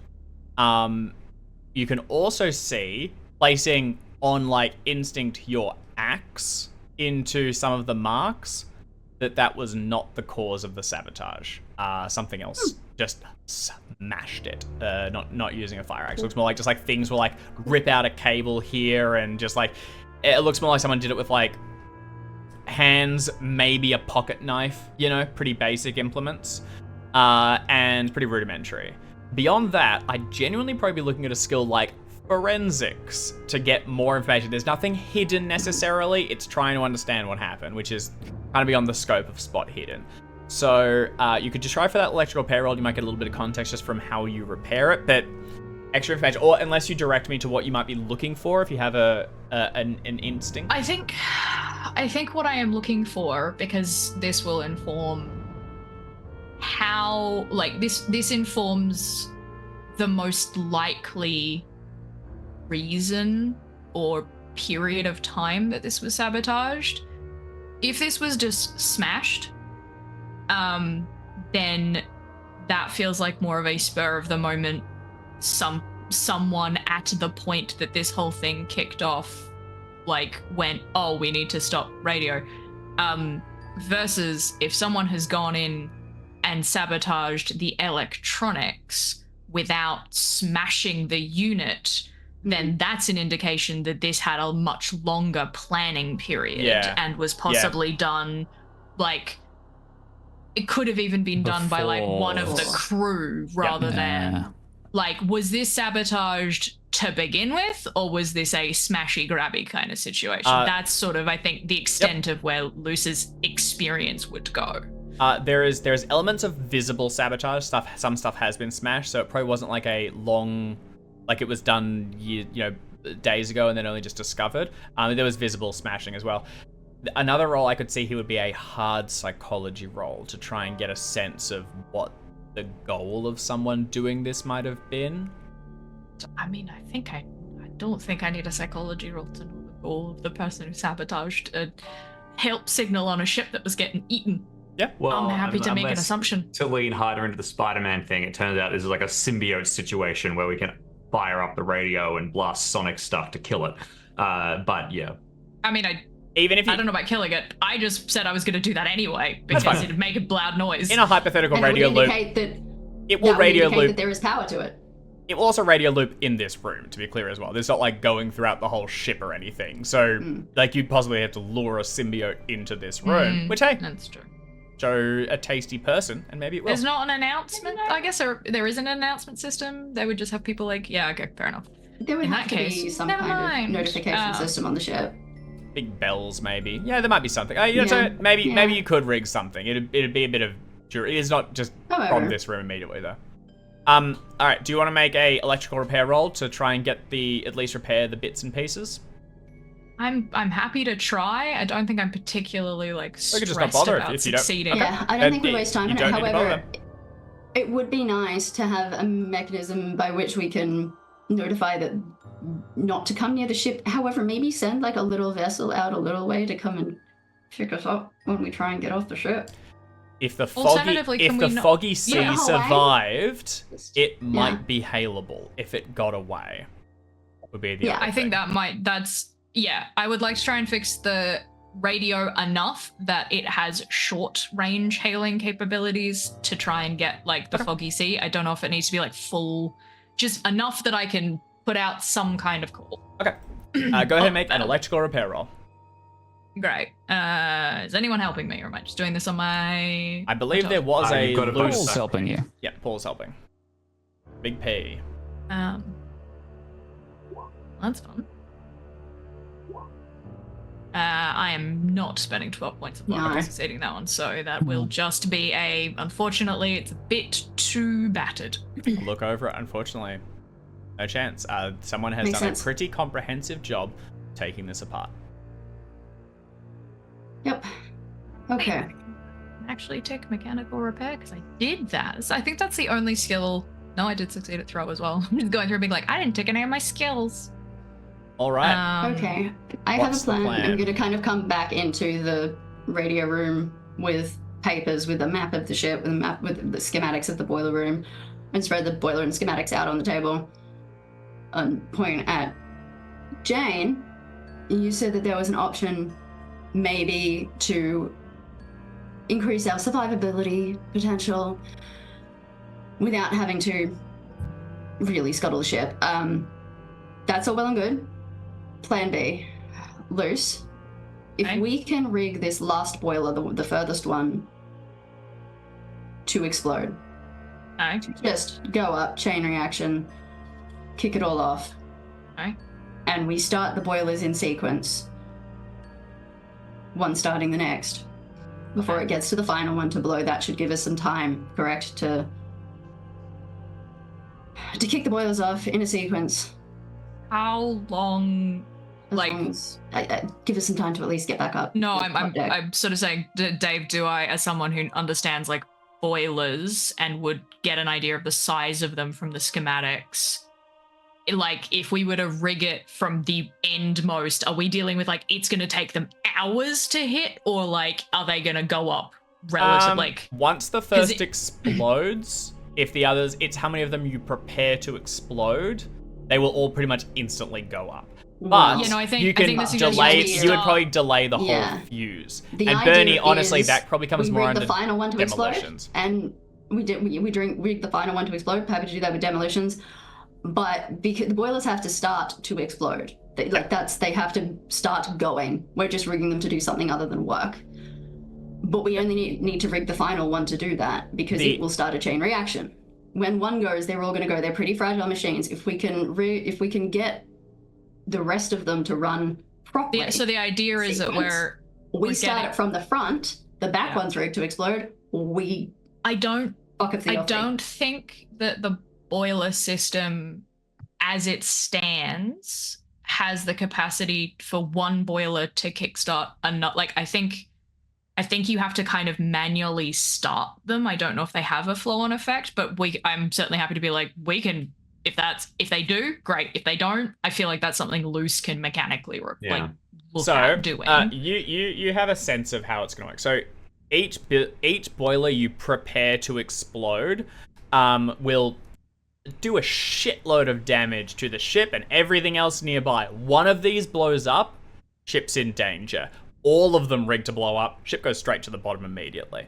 You can also see, placing on like instinct your axe into some of the marks, that was not the cause of the sabotage. Something else just smashed it. Not using a fire axe. It looks more like just like things will like rip out a cable here, and just like it looks more like someone did it with like hands, maybe a pocket knife. Pretty basic implements, and pretty rudimentary. Beyond that, I'd genuinely probably be looking at a skill like forensics to get more information. There's nothing hidden necessarily. It's trying to understand what happened, which is kind of beyond the scope of spot hidden. So you could just try for that electrical repair roll. You might get a little bit of context just from how you repair it, but extra information, or unless you direct me to what you might be looking for, if you have an instinct. I think what I am looking for, because this will inform how, like, this informs the most likely reason or period of time that this was sabotaged. If this was just smashed, then that feels like more of a spur of the moment. Someone at the point that this whole thing kicked off, like, went, oh, we need to stop radio. Versus if someone has gone in and sabotaged the electronics without smashing the unit, then that's an indication that this had a much longer planning period and was possibly done, like, it could have even been done by like one of the crew rather than, like, was this sabotaged to begin with, or was this a smashy grabby kind of situation? That's sort of, I think, the extent of where Luce's experience would go. There's elements of visible sabotage stuff. Some stuff has been smashed, so it probably wasn't like a long, like it was done days ago and then only just discovered. There was visible smashing as well. Another role I could see here would be a hard psychology role to try and get a sense of what the goal of someone doing this might have been. I mean, I don't think I need a psychology role to know the goal of the person who sabotaged a help signal on a ship that was getting eaten. Yeah, well, I'm happy to make an assumption. To lean harder into the Spider-Man thing, it turns out this is like a symbiote situation where we can fire up the radio and blast sonic stuff to kill it. But yeah. I mean, I don't know about killing it. I just said I was going to do that anyway because it'd make a loud noise. In a hypothetical radio loop, it will radio loop. That there is power to it. It will also radio loop in this room, to be clear as well. It's not like going throughout the whole ship or anything. So, like, you'd possibly have to lure a symbiote into this room, which, hey, that's true. Show a tasty person, and maybe it will. There's not an announcement. I guess there is an announcement system. They would just have people like, yeah, okay, fair enough. There would have to be some kind of notification system on the ship. Big bells, maybe. Yeah, there might be something. So maybe you could rig something. It'd be a bit of jury. It's not just from this room immediately, though. All right. Do you want to make a electrical repair roll to try and at least repair the bits and pieces? I'm happy to try. I don't think I'm particularly like stressed just not bother about if you don't. succeeding. Yeah, I don't think we waste time on it. However, it would be nice to have a mechanism by which we can notify that not to come near the ship. However, maybe send like a little vessel out a little way to come and pick us up when we try and get off the ship. If the foggy sea survived, it might be hailable. If it got away, would be the other I think that's I would like to try and fix the radio enough that it has short range hailing capabilities to try and get like the foggy sea. I don't know if it needs to be like full, just enough that I can put out some kind of call. Okay. Go ahead and make an electrical repair roll. Great. Is anyone helping me, or am I just doing this on my... I believe there was Ah, a you've got a loose... Paul's helping you. Yeah, Paul's helping. Big P. That's fun. I am not spending 12 points of luck No. succeeding that one, so that will just be unfortunately, it's a bit too battered. Look over it, unfortunately. No chance. Someone has Makes done sense. a pretty comprehensive job taking this apart. Yep. Okay. I can actually take mechanical repair, because I did that. So I think that's the only skill... No, I did succeed at throw as well. I'm just going through and being like, I didn't take any of my skills. All right. Okay. I have what's a the plan. plan? I'm going to kind of come back into the radio room with papers with a map of the ship, with a map with the schematics of the boiler room, and spread the boiler and schematics out on the table and point at Jane. You said that there was an option maybe to increase our survivability potential without having to really scuttle the ship. That's all well and good. Plan B. Loose. If Okay. we can rig this last boiler, the furthest one, to explode. Okay. Just go up, chain reaction, kick it all off. Okay. And we start the boilers in sequence. One starting the next. Before it gets to the final one to blow, that should give us some time, correct? To kick the boilers off in a sequence. How long... As Like- long as, give us some time to at least get back up. No, the top deck. I'm sort of saying, Dave, do I, as someone who understands like boilers and would get an idea of the size of them from the schematics, like if we were to rig it from the endmost, are we dealing with like it's going to take them hours to hit, or like are they going to go up relative? Like Once the first explodes, if the others, it's how many of them you prepare to explode, they will all pretty much instantly go up. But You know, I think- you I can think the suggestion delay. would be You would start- probably delay the Yeah. whole fuse. The And idea Bernie, honestly, is that probably comes we more rig under the final one to demolitions. explode, and we rig the final one to explode. Happy to do that with demolitions, but because the boilers have to start to explode, they have to start going. We're just rigging them to do something other than work. But we only need to rig the final one to do that because it will start a chain reaction. When one goes, they're all going to go. They're pretty fragile machines. If we can get the rest of them to run properly. so the idea is that Sequence. we're We start getting- it from the front. The back Yeah. one's rigged to explode. We I don't fuck up the I other thing. don't think that the boiler system, as it stands, has the capacity for one boiler to kickstart another. Like, I think you have to kind of manually start them. I don't know if they have a flow-on effect, but I'm certainly happy to be like, we can. If they do, great. If they don't, I feel like that's something Loose can mechanically look at doing. You have a sense of how it's going to work. So each boiler you prepare to explode will do a shitload of damage to the ship and everything else nearby. One of these blows up, ship's in danger. All of them rigged to blow up, ship goes straight to the bottom immediately.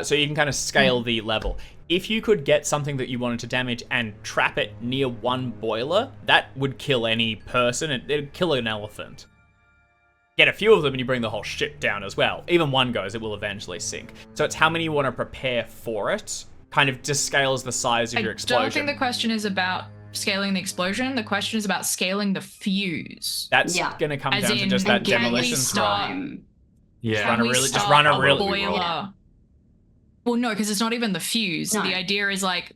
So you can kind of scale the level. If you could get something that you wanted to damage and trap it near one boiler, that would kill any person. It'd kill an elephant. Get a few of them and you bring the whole ship down as well. Even one goes, it will eventually sink. So it's how many you want to prepare for it, kind of just scales the size of your I explosion. don't think the question is about scaling the explosion. The question is about scaling the fuse. That's Yeah. going to come As down to in, just that can we demolition start- throw. Yeah. Can Run a we really- just start run a a really- boiler? Well, no, because it's not even the fuse. No. The idea is like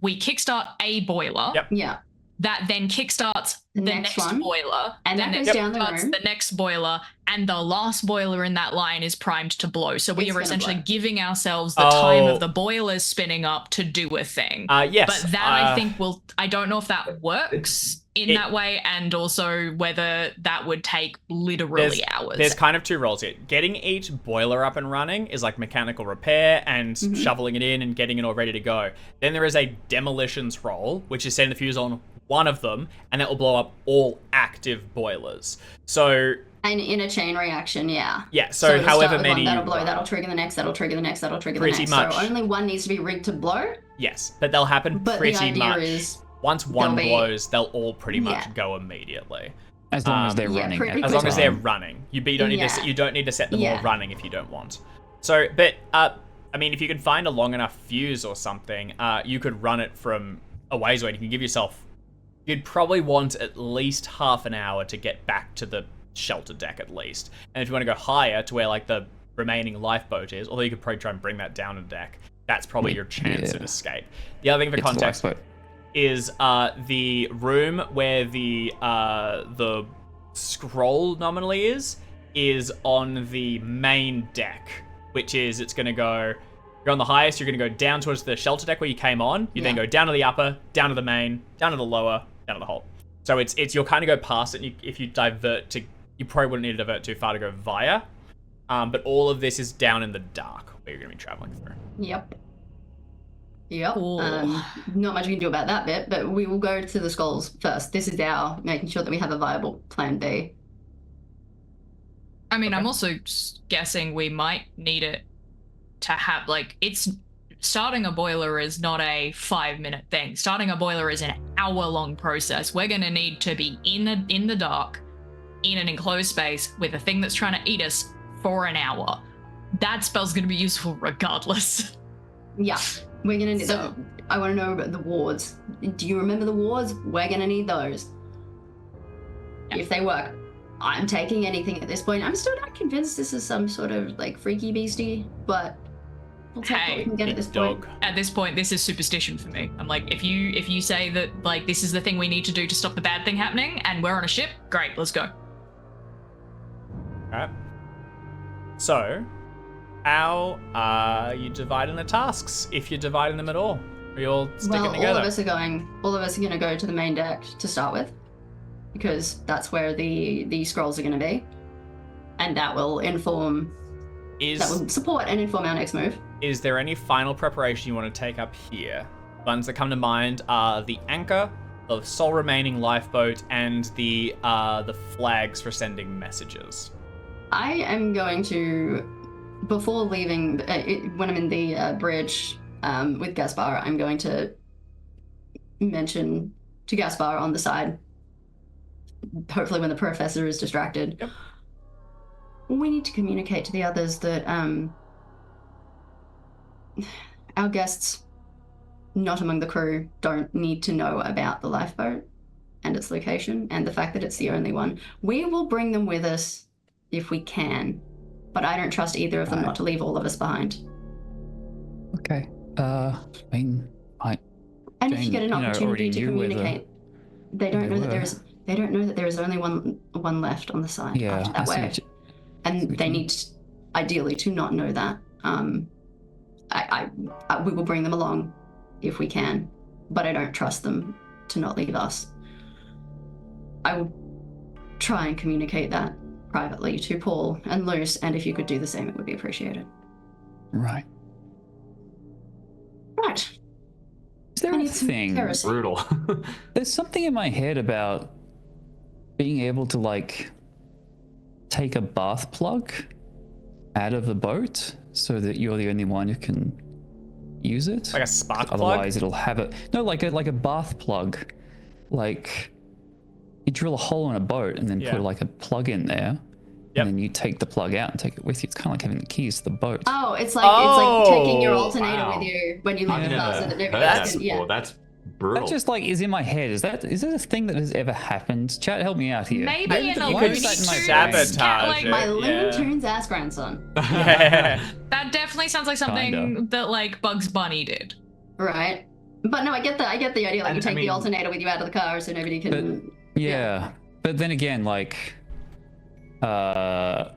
we kickstart a boiler. Yep. Yeah. That then kickstarts The the next next one. boiler, And that then goes down the kickstarts room. the next boiler, and the last boiler in that line is primed to blow. So we It's are gonna essentially blow. giving ourselves the time Oh. of the boilers spinning up to do a thing. Yes. But that I think I don't know if that works in It- that way, and also whether that would take literally hours. There's kind of two roles here. Getting each boiler up and running is like mechanical repair and shoveling it in and getting it all ready to go. Then there is a demolitions role, which is setting the fuse on one of them, and that will blow up all active boilers. So And in a chain reaction, yeah. yeah, so to however start with many one, that'll you blow, run. that'll trigger the next, that'll trigger the next, that'll trigger Pretty the next. much. So only one needs to be rigged to blow. Yes, but they'll happen But the pretty idea much. is Once one they'll be- blows, they'll all pretty much Yeah. go immediately. As long as they're Yeah, running. pretty at As the long as they're time. running. You don't need to. Yeah. You don't need to set them all Yeah. running if you don't want. So, but I mean, if you can find a long enough fuse or something, you could run it from a ways away. You can give yourself. You'd probably want at least half an hour to get back to the shelter deck at least. And if you want to go higher to where like the remaining lifeboat is, although you could probably try and bring that down to deck, that's probably your chance at escape. The other thing for It's the context lifeboat. is the room where the scroll nominally is on the main deck, which is it's going to go. You're on the highest. You're going to go down towards the shelter deck where you came on. You then go down to the upper, down to the main, down to the lower, down to the hole. So it's you'll kind of go past it. And if you divert to, you probably wouldn't need to divert too far to go via. But all of this is down in the dark where you're going to be traveling through. Yep. Cool. Not much we can do about that bit, but we will go to the skulls first. This is our making sure that we have a viable plan B. I mean, I'm also just guessing we might need it to have, like, it's starting a boiler is not a 5-minute thing. Starting a boiler is an hour-long process. We're going to need to be in the dark, in an enclosed space with a thing that's trying to eat us for an hour. That spell's going to be useful regardless. Yeah, we're gonna need. So- I want to know about the wards. Do you remember the wards? We're gonna need those. Yeah. If they work, I'm taking anything at this point. I'm still not convinced this is some sort of like freaky beastie, but we'll take what we can get at this point. Dog. At this point, this is superstition for me. I'm like, if you say that, like, this is the thing we need to do to stop the bad thing happening, and we're on a ship, great, let's go. Alright. So, how are you dividing the tasks? If you're dividing them at all, are you all sticking Well, together? all of us are going to go to the main deck to start with, because that's where the scrolls are going to be, and that will support and inform our next move. Is there any final preparation you want to take up here? Ones that come to mind are the anchor, the sole remaining lifeboat, and the flags for sending messages. I am going to, before leaving, when I'm in the bridge with Gaspar, I'm going to mention to Gaspar on the side, hopefully when the professor is distracted, Yep. we need to communicate to the others that our guests, not among the crew, don't need to know about the lifeboat and its location and the fact that it's the only one. We will bring them with us if we can, but I don't trust either of them not to leave all of us behind. Okay. I mean, And if you get an Jane, opportunity already to knew where communicate, they don't they know that were. they don't know that there is only one left on the side Yeah, after I that see way, what you- and what they you need ideally to not know that. I we will bring them along if we can, but I don't trust them to not leave us. I will try and communicate that privately to Paul and Luce, and if you could do the same, it would be appreciated. Right. Right. Is there I a need some thing? kerosene. Brutal. There's something in my head about being able to, like, take a bath plug out of the boat so that you're the only one who can use it. Like a spark plug? Otherwise, it'll have a like a bath plug. Like, you drill a hole in a boat and then Yeah. put like a plug in there, Yep. and then you take the plug out and take it with you. It's kind of like having the keys to the boat. Oh, it's like taking your Oh, alternator wow. with you when you leave I've the class so never that nobody heard else that can. Yeah. before. That's brutal. That just like is in my head. Is that a thing that has ever happened? Chat, help me out here. Maybe I in think a you Why could Looney is that in Tunes my brain? sabotage like, it. My Looney Yeah. Tunes ass grandson. Yeah. that definitely sounds like something Kinda. that, like, Bugs Bunny did. Right. But no, I get the idea. Like, And, you take I the mean- alternator with you out of the car so nobody can. Yeah, but then again, like, that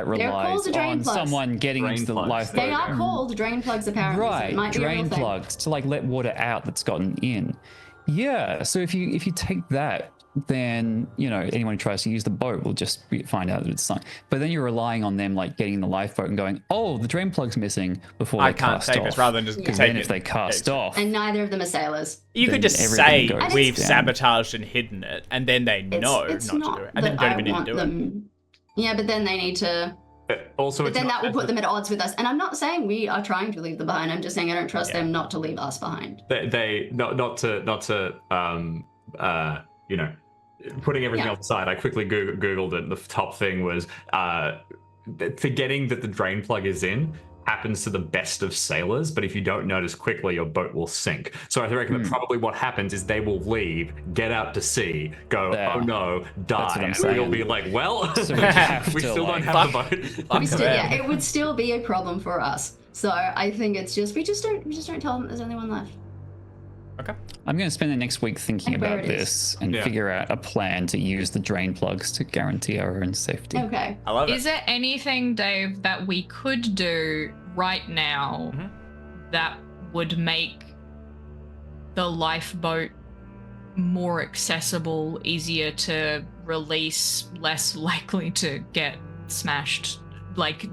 called relies the drain on plugs. someone getting Drain into the plugs. lifeboat. They are called drain plugs, apparently. So it Right, might be a real drain thing. plugs to like let water out that's gotten in. Yeah, so if you take that, then anyone who tries to use the boat will just find out that it's sunk. But then you're relying on them like getting in the lifeboat and going, oh, the drain plug's missing before I they can't cast take off. this rather than just Yeah. Because take then it. if they cast off, And neither of them are sailors. You then could just everything say goes we've down. sabotaged and hidden it, and then they know It's not not to do it, and then that don't I even need to want do it. them. Yeah, but then they need to. Also, But it's then not that will put that them at odds with us. And I'm not saying we are trying to leave them behind. I'm just saying I don't trust Yeah. them not to leave us behind. they not to putting everything Yeah. else aside, I quickly Googled it. The top thing was forgetting that the drain plug is in happens to the best of sailors, but if you don't notice quickly, your boat will sink. So I reckon that probably what happens is they will leave, get out to sea, go, Yeah. oh no, That's die. what I'm And saying. we'll be like, well, So we have we to, still like, don't have fuck- the boat. fuck We still, them. yeah, it would still be a problem for us. So I think it's just we just don't tell them there's only one left. Okay. I'm going to spend the next week thinking And where about it is. this and Yeah. figure out a plan to use the drain plugs to guarantee our own safety. Okay. I love it. Is there anything, Dave, that we could do right now Mhm. that would make the lifeboat more accessible, easier to release, less likely to get smashed? Like,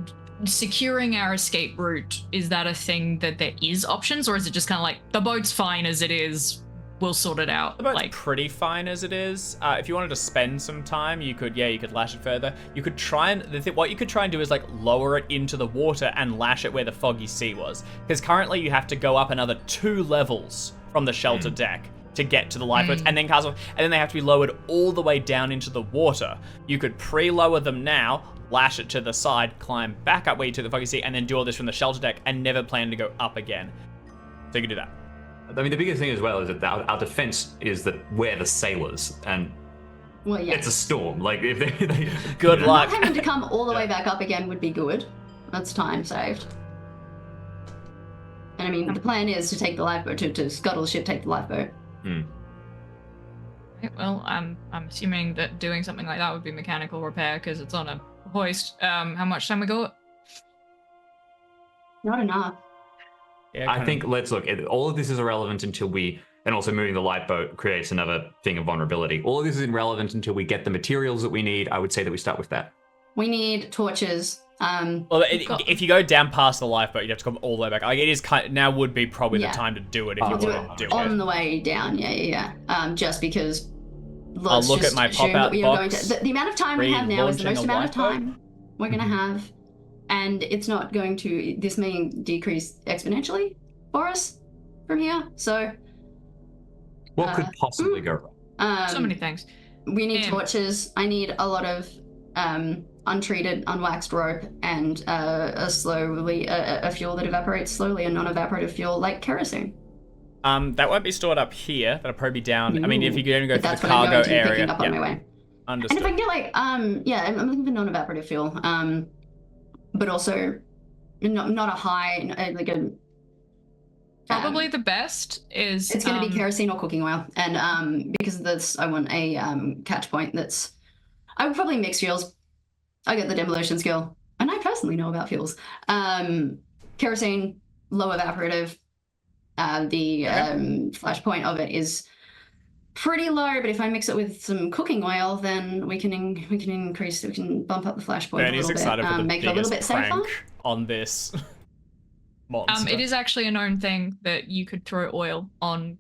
securing our escape route, is that a thing that there is options, or is it just kind of like the boat's fine as it is, we'll sort it out? The boat's Like, pretty fine as it is. If you wanted to spend some time, you could lash it further. You could try and what you could try and do is like lower it into the water and lash it where the foggy sea was. Because currently you have to go up another 2 levels from the shelter deck to get to the lifeboats, and then castle, and then they have to be lowered all the way down into the water. You could pre-lower them now, lash it to the side, climb back up where you took the foggy sea, and then do all this from the shelter deck, and never plan to go up again. So you could do that. I mean, the biggest thing as well is that our defense is that we're the sailors, and Well, yeah. it's a storm. Like, if they Good you know, luck. Not having to come all the way back up again would be good. That's time saved. And I mean, the plan is to take the lifeboat, to scuttle the ship, take the lifeboat. well, I'm assuming that doing something like that would be mechanical repair because it's on a hoist. How much time we got? Not enough. Yeah, I think let's look. All of this is irrelevant until we, and also moving the lifeboat creates another thing of vulnerability. All of this is irrelevant until we get the materials that we need. I would say that we start with that. We need torches. Well, if you go down past the lifeboat, you'd have to come all the way back. Like, it is now would be probably Yeah. the time to do it if We'll you do want to it do on it. the way down. Yeah. Just because. I'll Let's look just at my assume pop-out that we are going box. to. The amount of time we have now is the Relaunching most a amount of lifeboat? time we're going to have, and it's not going to. This may decrease exponentially for us from here. So. What could possibly go wrong? So many things. We need And- torches. I need a lot of untreated, unwaxed rope, and a fuel that evaporates slowly, a non-evaporative fuel like kerosene. That won't be stored up here. That'll probably be down. I mean, if you could only go But through that's the what I'm cargo going to be area. picking up on my Yeah, way. And understood. if I can get like I'm looking for non-evaporative fuel, but also not a high like a. Probably the best is It's going to be kerosene or cooking oil, and because of this, I want a catch point that's. I would probably mix fuels. I get the demolition skill, and I personally know about fuels. Kerosene, low evaporative. The flash point of it is pretty low, but if I mix it with some cooking oil, then we can bump up the flash point a Bernie's little excited bit, for the make it a little bit biggest safer. prank on this monster. It is actually a known thing that you could throw oil on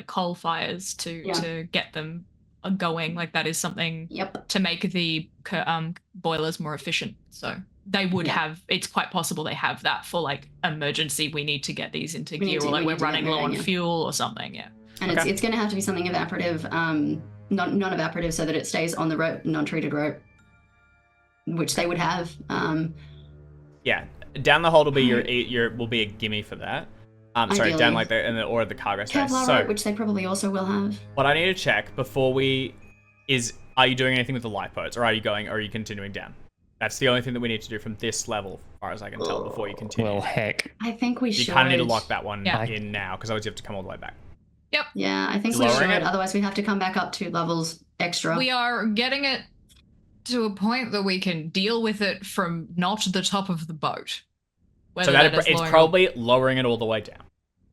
coal fires to get them going. Like, that is something Yep. to make the boilers more efficient. So they would Yeah. have. It's quite possible they have that for like emergency. We need to get these into We need gear, to- or like we we're need to get running low on moving, yeah. fuel or something. Yeah. And Okay. it's going to have to be something evaporative, non-evaporative, so that it stays on the rope, non-treated rope, which they would have. Yeah, down the hold will be your will be a gimme for that. Sorry, Ideally. down like the or the cargo space. Kevlar So rope, which they probably also will have. what I need to check before are you doing anything with the lifeboats, or are you continuing down? That's the only thing that we need to do from this level, as far as I can tell, before you continue. Well, heck. I think we you should. kind of need to lock that one Yeah. in now, because otherwise you have to come all the way back. Yeah, I think Is we lowering should. it? Otherwise, we have to come back up 2 levels extra. We are getting it to a point that we can deal with it from not the top of the boat. So Whether that is it's lowering or- probably lowering it all the way down,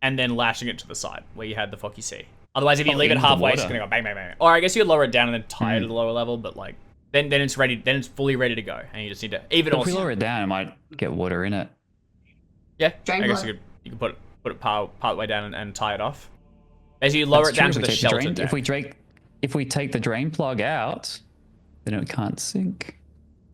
and then lashing it to the side where you had the foggy sea. Otherwise, if you Oh, leave it into the halfway, it's water. gonna go bang, bang, bang. Or I guess you could lower it down and then tie it to the lower level, but like then it's ready. Then it's fully ready to go, and you just need to even If we also. lower it down, it might get water in it. Yeah, Drain I guess plug. you could put it part way down and tie it off. As you lower That's it down true, to if the we take shelter drain- deck. If we take the drain plug out, then it can't sink.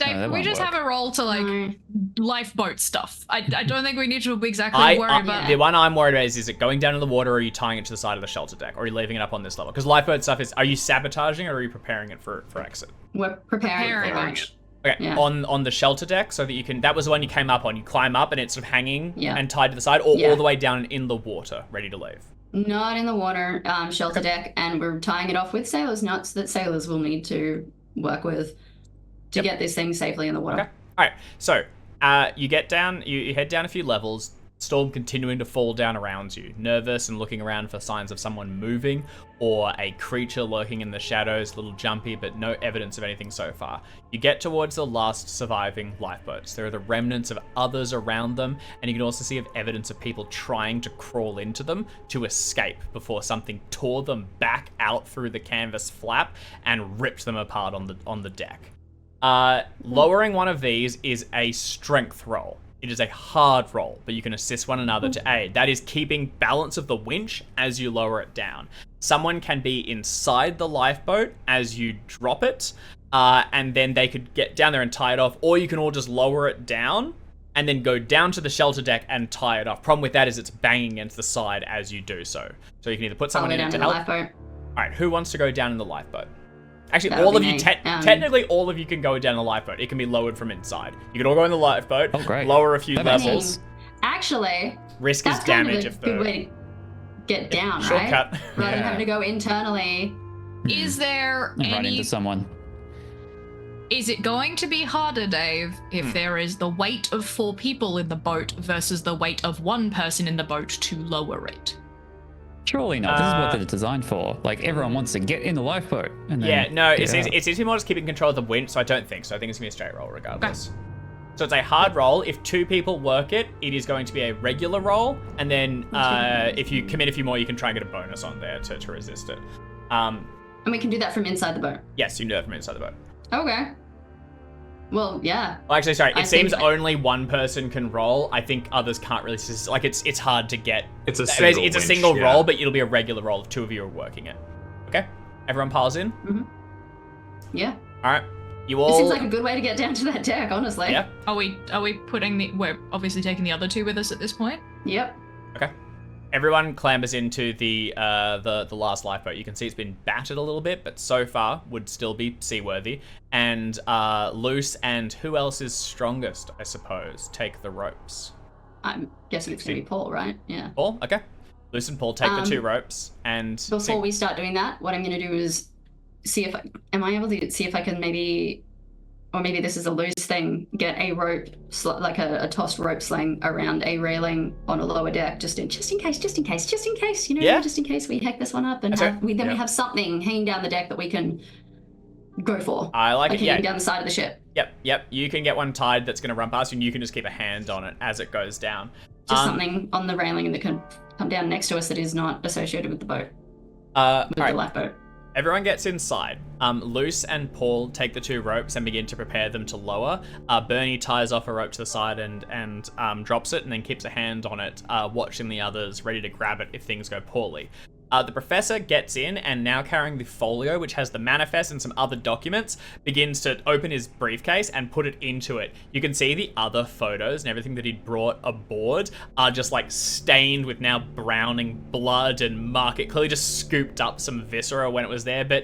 Dave, that can we won't just work. have a roll to like No. lifeboat stuff? I don't think we need to exactly worry about. The one I'm worried about is it going down in the water, or are you tying it to the side of the shelter deck, or are you leaving it up on this level? Because lifeboat stuff are you sabotaging it, or are you preparing it for exit? We're preparing for it. Okay, Yeah. on the shelter deck, so that you can. That was the one you came up on. You climb up and it's sort of hanging Yeah. and tied to the side, or Yeah. all the way down in the water, ready to leave. Not in the water, shelter deck, and we're tying it off with sailors' knots that sailors will need to work with to get this thing safely in the water. Okay. All right. So you get down. You head down a few levels. Storm continuing to fall down around you, nervous and looking around for signs of someone moving or a creature lurking in the shadows, a little jumpy, but no evidence of anything so far. You get towards the last surviving lifeboats. There are the remnants of others around them, and you can also see evidence of people trying to crawl into them to escape before something tore them back out through the canvas flap and ripped them apart on the deck. Lowering one of these is a strength roll. It is a hard roll, but you can assist one another to aid. That is keeping balance of the winch as you lower it down. Someone can be inside the lifeboat as you drop it, and then they could get down there and tie it off, or you can all just lower it down and then go down to the shelter deck and tie it off. Problem with that is it's banging against the side as you do so. So you can either put someone in it to help. Lifeboat. All right, who wants to go down in the lifeboat? Actually, That all would of be you, me. technically all of you can go down the lifeboat. It can be lowered from inside. You can all go in the lifeboat, Oh, great. lower a few That makes levels. sense. Actually, Risk is that's kind damage of a if good the way to get down, shortcut. right? Rather than having to go internally. Is there And run any? into someone. Is it going to be harder, Dave, if there is the weight of 4 people in the boat versus the weight of 1 person in the boat to lower it? Surely not. This is what they're designed for. Like, everyone wants to get in the lifeboat. And then Yeah, no, get out. it's more just keeping control of the winch, so I don't think so. I think it's going to be a straight roll regardless. So it's a hard roll. If 2 people work it, it is going to be a regular roll, and then if you commit a few more, you can try and get a bonus on there to resist it. And we can do that from inside the boat. Yes, you can do that from inside the boat. Okay. Well, yeah. Well, actually, sorry. I It seems think- only 1 person can roll. I think others can't really. Like it's hard to get. It's a It's single a winch, single yeah. roll, but it'll be a regular roll if 2 of you are working it. Okay, everyone piles in. Yeah. All right, you all. It seems like a good way to get down to that deck, honestly. Yeah. Are we putting the? We're obviously taking the other 2 with us at this point. Yep. Okay. Everyone clambers into the last lifeboat. You can see it's been battered a little bit, but so far would still be seaworthy. And Luce and who else is strongest, I suppose, take the ropes. I'm guessing it's going to be Paul, right? Yeah. Paul, okay. Luce and Paul take the 2 ropes and Before we start doing that, what I'm going to do is see if I can maybe, or maybe this is a loose thing, get a rope, like a tossed rope sling around a railing on a lower deck, just in case, you know, Yeah. just in case we hack this one up and That's right. we Yeah. have something hanging down the deck that we can go for. I like it. hanging Yeah. down the side of the ship. Yep. You can get one tied that's going to run past you, and you can just keep a hand on it as it goes down. Just something on the railing that can come down next to us that is not associated with the boat, with All the right. lifeboat. Everyone gets inside. Luce and Paul take the 2 ropes and begin to prepare them to lower. Bernie ties off a rope to the side and drops it, and then keeps a hand on it, watching the others, ready to grab it if things go poorly. The professor gets in, and now carrying the folio, which has the manifest and some other documents, begins to open his briefcase and put it into it. You can see the other photos and everything that he'd brought aboard are just like stained with now browning blood and muck. It clearly just scooped up some viscera when it was there, but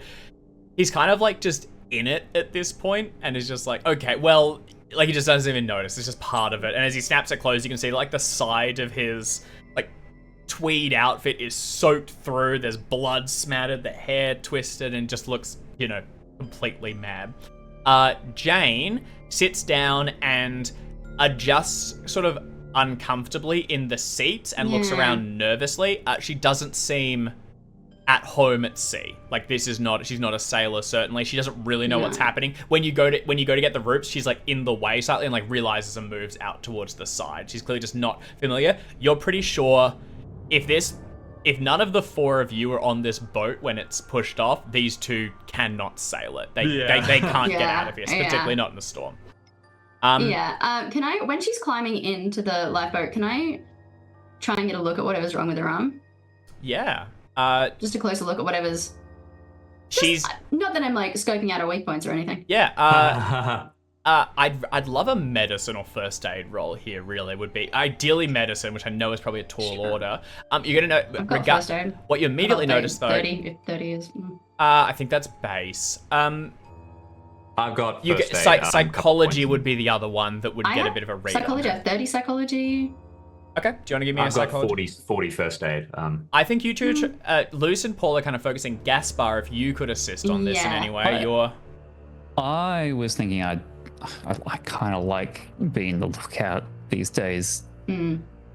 he's kind of like just in it at this point and is just like, okay, well, like he just doesn't even notice. It's just part of it. And as he snaps it closed, you can see like the side of his like tweed outfit is soaked through. There's blood smattered, the hair twisted, and just looks, you know, completely mad. Jane sits down and adjusts sort of uncomfortably in the seat and looks around nervously. She doesn't seem at home at sea. Like she's not a sailor, certainly. She doesn't really know what's happening. When you go to get the ropes, she's like in the way slightly and like realizes and moves out towards the side. She's clearly just not familiar. You're pretty sure if none of the 4 of you are on this boat when it's pushed off, these 2 cannot sail it. They can't get out of here, particularly not in the storm. Can I, when she's climbing into the lifeboat, can I try and get a look at whatever's wrong with her arm? Yeah. Just a closer look at whatever's... She's... Not that I'm like scoping out her weak points or anything. Yeah. I'd love a medicine or first aid roll here. Really, would be ideally medicine, which I know is probably a tall order. You're gonna know. I've got first aid. What you immediately notice though. 30, if 30 is. I think that's base. I've got You first get aid, psychology would be be the one that would get a bit of a read. Psychology. I have 30 psychology. Okay, do you want to give me a I've got psychology? 40 first aid. I think you two, Luce and Paul, are kind of focusing. Gaspar, if you could assist on this in Yeah. any way, you're. I was thinking I kind of like being the lookout these days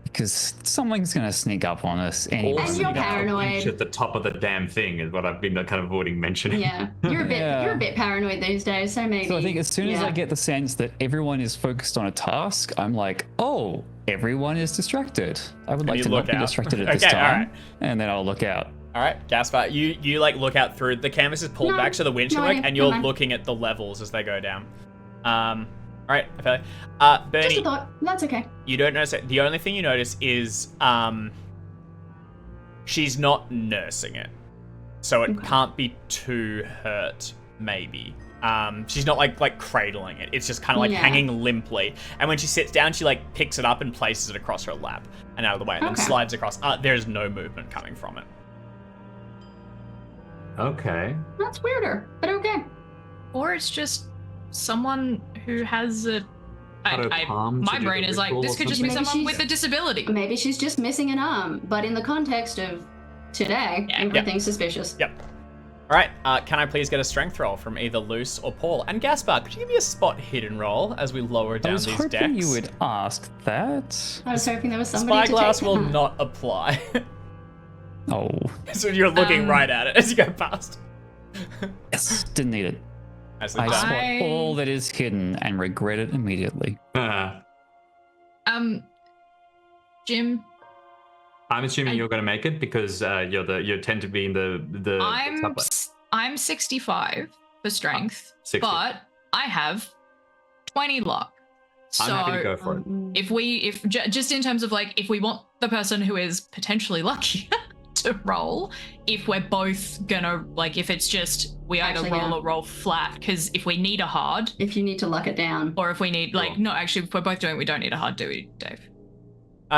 because something's going to sneak up on us anyway. And you're paranoid. At the top of the damn thing is what I've been kind of avoiding mentioning. Yeah, you're a bit paranoid these days. So maybe. So I think as soon as I get the sense that everyone is focused on a task, I'm like, oh, everyone is distracted. I would like to not be distracted at this Okay, time, alright. and then I'll look out. All right, Gaspar, you like look out through the canvas is pulled back so the windshield work, and you're looking at the levels as they go down. All right, I feel like. Bernie, Just a thought. That's okay. you don't notice it. The only thing you notice is she's not nursing it, so it can't be too hurt. Maybe. She's not like cradling it. It's just kind of like hanging limply. And when she sits down, she like picks it up and places it across her lap and out of the way, and then slides across. There's no movement coming from it. Okay. That's weirder, but okay. Or it's just someone who has a. palm to My do brain the is like, ritual this or could just be something? someone with a disability. Maybe she's just missing an arm, but in the context of today, everything's suspicious. Yep. All right, can I please get a strength roll from either Luce or Paul? And Gaspar, could you give me a spot hidden roll as we lower down I was these hoping decks? you would ask that. I was hoping there was somebody Spyglass to take will that. not apply. Oh, So you're looking right at it as you go past. yes, didn't need it. As I it does. spot all that is hidden and regret it immediately. Jim, I'm assuming you're going to make it because you tend to be in the. I'm 65 for strength, 60. but I have 20 luck. So I'm happy to go for it. Just in terms of like, if we want the person who is potentially lucky to roll, if we're both gonna like, if it's just we either Actually, roll yeah. or roll flat, because if we need a hard, If you need to luck it down. or if we need like, Sure. no, actually, if we're both doing it, we don't need a hard, do we, Dave?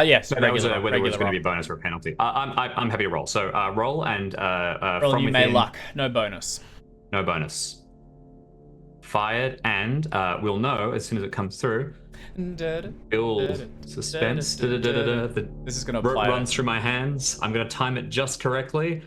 Yes. So that was whether it was regular going to roll. be a bonus or a penalty. I'm happy to roll. So roll and Roll from you may within, luck, no bonus. no bonus. Fired and we'll know as soon as it comes through. Build suspense. The This is gonna rope apply. runs through my hands. I'm going to time it just correctly.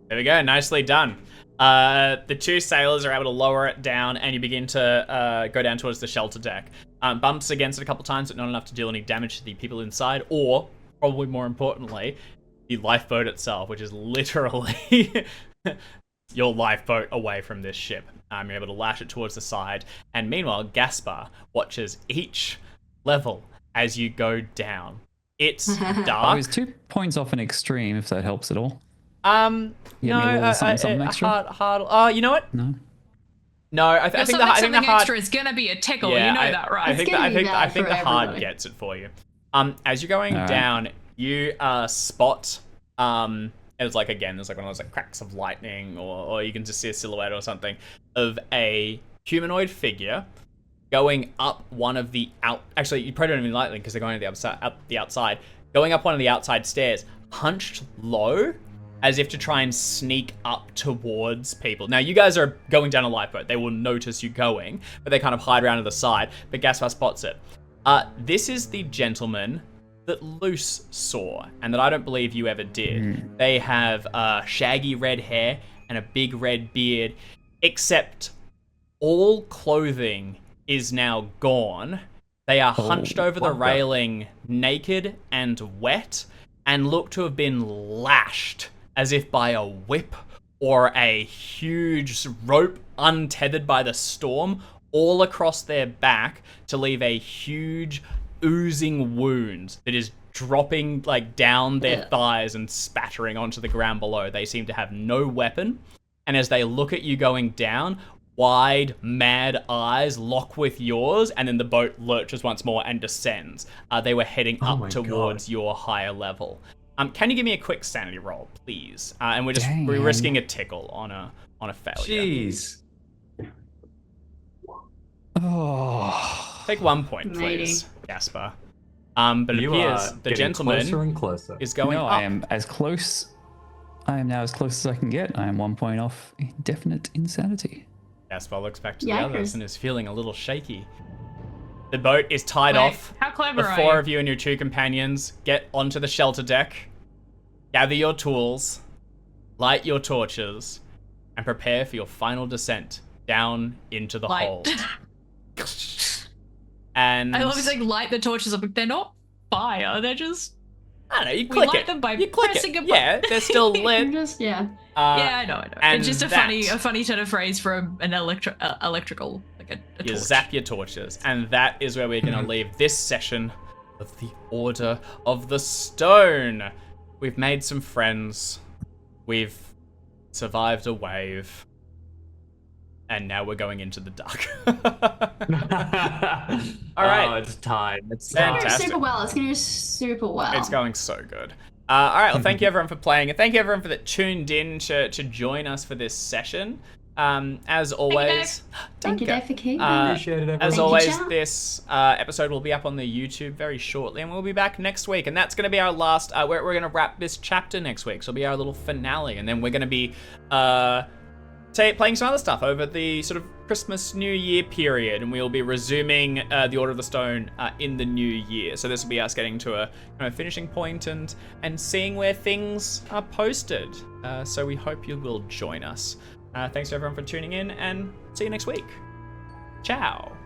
There we go, nicely done. The two sailors are able to lower it down, and you begin to go down towards the shelter deck. Bumps against it a couple times, but not enough to deal any damage to the people inside, or, probably more importantly, the lifeboat itself, which is literally your lifeboat away from this ship. You're able to lash it towards the side, and meanwhile, Gaspar watches each level as you go down. It's I dark. was 2 points off an extreme, if that helps at all. No, You get me a little something extra? hard. You know what? No. No, I think the Something hard. extra is gonna be a tickle. Yeah, you know that, right? I think gonna be bad the for hard everybody. gets it for you. As you're going All right. down, you spot it's like again, there's like one of those like cracks of lightning, or you can just see a silhouette or something of a humanoid figure going up one of the Actually, you probably don't even lightning because they're going to the outside. Going up one of the outside stairs, hunched low, as if to try and sneak up towards people. Now, you guys are going down a lifeboat. They will notice you going, but they kind of hide around to the side. But Gaspar spots it. This is the gentleman that Luce saw, and that I don't believe you ever did. They have shaggy red hair and a big red beard, except all clothing is now gone. They are hunched over the railing, naked and wet, and look to have been lashed as if by a whip or a huge rope untethered by the storm all across their back to leave a huge oozing wound that is dropping like down their thighs and spattering onto the ground below. They seem to have no weapon, and as they look at you going down, wide, mad eyes lock with yours, and then the boat lurches once more and descends. They were heading up towards your higher level. Can you give me a quick sanity roll, please? And we're risking a tickle on a failure. Jeez. Oh. Take 1 point, Matey. please, Jasper. But it You appears are the getting closer gentleman and closer. is going No, up. I am as close. I am now as close as I can get. I am 1 point off indefinite insanity. Jasper looks back to the Yikers. others and is feeling a little shaky. The boat is tied Wait, off. how clever The are four you? of you and your 2 companions get onto the shelter deck, gather your tools, light your torches, and prepare for your final descent down into the Light. hold. And I love it's like light the torches up, but they're not fire. They're just I don't know, you we click light it. them by You click pressing it. a button. Yeah, they're still You're lit. just, yeah. yeah, I know. and It's just a that- funny turn of phrase for an electrical, like a You torch. zap your torches, and that is where we're going to leave this session of the Order of the Stone. We've made some friends. We've survived a wave. And now we're going into the dark. All right. Oh, it's time. It's It's time. going Fantastic. super well. It's going to go super well. It's going so good. All right, well, thank you everyone for playing, and thank you everyone for that tuned in to join us for this session. As always, Thank you, Danke. Dave, for keeping. Appreciate it, everyone. As Thank you, always, chat. this episode will be up on the YouTube very shortly, and we'll be back next week. And that's going to be our last. We're going to wrap this chapter next week, so it'll be our little finale, and then we're going to be playing some other stuff over the sort of Christmas New Year period, and we'll be resuming the Order of the Stone in the new year. So this will be us getting to a kind of finishing point and seeing where things are posted. So we hope you will join us. Thanks to everyone for tuning in, and see you next week. Ciao.